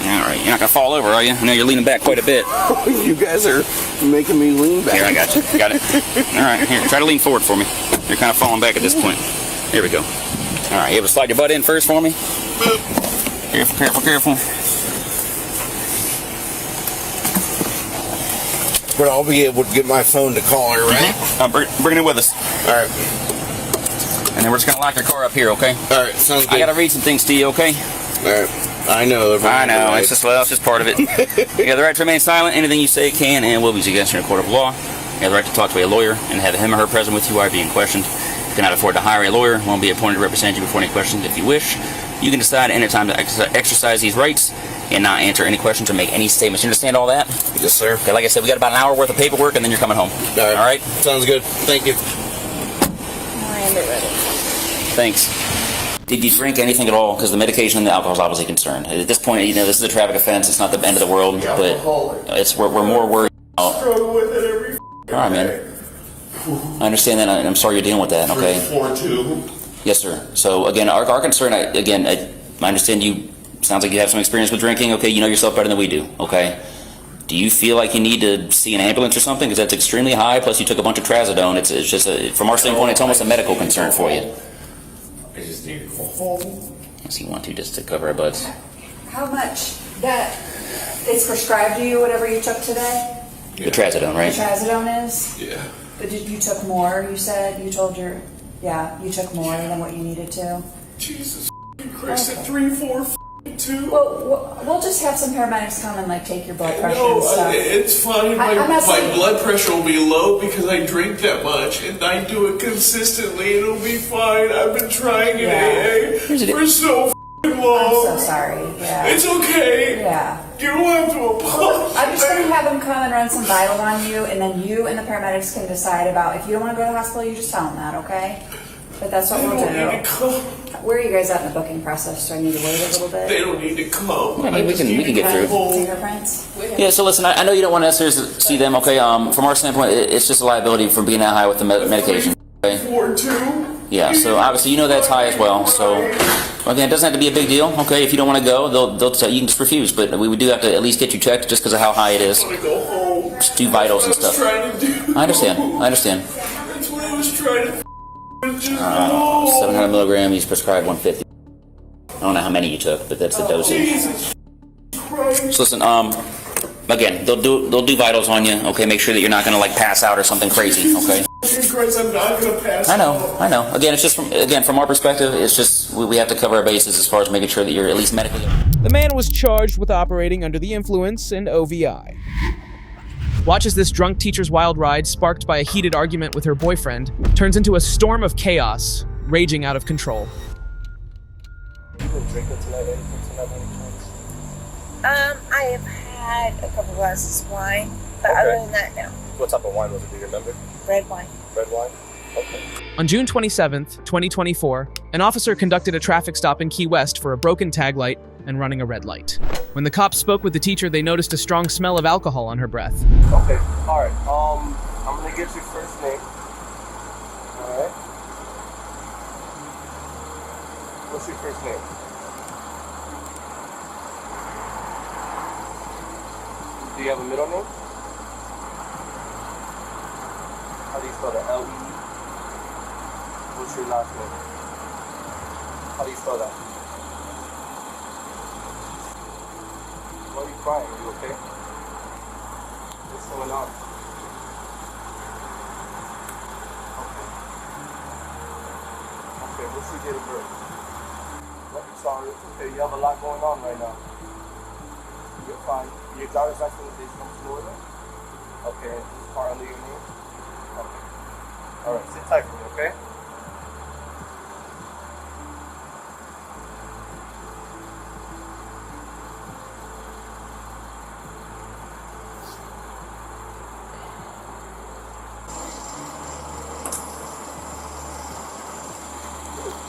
All right. You're not going to fall over, are you? I know you're leaning back quite a bit. You guys are making me lean back. Here, I got you. Got it. All right. Here, try to lean forward for me. You're kind of falling back at this point. Here we go. All right. You able to slide your butt in first for me? Careful, careful, careful. But I'll be able to get my phone to call her, right? Bring it with us. All right. And then we're just going to lock your car up here, okay? All right, sounds good. I got to read some things to you, okay? All right. I know. It's just part of it. You have the right to remain silent. Anything you say can and will be used against you in a court of law. You have the right to talk to a lawyer and have him or her present with you while being questioned. If you cannot afford to hire a lawyer, won't be appointed to represent you before any questions. If you wish, you can decide at any time to exercise these rights and not answer any questions or make any statements. You understand all that? Yes, sir. Okay, like I said, we got about an hour worth of paperwork and then you're coming home. All right. Sounds good. Thank you. Thanks. Did you drink anything at all? Because the medication and the alcohol is obviously concerned. At this point, you know, this is a traffic offense. It's not the end of the world, but we're more worried about. Struggle with it every All right, man. I understand that, and I'm sorry you're dealing with that. Okay. 4-2. Yes, sir. So again, our concern. I understand you. Sounds like you have some experience with drinking. Okay, you know yourself better than we do. Okay. Do you feel like you need to see an ambulance or something? Because that's extremely high. Plus, you took a bunch of trazodone. It's just from our standpoint, it's almost a medical concern for you. I just need to go home. Unless you want to, just to cover our butts. How much that it's prescribed to you, whatever you took today? The trazodone, right? The trazodone is? Yeah. But you took more, you said? You told you took more than what you needed to? Jesus Christ, at 3, 4, 2. Well, we'll just have some paramedics come and take your blood pressure and No, stuff. it's fine. My blood pressure will be low because I drink that much and I do it consistently. It'll be fine. I've been trying in AA for so long. I'm so sorry. Yeah. It's okay. Yeah. You don't have to apologize. I'm just going to have them come and run some vitals on you, and then you and the paramedics can decide about if you don't want to go to the hospital, you just tell them that, okay? But that's what we'll do. Need to come. Where are you guys at in the booking process? Do I need to wait a little bit? They don't need to come. I mean, we can get through. Fingerprints? Yeah, so listen, I know you don't want to necessarily see them, okay? From our standpoint, it's just a liability from being that high with the medication. Okay? 4-2. Yeah, so obviously you know that's high as well. So again, it doesn't have to be a big deal, okay? If you don't want to go, they'll tell you can just refuse. But we do have to at least get you checked just because of how high it is. I want to go home. Just do vitals and stuff. Trying to do. I understand. That's what I was trying to. 700 milligrams. He's prescribed 150. I don't know how many you took, but that's the dosage. Jesus Christ. So listen, again, they'll do vitals on you. Okay, make sure that you're not going to pass out or something crazy. Okay. Jesus Christ, I'm not gonna pass. I know. Again, it's just from our perspective, it's just we have to cover our bases as far as making sure that you're at least medically. The man was charged with operating under the influence and OVI. Watch as this drunk teacher's wild ride, sparked by a heated argument with her boyfriend, turns into a storm of chaos, raging out of control. You been drinking tonight? I have had a couple glasses of wine, but other than that, no. What type of wine was it? Do you remember? Red wine. Red wine? Okay. On June 27th, 2024, an officer conducted a traffic stop in Key West for a broken tag light and running a red light. When the cops spoke with the teacher, they noticed a strong smell of alcohol on her breath. Okay, alright. I'm gonna get your first name. Alright. What's your first name? Do you have a middle name? How do you spell that? L-E? What's your last name? How do you spell that? crying. You okay? What's going on? Okay, what's your date of birth? I'm sorry, it's okay. You have a lot going on right now. You're fine. Your driver's license is from Florida? Okay, is this car under your name? Okay. Alright, sit tight for me, okay?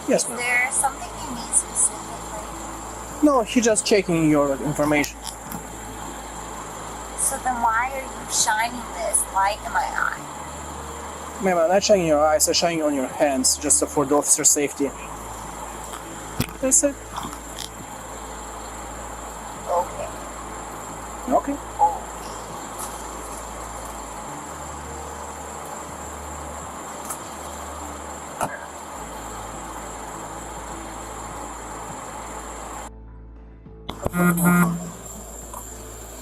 Yes, ma'am. Is there something you need specifically? No, he's just checking your information. So then why are you shining this light in my eye? Ma'am, I'm not shining your eyes, I'm shining on your hands, just for the officer's safety. That's it. Okay. Okay.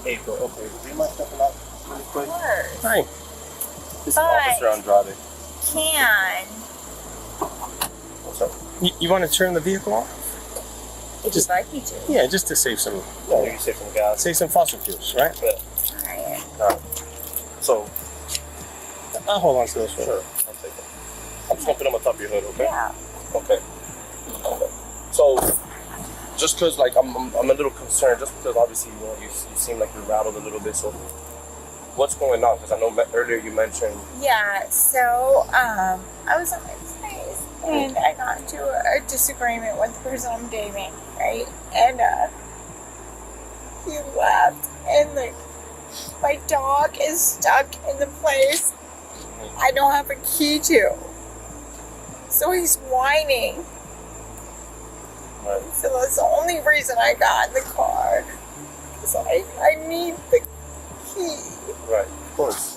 April, okay. Do you mind stepping out really quick? Of course. Hi. This is But- Officer Andrade. Can. What's up? You want to turn the vehicle off? If you'd like me to. Yeah, just to save some. Yeah, you can save some gas. Save some fossil fuels, right? Yeah. Alright. Alright. So, I'll hold on to this one. Sure, I'll take it. I'm just gonna put them on top of your hood, okay? Yeah. Okay. Okay. So, just because, like, I'm a little concerned, just because obviously, you know, you seem like you're rattled a little bit, so what's going on? Because I know earlier you mentioned. Yeah, so, I was on my place and I got into a disagreement with the person I'm dating, right? And, he left and, like, my dog is stuck in the place I don't have a key to. So he's whining. Right. So that's the only reason I got in the car. Because I need the key. Right, of course.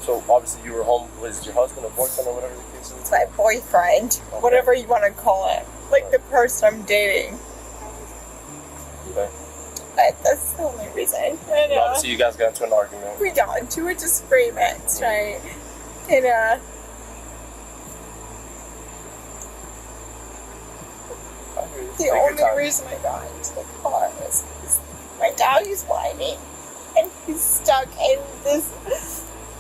So obviously you were home with your husband or boyfriend or whatever the case is? It's my boyfriend, whatever you want to call it. Like the person I'm dating. Okay. But that's the only reason. And, Obviously you guys got into an argument. we got into a disagreement, right? And the only reason I got into the car was because my dog is whining and he's stuck in this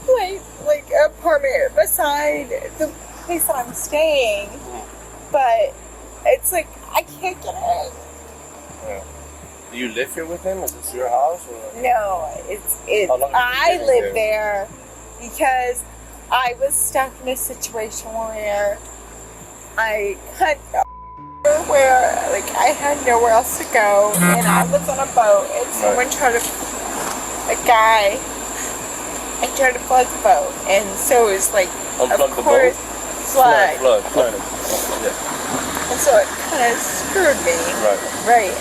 place, like apartment beside the place that I'm staying. But it's like I can't get in. Yeah. Do you live here with him? Is this your house? Or? No, it's How long have you I been live living there because I was stuck in a situation where I had where like I had nowhere else to go and I was on a boat and someone tried to flood the boat and so it was like Unplug of the course boat? flood. Yeah. And so it kind of screwed me. Right.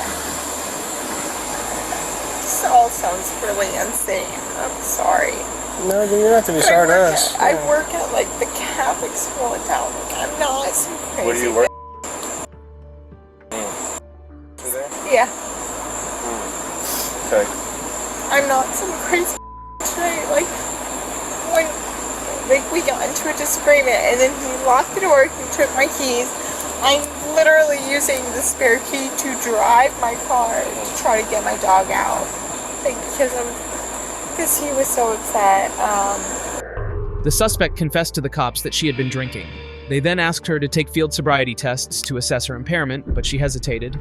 This all sounds really insane. I'm sorry. No, you don't have to be sorry to us. I work at like the Catholic school in town. Like, I'm not some crazy. Where do you work? Yeah. Okay. I'm not some crazy today. Like when we got into a disagreement and then he locked the door, he took my keys. I'm literally using the spare key to drive my car to try to get my dog out. Like because he was so upset. The suspect confessed to the cops that she had been drinking. They then asked her to take field sobriety tests to assess her impairment, but she hesitated.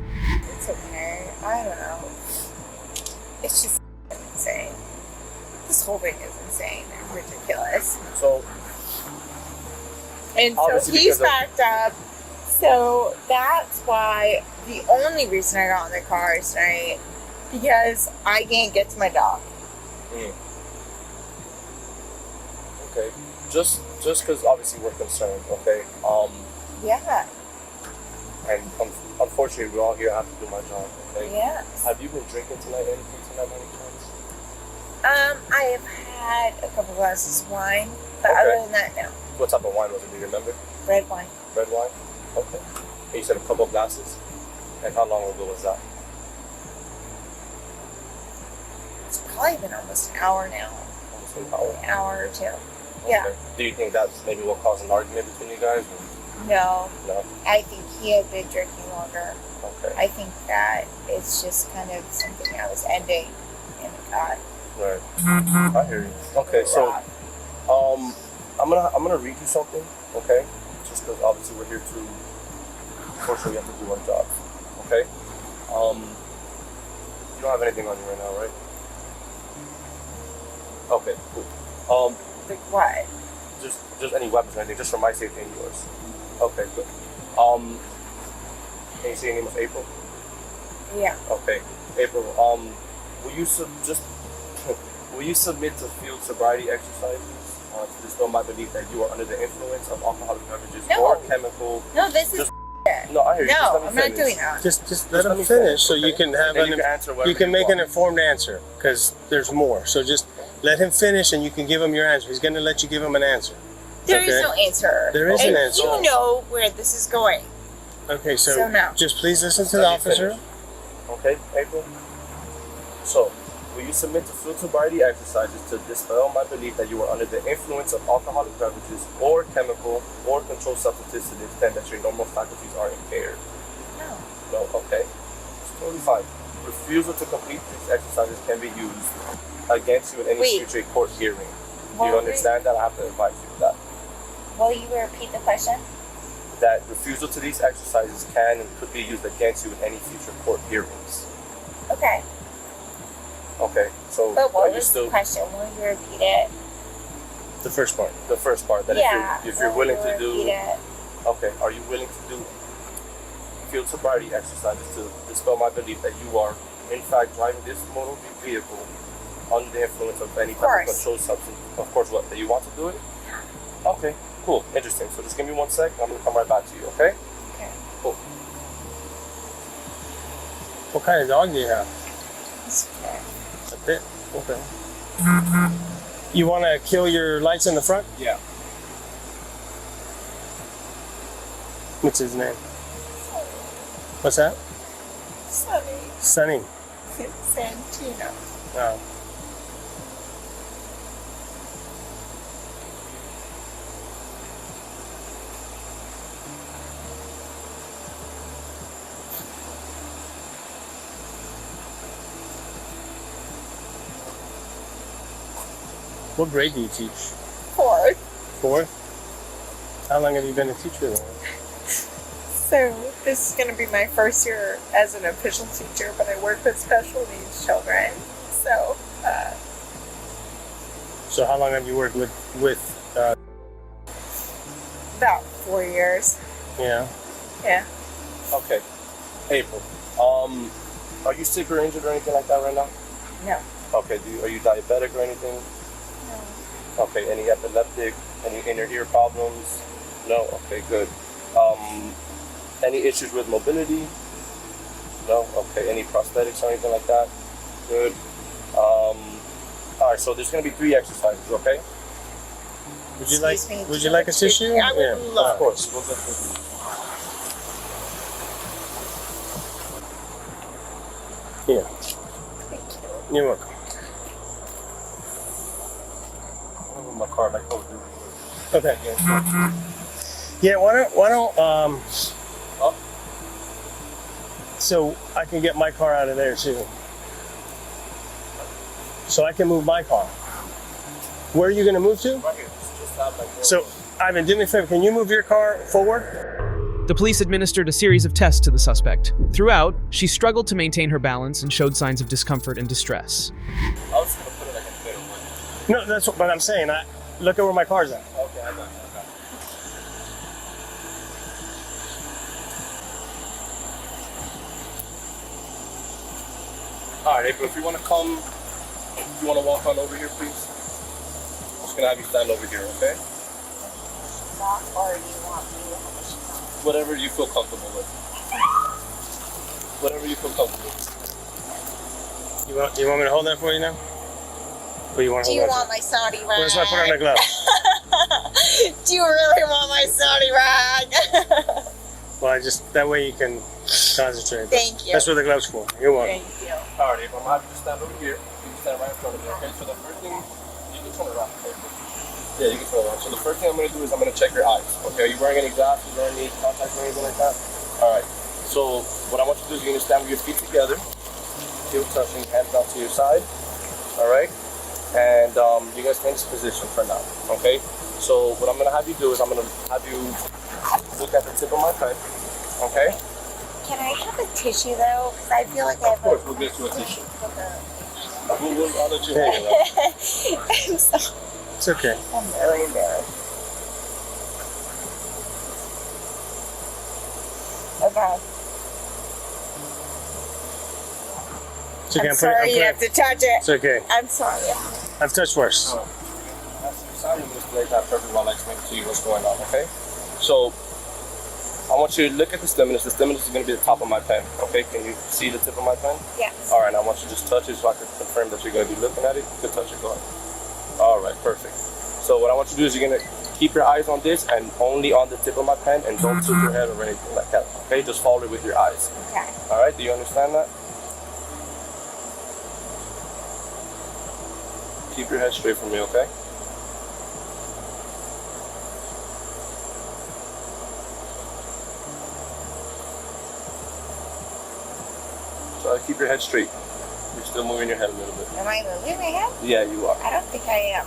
It's okay. I don't know. It's just insane. This whole thing is insane and ridiculous. So, and so he's backed up. So that's why the only reason I got in the car is tonight because I can't get to my dog. Okay. Just because obviously we're concerned, okay? Yeah. And unfortunately, we all here have to do my job, okay? Yes. Have you been drinking tonight? Anything tonight, any chance? I have had a couple glasses of wine, but other than that, no. What type of wine was it? Do you remember? Red wine. Red wine? Okay. And you said a couple of glasses? And how long ago was that? probably been almost an hour now. Almost an hour. An hour or two. Yeah. Okay. Do you think that's maybe what caused an argument between you guys? Or? No. No. I think he had been drinking longer. Okay. I think that it's just kind of something that was ending and it got. Right. I hear you. Okay, so I'm gonna read you something, okay? Just because obviously we're here to, unfortunately, we have to do our job, okay? You don't have anything on you right now, right? Okay, cool. Like what? Just any weapons or anything, just for my safety and yours. Okay, good. Can you say your name was April? Yeah. Okay, April. Will you will you submit to field sobriety exercises to dispel my belief that you are under the influence of alcoholic beverages or chemical? No, this is. No, I hear you. No, Just let me I'm not finish. doing that. Just let him finish so you can have And you can answer whatever you can you make want. an informed answer because there's more. So just let him finish and you can give him your answer. He's going to let you give him an answer. There is Okay? no answer. There is an And answer. You know where this is going. Okay, so no. just please listen to Let the me officer. finish. Okay, April? So, will you submit to field sobriety exercises to dispel my belief that you are under the influence of alcoholic beverages or chemical or controlled substances to the extent that your normal faculties are impaired? No. No? Okay. It's totally fine. Refusal to complete these exercises can be used against you in any Wait. future court hearing. Do Well, you understand that? I have to advise you of that. Will you repeat the question? That refusal to these exercises can and could be used against you in any future court hearings. Okay. Okay, so But are what you was still the question? Will you repeat it? The first part. the first part that Yeah. if you're will willing you to do repeat it? okay, are you willing to do field sobriety exercises to dispel my belief that you are in fact driving this motor vehicle under the influence of any type of course. controlled substance? Of course, what, that you want to do it? Okay, cool, interesting. So just give me 1 sec, I'm gonna come right back to you, okay? Okay. Cool. What kind of dog do you have? It's okay. A pit. Okay. You want to kill your lights in the front? Yeah. What's his name? What's that? Sunny. Sunny. Santino. Oh. What grade do you teach? 4th. Fourth? How long have you been a teacher then? So this is going to be my first year as an official teacher, but I work with special needs children. So, So how long have you worked with about 4 years. yeah. Yeah. Okay. April. Are you sick or injured or anything like that right now? No. Okay, are you diabetic or anything? No. Okay, any epileptic, any inner ear problems? No? Okay, good. Any issues with mobility? No? Okay, any prosthetics or anything like that? Good. Alright, so there's gonna be 3 exercises, okay? Would you like a tissue? I would Yeah. love. Of course, we'll definitely. Yeah. Thank you. You're welcome. I'll move my car back over. Okay. Yeah, why don't so I can get my car out of there too. So I can move my car. Where are you gonna move to? Right here. Just out like So Ivan, do me a favor, can you move your car forward? The police administered a series of tests to the suspect. Throughout, she struggled to maintain her balance and showed signs of discomfort and distress. I was gonna put it like a middle one. No, that's what I'm saying. Look at where my car's at. Okay, I got you. Okay. Alright, April, if you want to come, if you want to walk on over here, please. I'm just going to have you stand over here, okay? Not, or do you want me to have a shot? Whatever you feel comfortable with. Whatever you feel comfortable with. You want me to hold that for you now? Or you want to Do hold you on want my Saudi rag? Well, that's why I put on the glove. Do you really want my Saudi rag? Well, that way you can concentrate. Thank you. That's what the glove's for. You're welcome. Thank you. Alright, April, I'm going to have you stand over here. stand right in front of me, okay? So the first thing, you can turn around. Okay? Yeah, you can turn around. So the first thing I'm going to do is I'm going to check your eyes. Okay, are you wearing any glasses or any contacts or anything like that? All right. So what I want you to do is you're going to stand with your feet together, heel touching, hands out to your side. All right. And you guys stay in this position for now. Okay. So what I'm going to have you do is I'm going to have you look at the tip of my pen. Okay. Can I have a tissue though? Because I feel like I have. Of course, we'll get you a tissue. I'll let you hang it up. I'm sorry. It's okay. I'm really embarrassed. Okay. It's okay. I'm sorry you have to touch it. It's okay. I'm sorry. I've touched worse. Sorry, I'm just like that perfect while I explain to you what's going on, okay? So, I want you to look at the stimulus. The stimulus is going to be the top of my pen, okay? Can you see the tip of my pen? Yes. All right, I want you to just touch it so I can confirm that you're going to be looking at it. You can touch it, go ahead. All right, perfect. So what I want you to do is you're going to keep your eyes on this and only on the tip of my pen, and don't tilt your head or anything like that, okay? Just follow it with your eyes. Okay. All right, do you understand that? Keep your head straight for me, okay? So keep your head straight. You're still moving your head a little bit. Am I moving my head? Yeah, you are. I don't think I am.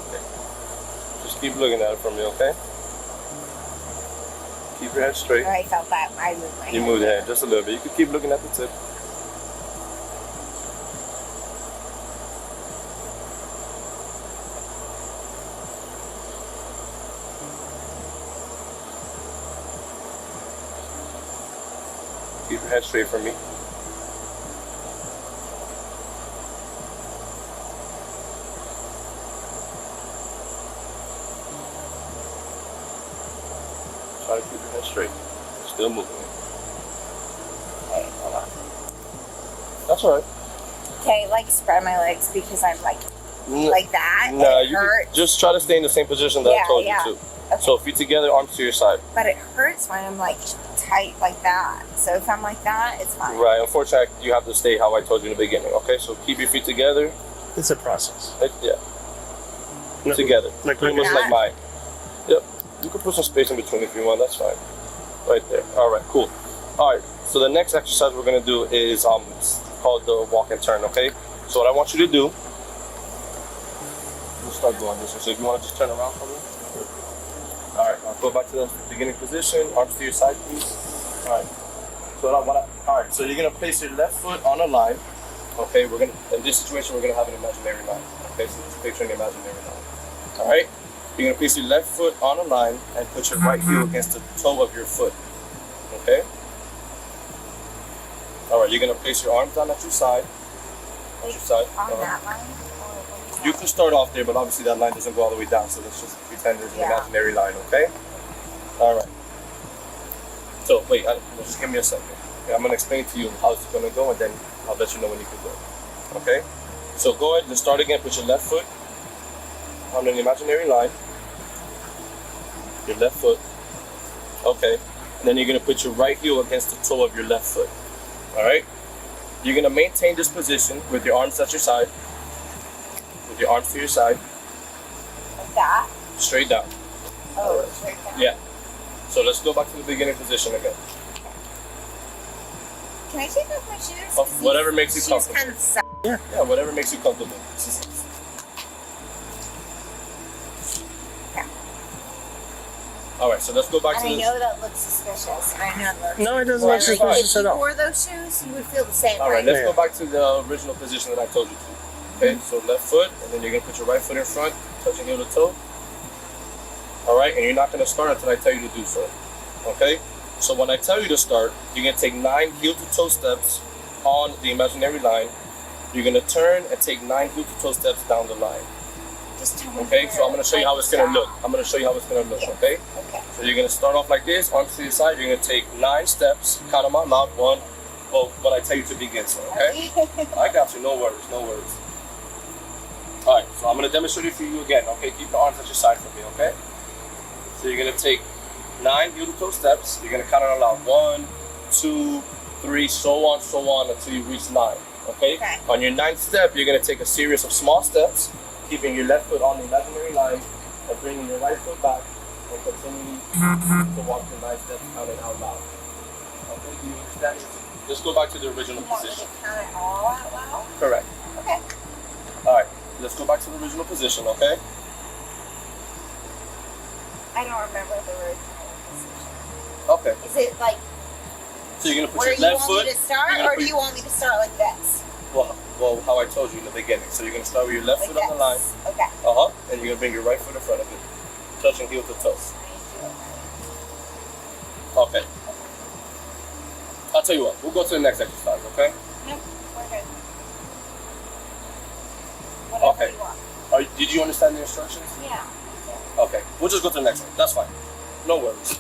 Okay. Just keep looking at it for me, okay? Keep your head straight. Oh, I felt that. I moved my head. You move the head just a little bit. You can keep looking at the tip. Keep your head straight for me. Try to keep your head straight. Still moving. Okay, hold on. That's all right. Okay, like spread my legs because I'm like that. No, It you hurts. can just try to stay in the same position that I told Yeah. you to. So feet together, arms to your side. But it hurts when I'm like tight like that. So if I'm like that, it's fine. Right. Unfortunately, you have to stay how I told you in the beginning. Okay. So keep your feet together. It's a process. Yeah. Together. Pretty much like mine. Yep. You can put some space in between if you want. That's fine. Right there. All right. Cool. All right. So the next exercise we're gonna do is it's called the walk and turn. Okay. So what I want you to do. We'll start going this way. So if you want to just turn around for me. All right, I'll go back to the beginning position. Arms to your side, please. All right. All right. So you're gonna place your left foot on a line. Okay. We're gonna in this situation we're gonna have an imaginary line. Okay. So just picture an imaginary line. All right. You're gonna place your left foot on a line and put your right heel against the toe of your foot. Okay. All right. You're gonna place your arms down at your side. At your side. On that line? You can start off there, but obviously that line doesn't go all the way down, so let's just pretend there's an imaginary line, okay? All right. So, wait, just give me a second. Okay, I'm going to explain to you how it's going to go, and then I'll let you know when you can go. Okay? So go ahead and start again. Put your left foot on an imaginary line. Your left foot. Okay. And then you're going to put your right heel against the toe of your left foot. All right? You're going to maintain this position with your arms at your side. With your arms to your side. Like that? Straight down. Oh, straight down. Yeah. So let's go back to the beginning position again. Can I take off my shoes? Oh, whatever makes you comfortable. Kind of suck. Yeah, whatever makes you comfortable. Yeah. All right, so let's go back to I this. know that looks suspicious. I know that looks No, it doesn't look suspicious at all. If you wore those shoes, you would feel the same All way. right, let's go back to the original position that I told you to. Okay, so left foot, and then you're gonna put your right foot in front, touching heel to toe. All right, and you're not gonna start until I tell you to do so. Okay, so when I tell you to start, you're gonna take 9 heel to toe steps on the imaginary line. You're gonna turn and take 9 heel to toe steps down the line. Just tell me. Okay, so I'm gonna show you how it's gonna look. I'm gonna show you how it's gonna look. Okay. Okay. So you're gonna start off like this, arms to your side. You're gonna take 9 steps. Count them out loud. 1. Well, when I tell you to begin, so okay. I got you. No worries. No worries. All right. So I'm gonna demonstrate it for you again. Okay. Keep your arms at your side for me. Okay. So you're gonna take 9 heel to toe steps. You're gonna count it out loud. 1, 2, 3, so on until you reach 9. Okay? On your 9th step, you're going to take a series of small steps, keeping your left foot on the imaginary line, and bringing your right foot back, and continuing to walk the 9 steps counting out loud. Okay, do you understand? Let's go back to the original position. Count it all out loud? Correct. Okay. Alright, let's go back to the original position, okay? I don't remember the original position. Okay. Is it like So you're going to put where your you left want foot. me to start, or do you want me to start like this? Well, how I told you in the beginning. So you're going to start with your left foot on the line. Okay. And you're going to bring your right foot in front of it, touching heel to toe. Okay. I'll tell you what, we'll go to the next exercise, okay? Nope, we're good. Okay. Did you understand the instructions? Yeah. Okay, we'll just go to the next one. That's fine. No worries.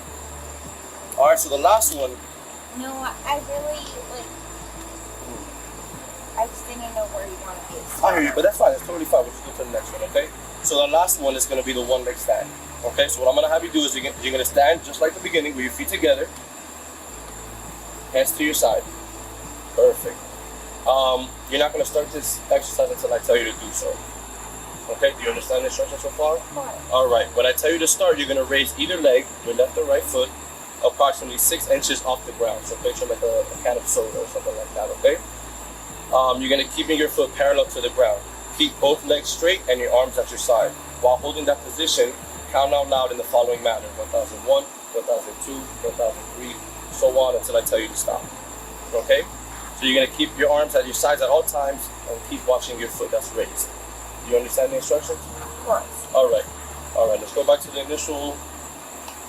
Alright, so the last one. No, I really, I just didn't know where you wanted me to start. I hear you, but that's fine. It's totally fine. We'll just go to the next one, okay? So the last one is going to be the one leg stand. Okay, so what I'm going to have you do is you're going to stand just like the beginning with your feet together. Hands to your side. Perfect. You're not going to start this exercise until I tell you to do so. Okay, do you understand the instructions so far? Alright, when I tell you to start, you're going to raise either leg, your left or right foot, approximately 6 inches off the ground. So picture like a can of soda or something like that, okay? You're going to keep your foot parallel to the ground. Keep both legs straight and your arms at your side. While holding that position, count out loud in the following manner: 1001, 1002, 1003, so on until I tell you to stop. Okay? So you're going to keep your arms at your sides at all times and keep watching your foot that's raised. Do you understand the instructions? Of course. Alright. Alright, let's go back to the initial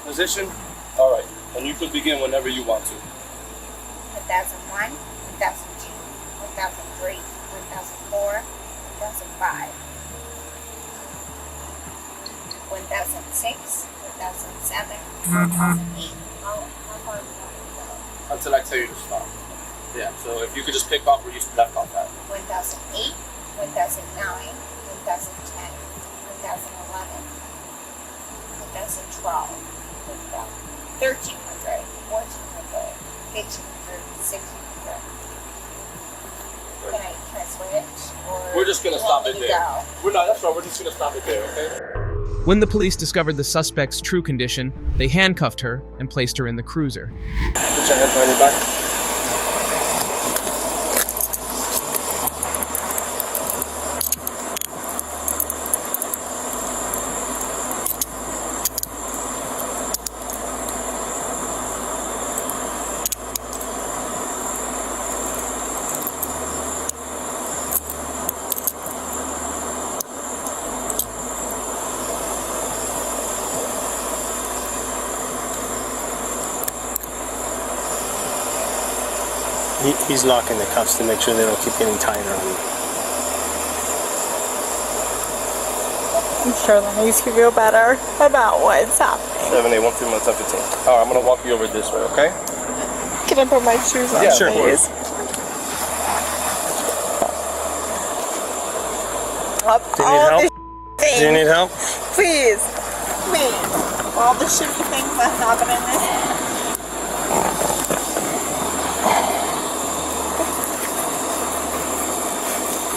position. Alright, and you could begin whenever you want to. 1001, 1002, 1003, 1004, 1005, 1006, 1007, 1008. How far do you want me to go? Until I tell you to stop. Yeah, so if you could just pick off where you left off at. 1008, 1009, 1010, 1011, 2012, 1300, 1400, 1500, 1600. Can I switch? Or We're just gonna you stop want it me to there. go? We're not, that's right, we're just gonna stop it there, okay? When the police discovered the suspect's true condition, they handcuffed her and placed her in the cruiser. Put your hands behind your back. He's locking the cuffs to make sure they don't keep getting tighter on you. I'm sure that makes you feel better about what's happening. 781 months after 10. Alright, I'm gonna walk you over this way, okay? Can I put my shoes on, Yeah, sure. please? Do you need help? Do you need help? Please. Please. All the shitty things that happen in this.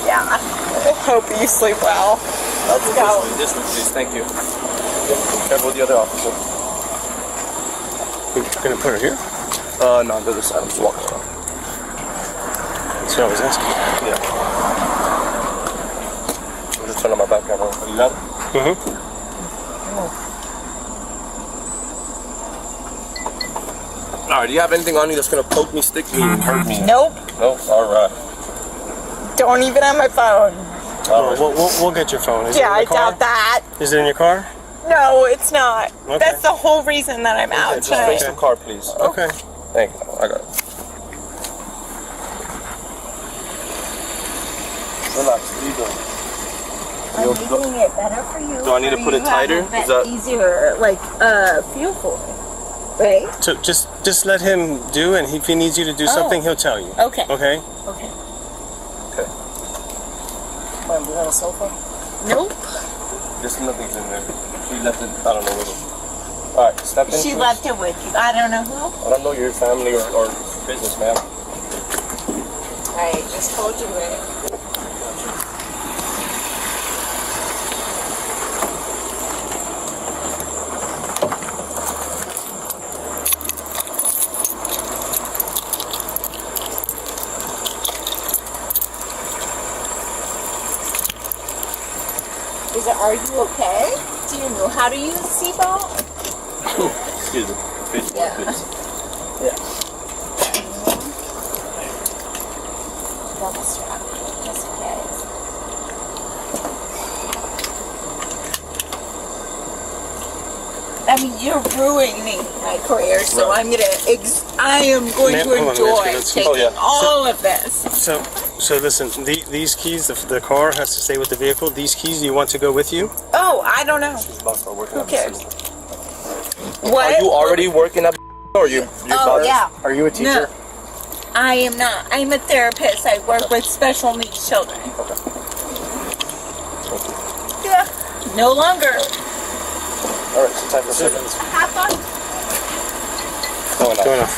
Yeah. I hope you sleep well. Let's go. This way, please. Thank you. Careful with the other officer. You're gonna put her here? No, on the other side. I'm just walking around. That's what I was asking. Yeah. I'm just turning my back camera. You got it? Mm-hmm. Alright, do you have anything on you that's gonna poke me, stick me, and hurt me? Nope. Nope? Alright. Don't even have my phone. We'll get your phone. Is it Yeah, in I the car? doubt that. Is it in your car? No, it's not. Okay. That's the whole reason that I'm out Just tonight. face the car, please. Okay. Thank you. I got it. Relax. What are you doing? I'm making it better for you. Do I need to so put it you tighter? have a Is that easier, feel for it, right? So just let him do, and if he needs you to do something, he'll tell you. Okay. Okay? Okay. Okay. Ma'am, do you have a cell phone? Nope. Just nothing's in there. She left it, I don't know with it. Alright, step into She it. left it with you. I don't know who. I don't know your family or business, ma'am. I just told you it. Are you okay? Do you know how to use a seatbelt? Excuse me. Yeah. Double strap, just in case. I mean, you're ruining my career, so I am going to enjoy taking all of this. So listen, these keys, the car has to stay with the vehicle. These keys, you want to go with you? Oh, I don't know. Who cares? What? Are you already working at or you? Oh, yeah. Are you a teacher? No, I am not. I'm a therapist. I work with special needs children. Okay. Yeah. No longer. All right, so time for seconds. Have fun. Going off.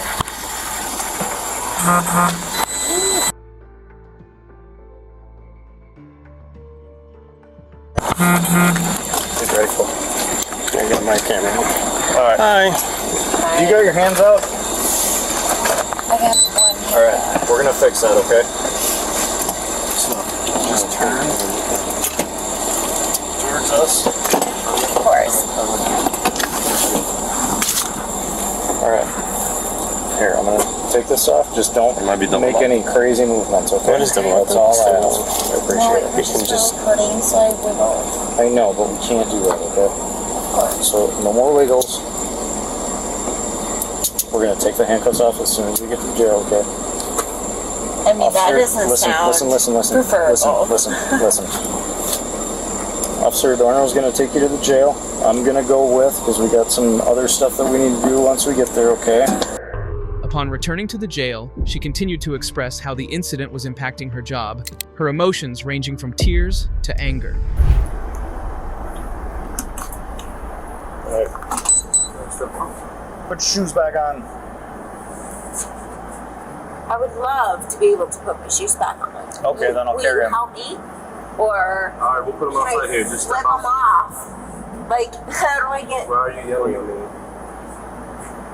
Get ready for it. I got my camera. All right. Hi. You got your hands out? I got one. All right, we're gonna fix that, okay? So, just turn. Towards us. Of course. All right. Here, I'm gonna take this off. Just don't make any crazy movements, okay? What is the That's all I ask. I appreciate it. You can just hurting, so I wiggled. I know, but we can't do that, okay? So no more wiggles. We're gonna take the handcuffs off as soon as we get to jail, okay? I mean, that doesn't sound preferable. Listen. Officer Adorno's gonna take you to the jail. I'm gonna go with, because we got some other stuff that we need to do once we get there, okay? Upon returning to the jail, she continued to express how the incident was impacting her job, her emotions ranging from tears to anger. All right. Put your shoes back on. I would love to be able to put my shoes back on. Okay, then I'll carry them. Will you help me? Or All right, we'll put them outside here. Just flip step them off? Like, how do I get... Why are you yelling at me?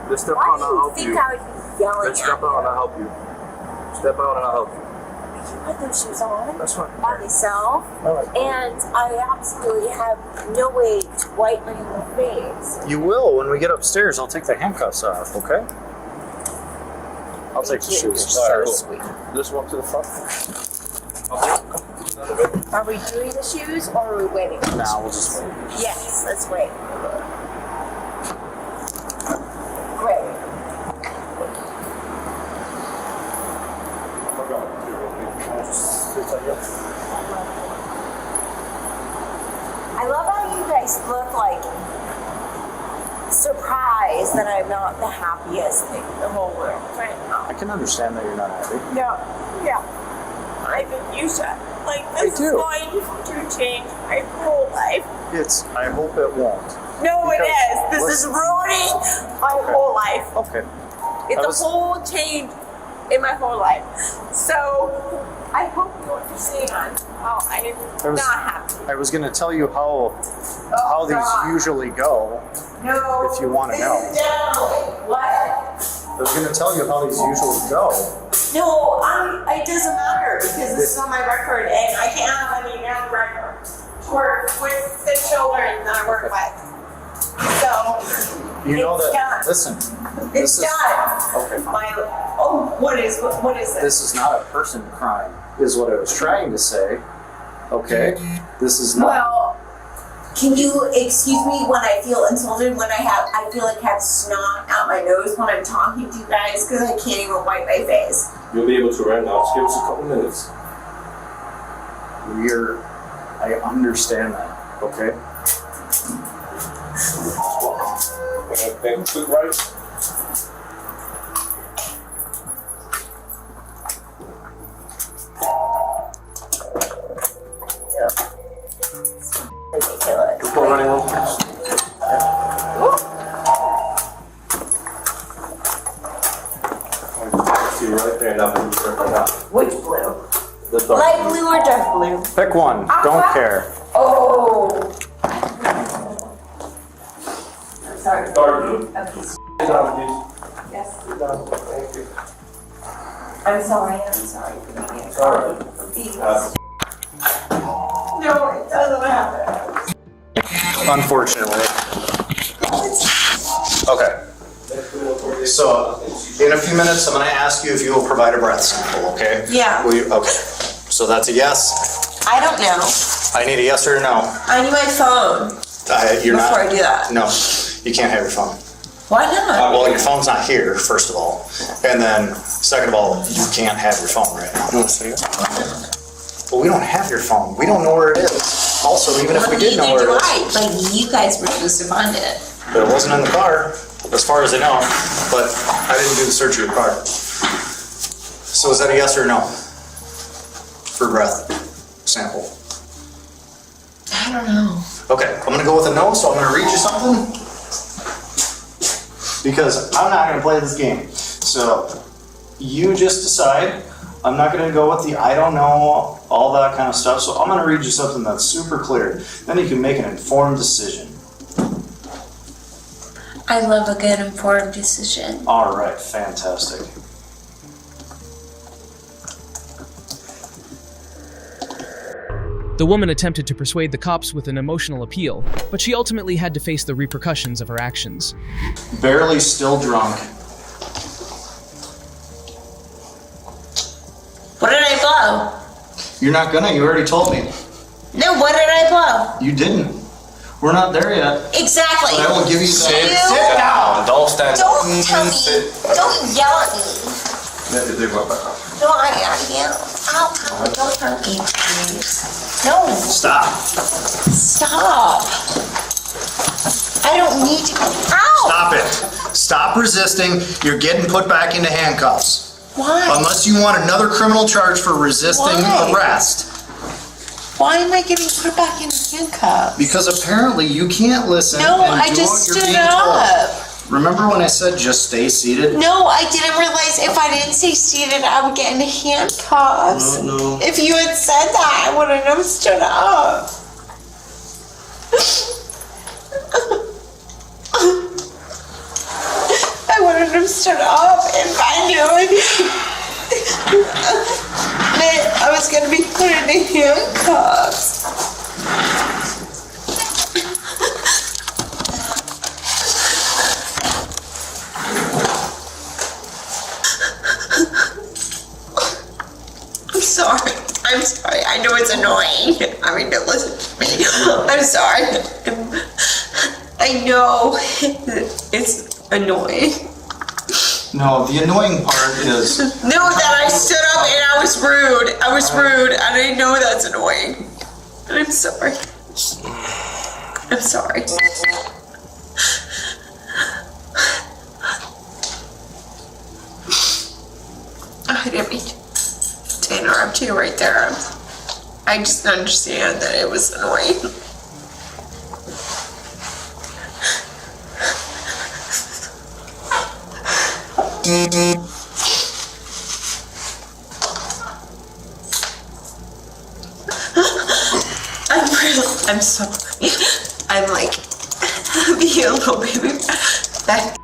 Just step Why out and do I'll you help think you. I would be yelling Just step out and I'll help you. Step out and I'll help you. You put those shoes on That's fine. by myself, All right. and I absolutely have no way to wipe my own face. You will when we get upstairs. I'll take the handcuffs off, okay? I'll take the shoes. So All right, sweet. Just walk to the front. Are we doing the shoes or are we waiting? Nah, we'll just wait. Yes, let's wait. Great. I love how you guys look like surprised that I'm not the happiest thing in the whole world right now. I can understand that you're not happy. Yeah. I've been used to it. Like, this is going to change my whole life. I hope it won't. No, it is. This is ruining my whole life. Okay. It's a whole change in my whole life. So, I hope you understand how I'm not happy. I was going to tell you how these usually go. No. If you want to know. No. What? I was going to tell you how these usually go. No, it doesn't matter because this is on my record and I can't have any on record with the children that I work with. So, You know it's that. done. Listen. It's done. Okay. What is this? This is not a person crime, is what I was trying to say. Okay? This is not. Well, can you excuse me when I feel insulted, when I feel like I have snot out my nose when I'm talking to you guys because I can't even wipe my face. You'll be able to right now. Just give us a couple minutes. I understand that, okay? Quick right. Ridiculous. We're running over. See right there now. Which blue? blue. Pick one. Don't care. Oh. Sorry. Dark blue. Okay. Sit down, please. Yes. Sit down. Thank you. I'm sorry. I'm sorry for making it It's all right. for these. No, it doesn't happen. Unfortunately. Okay. So, in a few minutes, I'm going to ask you if you will provide a breath sample, okay? Yeah. Will you? Okay. So that's a yes. I don't know. I need a yes or a no. I need my phone You're before not. I do that. No, you can't have your phone. Why not? Well, your phone's not here, first of all. And then, second of all, you can't have your phone right now. You want to see it? Well, we don't have your phone. We don't know where it is. Also, even if we did know where it is. Like, you guys were supposed to find it. But it wasn't in the car, as far as I know. But I didn't do the search of your car. So is that a yes or a no? For breath sample. I don't know. Okay, I'm gonna go with a no, so I'm gonna read you something. Because I'm not gonna play this game. So you just decide. I'm not gonna go with the I don't know, all that kind of stuff. So I'm gonna read you something that's super clear. Then you can make an informed decision. I love a good informed decision. All right, fantastic. The woman attempted to persuade the cops with an emotional appeal, but she ultimately had to face the repercussions of her actions. Barely still drunk. What did I blow? You're not gonna, you already told me. No, what did I blow? You didn't. We're not there yet. Exactly. But I will give you Sit down. Don't stand up. Don't tell me. Don't yell at me. No, I yell. Ow, don't hurt me. No. Stop. Stop. I don't need to. Ow! Stop it. Stop resisting. You're getting put back into handcuffs. Why? Unless you want another criminal charge for resisting arrest. Why am I getting put back in handcuffs? Because apparently you can't listen. No, and I do just what you're stood being up. told. Remember when I said just stay seated? No, I didn't realize if I didn't stay seated, I would get into handcuffs. No. If you had said that, I wouldn't have stood up. I wouldn't have stood up if I knew that I was going to be put into handcuffs. I'm sorry. I know it's annoying. I mean, don't listen to me. I'm sorry. I know it's annoying. No, the annoying part is... No, that I stood up and I was rude. I was rude, and I know that's annoying. And I'm sorry. I'm sorry. I didn't mean to interrupt you right there. I just understand that it was annoying. I'm sorry. I'm like being a little baby back.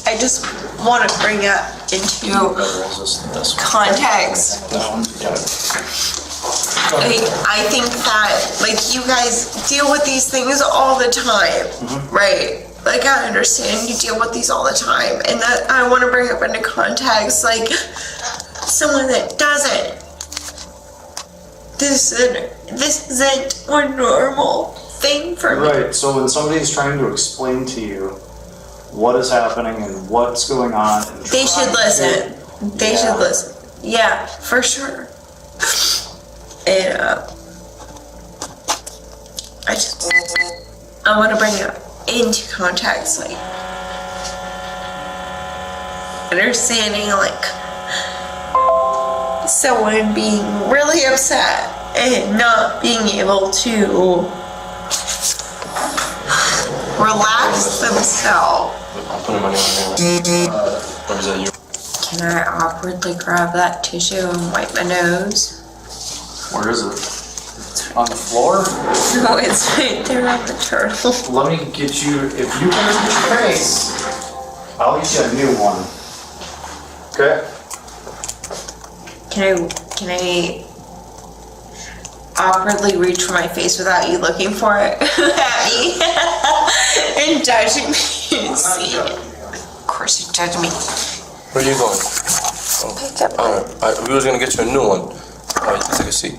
I just want to bring up into context. I think that, like, you guys deal with these things all the time, right? Like, I understand you deal with these all the time, and that I want to bring up into context, like, someone that doesn't. This isn't a normal thing for me. Right, so when somebody's trying to explain to you what is happening and what's going on, and They should listen. They should listen. Yeah, for sure. And I want to bring it into context, like understanding, like someone being really upset and not being able to relax themselves. I'm putting money on there. Or is that you? Can I awkwardly grab that tissue and wipe my nose? Where is it? On the floor? No, it's right there on the turtle. Let me get you, if you can reach your face, I'll get you a new one. Okay? Can I awkwardly reach for my face without you looking for it at me and judging me? See? Of course you judge me. Where are you going? Pick up. We was gonna get you a new one. Alright, take a seat.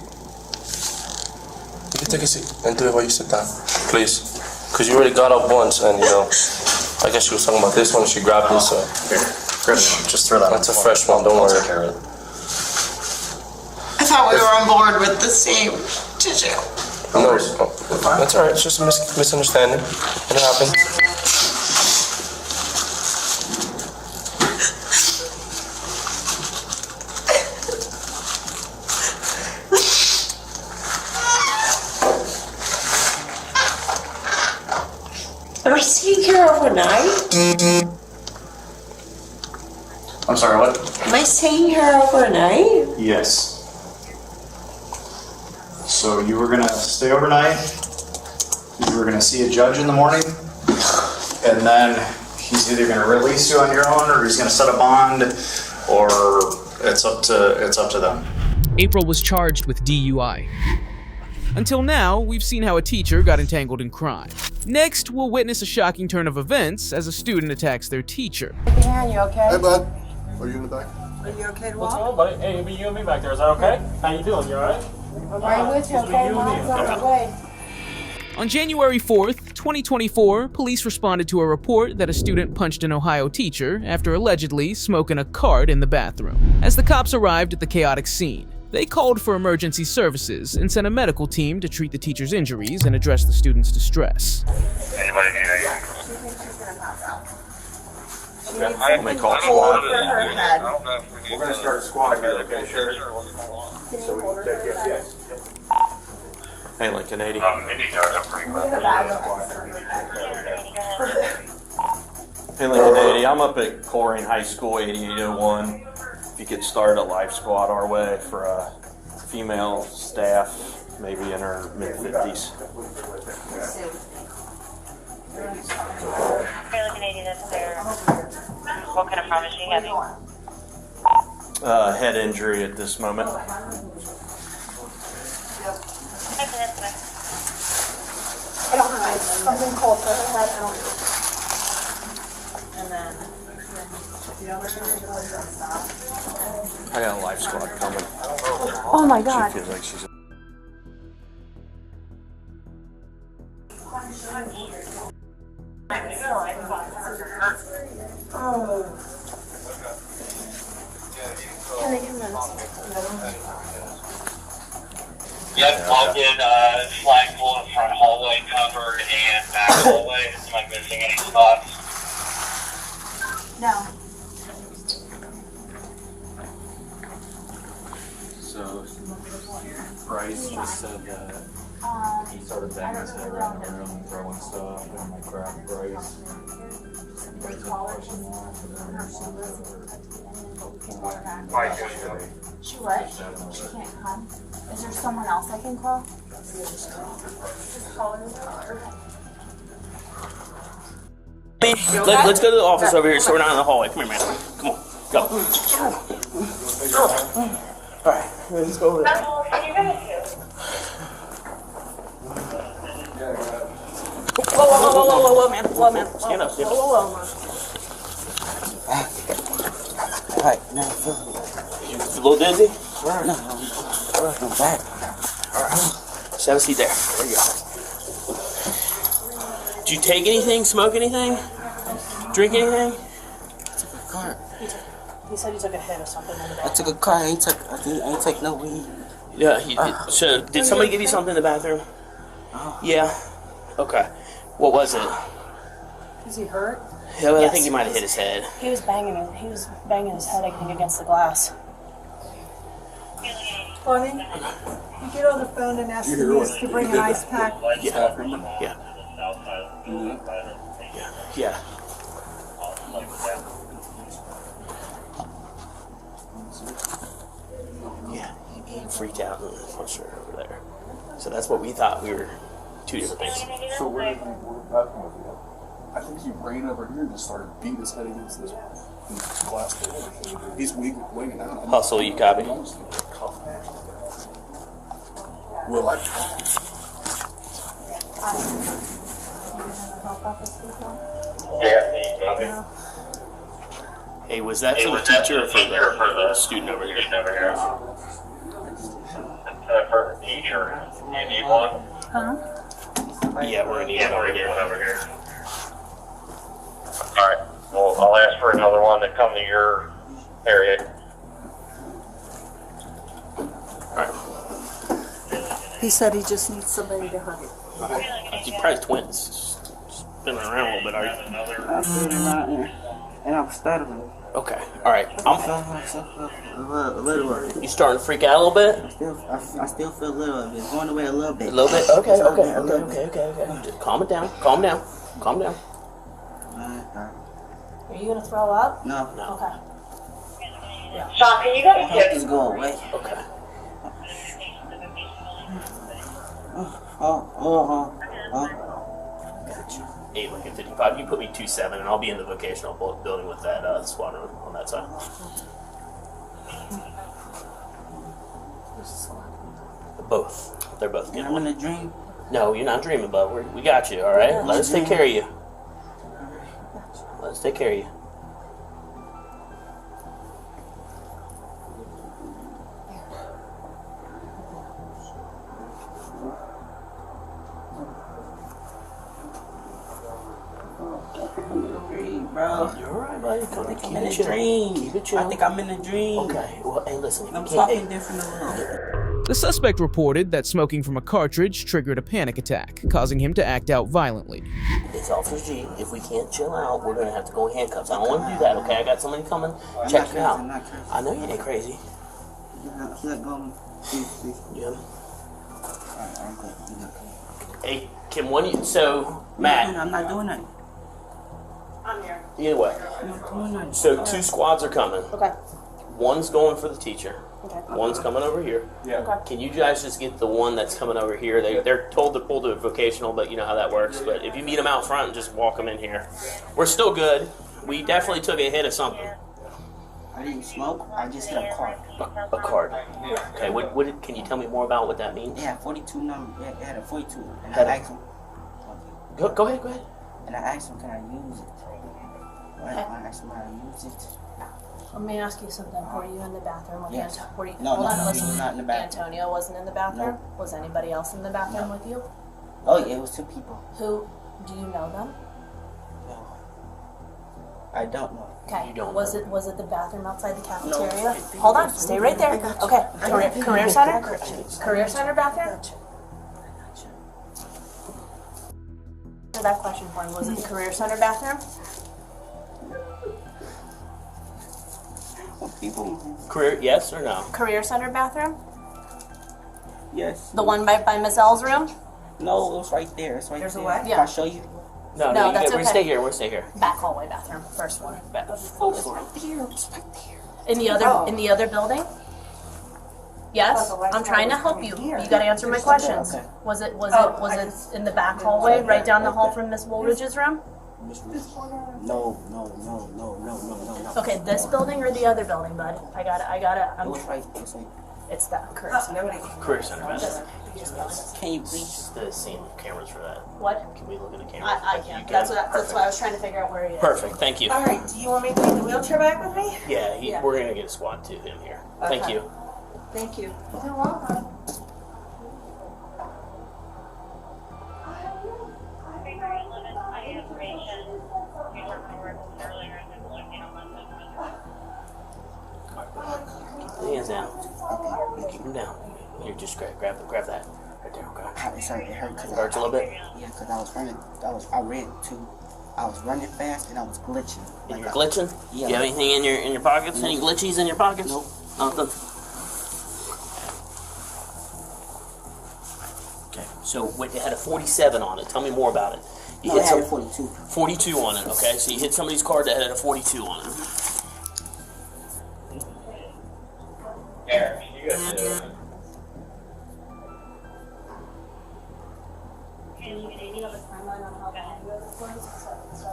You can take a seat and do it while you sit down, please. Cause you already got up once, and you know, I guess she was talking about this one. She grabbed this. So here, grab it. Just throw that. That's a fresh one. Don't worry. I thought we were on board with the same tissue. No, that's alright. It's just a misunderstanding. It happens. Am I staying here overnight? I'm sorry, what? Am I staying here overnight? Yes. So you were gonna stay overnight, you were gonna see a judge in the morning, and then he's either gonna release you on your own, or he's gonna set a bond, or it's up to them. April was charged with DUI. Until now, we've seen how a teacher got entangled in crime. Next, we'll witness a shocking turn of events as a student attacks their teacher. Dan, you okay? Hey, bud. Are you in the back? Are you okay to What's walk? going on, buddy? Hey, it'll be you and me back there. Is that okay? How you doing? You alright? I'm with you, okay? Mom's on the way. On January 4th, 2024, police responded to a report that a student punched an Ohio teacher after allegedly smoking a cart in the bathroom. As the cops arrived at the chaotic scene, they called for emergency services and sent a medical team to treat the teacher's injuries and address the student's distress. Anybody need anything? I'm gonna call squad. We're gonna start a squad here, okay, sure? Hey, Lincoln 80. Hey, Lincoln 80. I'm up at Coleraine High School, 8801. If you could start a life squad our way for a female staff, maybe in her mid-50s. What kind of problem is she having? Head injury at this moment. I don't have something cold for her head. I don't know. And then, I got a life squad coming. oh my God. She feels like she's. Oh. Can they come in? Yep, all good. Flagpole in front hallway covered and back hallway. Am I missing any spots? No. So, Bryce just said that he started banging his head around the room and throwing stuff, and I grabbed Bryce. Bryce was pushing off, and then there's some She what? She can't come. Is there someone else I can call? Just call her. Let's go to the office over here so we're not in the hallway. Come here, man. Come on. Go. Alright, let's go over there. Whoa, man. Whoa, man. Stand up, stand up. Whoa. Alright, now I feel You a little dizzy? no, I'm back. Alright. Just have a seat there. There you go. Did you take anything? Smoke anything? Drink anything? took a cart. He said he took a hit or something. I took a cart. I ain't take no weed. Yeah, he did. So, did somebody give you something in the bathroom? Yeah. Okay. What was it? Is he hurt? Yeah, well, Yes. I think he might have hit his head. He was banging his head, I think, against the glass. Bonnie, you get on the phone and ask the niece to bring an ice pack. Yeah. freaked out and pushed her over there. So that's what we thought. We were two different things. So where did bathroom was he at? I think he ran over here and just started beating his head against this glass door. He's winging out. Hustle, you copy? Will I? Yeah. Hey, was that for the teacher or for the student over here? For the teacher, you need one? Huh? Yeah, we're gonna need one over here. Alright, well, I'll ask for another one to come to your area. He said he just needs somebody to hug it. You probably twins. Spinning around a little bit, are you? I'm sitting around here, and I'm stuttering. Okay, alright. A little. You starting to freak out a little bit? I still feel a little bit. It's going away a little bit. A little bit? Okay. Just calm it down. Calm down. Are you gonna throw up? No. Okay. Sean, can you go to Just go away. Okay. Gotcha. 8 Lincoln 55. You put me 2-7, and I'll be in the vocational building with that squadron on that side. Both. They're both getting I'm one. in a dream. No, you're not dreaming, bud. We got you, all right? Yeah, Let us take care of you. Let us take care of you. Bro. You're alright, buddy. I'm in a dream. Keep it chill. I think I'm in a dream. Okay. Well, hey, listen. I'm talking different a little. The suspect reported that smoking from a cartridge triggered a panic attack, causing him to act out violently. It's Officer G. If we can't chill out, we're gonna have to go in handcuffs. I don't want to do that, okay? I got somebody coming. Check you out. I know you ain't crazy. Let go. Please. Yeah. Alright, I'm good. Hey, Kim, when you Matt. I'm not doing that. I'm here. Either way. I'm not doing that. So 2 squads are coming. Okay. One's going for the teacher. Okay. One's coming over here. Yeah. Okay. Can you guys just get the one that's coming over here? They're told to pull to a vocational, but you know how that works. But if you meet them out front and just walk them in here, we're still good. We definitely took a hit of something. I didn't smoke. I just hit a card. A card. Okay. What can you tell me more about what that means? Yeah, 42 number. Yeah, it had a 42. And Had I a- asked him. Go ahead. And I asked him, can I use it? Right? I asked him how to use it. Let me ask you something. Were you in the bathroom with Yes. Antonio? No, Hold on, he listen. was not in the bathroom. Antonio wasn't in the bathroom? Was anybody else in the bathroom with you? Oh, yeah, it was 2 people. Who? Do you know them? I don't know. Okay. Was it the bathroom outside the cafeteria? Hold on. Stay right there. Okay. Career center? Career center bathroom? Answer that question for me. Was it the career center bathroom? Career, yes or no? Career center bathroom? Yes. The one by Miss L's room? No, it was right there. It's right There's a there. what? Can Yeah. I show you? No, No, you that's we're okay. stay here. We're stay here. Back hallway bathroom, first floor. Oh, it's right there. It's right there. In the other building? Yes, I'm trying to help you. You gotta answer my questions. Okay. Was it in the back hallway, right down the hall from Miss Woolridge's room? No. Okay, this building or the other building, bud? I gotta. It was right. It's that career center. Career center bathroom. Can you please? Just the scene cameras for that. What? Can we look at the cameras? I can. That's why I was trying to figure out where he is. Perfect. Thank you. All right. Do you want me to take the wheelchair back with me? Yeah, we're gonna get a squad to him here. Thank Okay. you. Thank you. You're welcome. Hands down. Keep them down. Here, just grab that right there. Okay. Sorry, it hurt. Cause It hurts a little bit. Yeah, because I was running. I ran too. I was running fast and I was glitching. And you're glitching? Yeah. You have anything in your pockets? Any glitchies in your pockets? Nope. Nothing. Okay. So it had a 47 on it. Tell me more about it. You No, hit it had a some 42. 42 on it. Okay. So you hit somebody's card that had a 42 on it. you have a timeline on how long you guys closed? So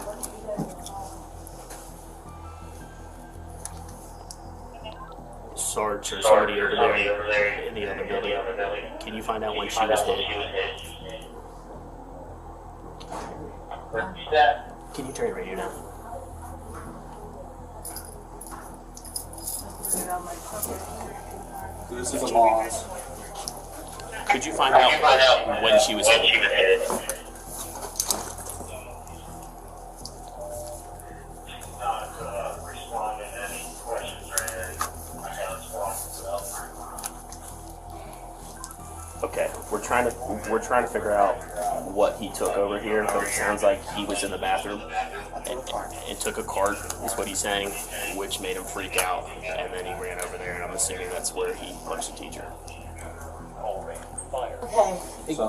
I can start Sarge or somebody over there in the other building. Can you find out when she was hit? Can you turn your radio down? This is a Moss. Could you find out when she was hit? Okay, we're trying to figure out what he took over here, but it sounds like he was in the bathroom and took a cart, is what he's saying, which made him freak out, and then he ran over there, and I'm assuming that's where he punched the teacher. Okay. Okay,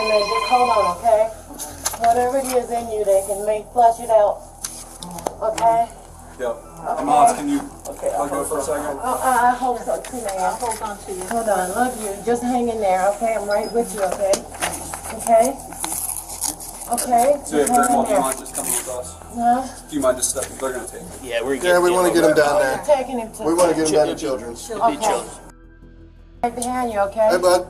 man, just hold on, okay? Whatever it is in you, they can flush it out. Okay? Yep. Moss, can you let go for a second? I hope so too, man. I'll hold on to you. Hold on, love you. Just hang in there, okay? I'm right with you, okay? Okay? Okay? So, do you mind just coming with us? Huh? Do you mind just stepping? They're going to take him. Yeah, we want to get him down there. Taking him to We want to get him down to Children's. Okay. Right behind you, okay? Hey, bud.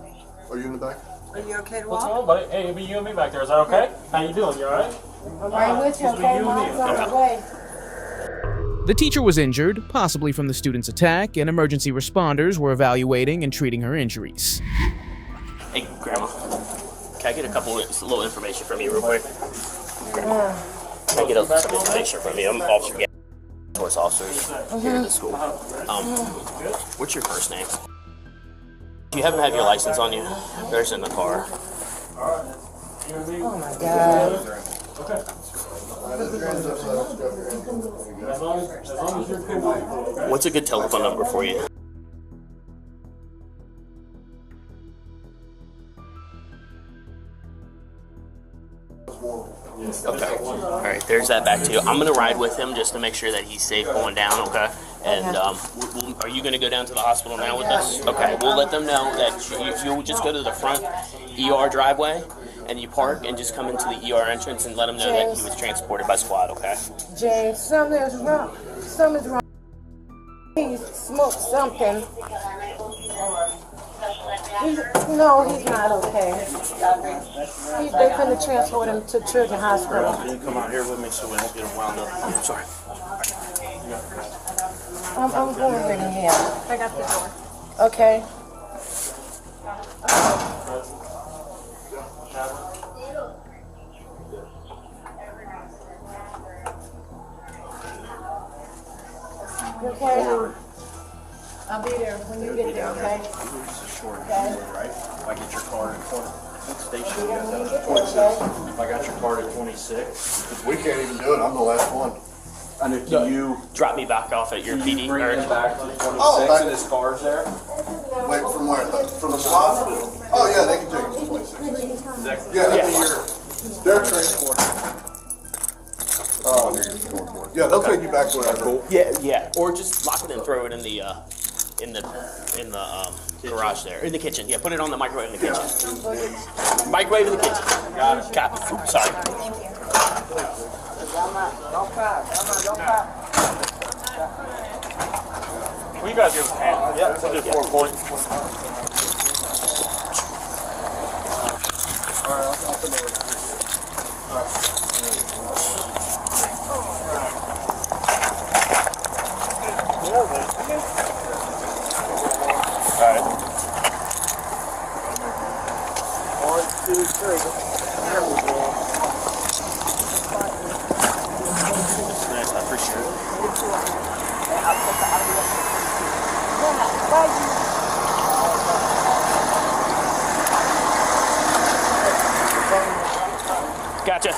Are you in the back? Are you okay to What's walk? going on, buddy? Hey, it'll be you and me back there. Is that okay? How you doing? You alright? I'm right with you, okay? Mom's on the way. The teacher was injured, possibly from the student's attack, and emergency responders were evaluating and treating her injuries. Hey, Grandma, can I get a little information from you real quick? Can I get some information from you? I'm Officer Gavin, police officers here at the school. What's your first name? Do you happen to have your license on you? There's in the car. Oh my God. What's a good telephone number for you? Okay. All right. There's that back to you. I'm gonna ride with him just to make sure that he's safe going down. Okay. And are you gonna go down to the hospital now with us? Okay. We'll let them know that you'll just go to the front ER driveway and you park and just come into the ER entrance and let them know that he was transported by squad. Okay. James, something's wrong. Something's wrong. He smoked something. No, he's not okay. They're going to transport him to Children's Hospital. Can you come out here with me so we don't get him wound up? I'm sorry. I'm going right in here. I got the door. Okay. You okay? I'll be there when you get there, okay? This is short, Okay. right? If I get your card at 20, what station you Yeah, guys when you have? get there, okay? If I got your card at 26, Because we can't even do it. I'm the last one. and if you drop me back off at your PD. bring or- him back to 26 back- and his car's there, Wait, from where? From the spot? Oh, yeah, they can take us to 26. Yeah, they're transported. Yeah, they'll take you back to whatever. Yeah. Or just lock it and throw it in the garage there, in the kitchen. Yeah, put it on the microwave in the kitchen. Microwave in the kitchen. Got it. Copy. Sorry. Don't cry. Well, you guys give us a hand. Yeah, we'll do 4 points. I'll put it over. Alright. 1, 2, 3. There we go. Nice, I appreciate it. Gotcha.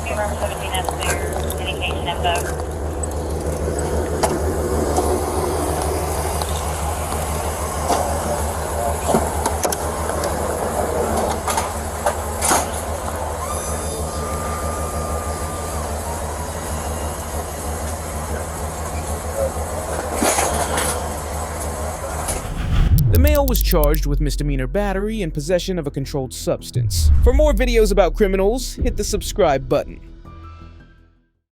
Number 17, that's their indication info. male was charged with misdemeanor battery and possession of a controlled substance. For more videos about criminals, hit the subscribe button.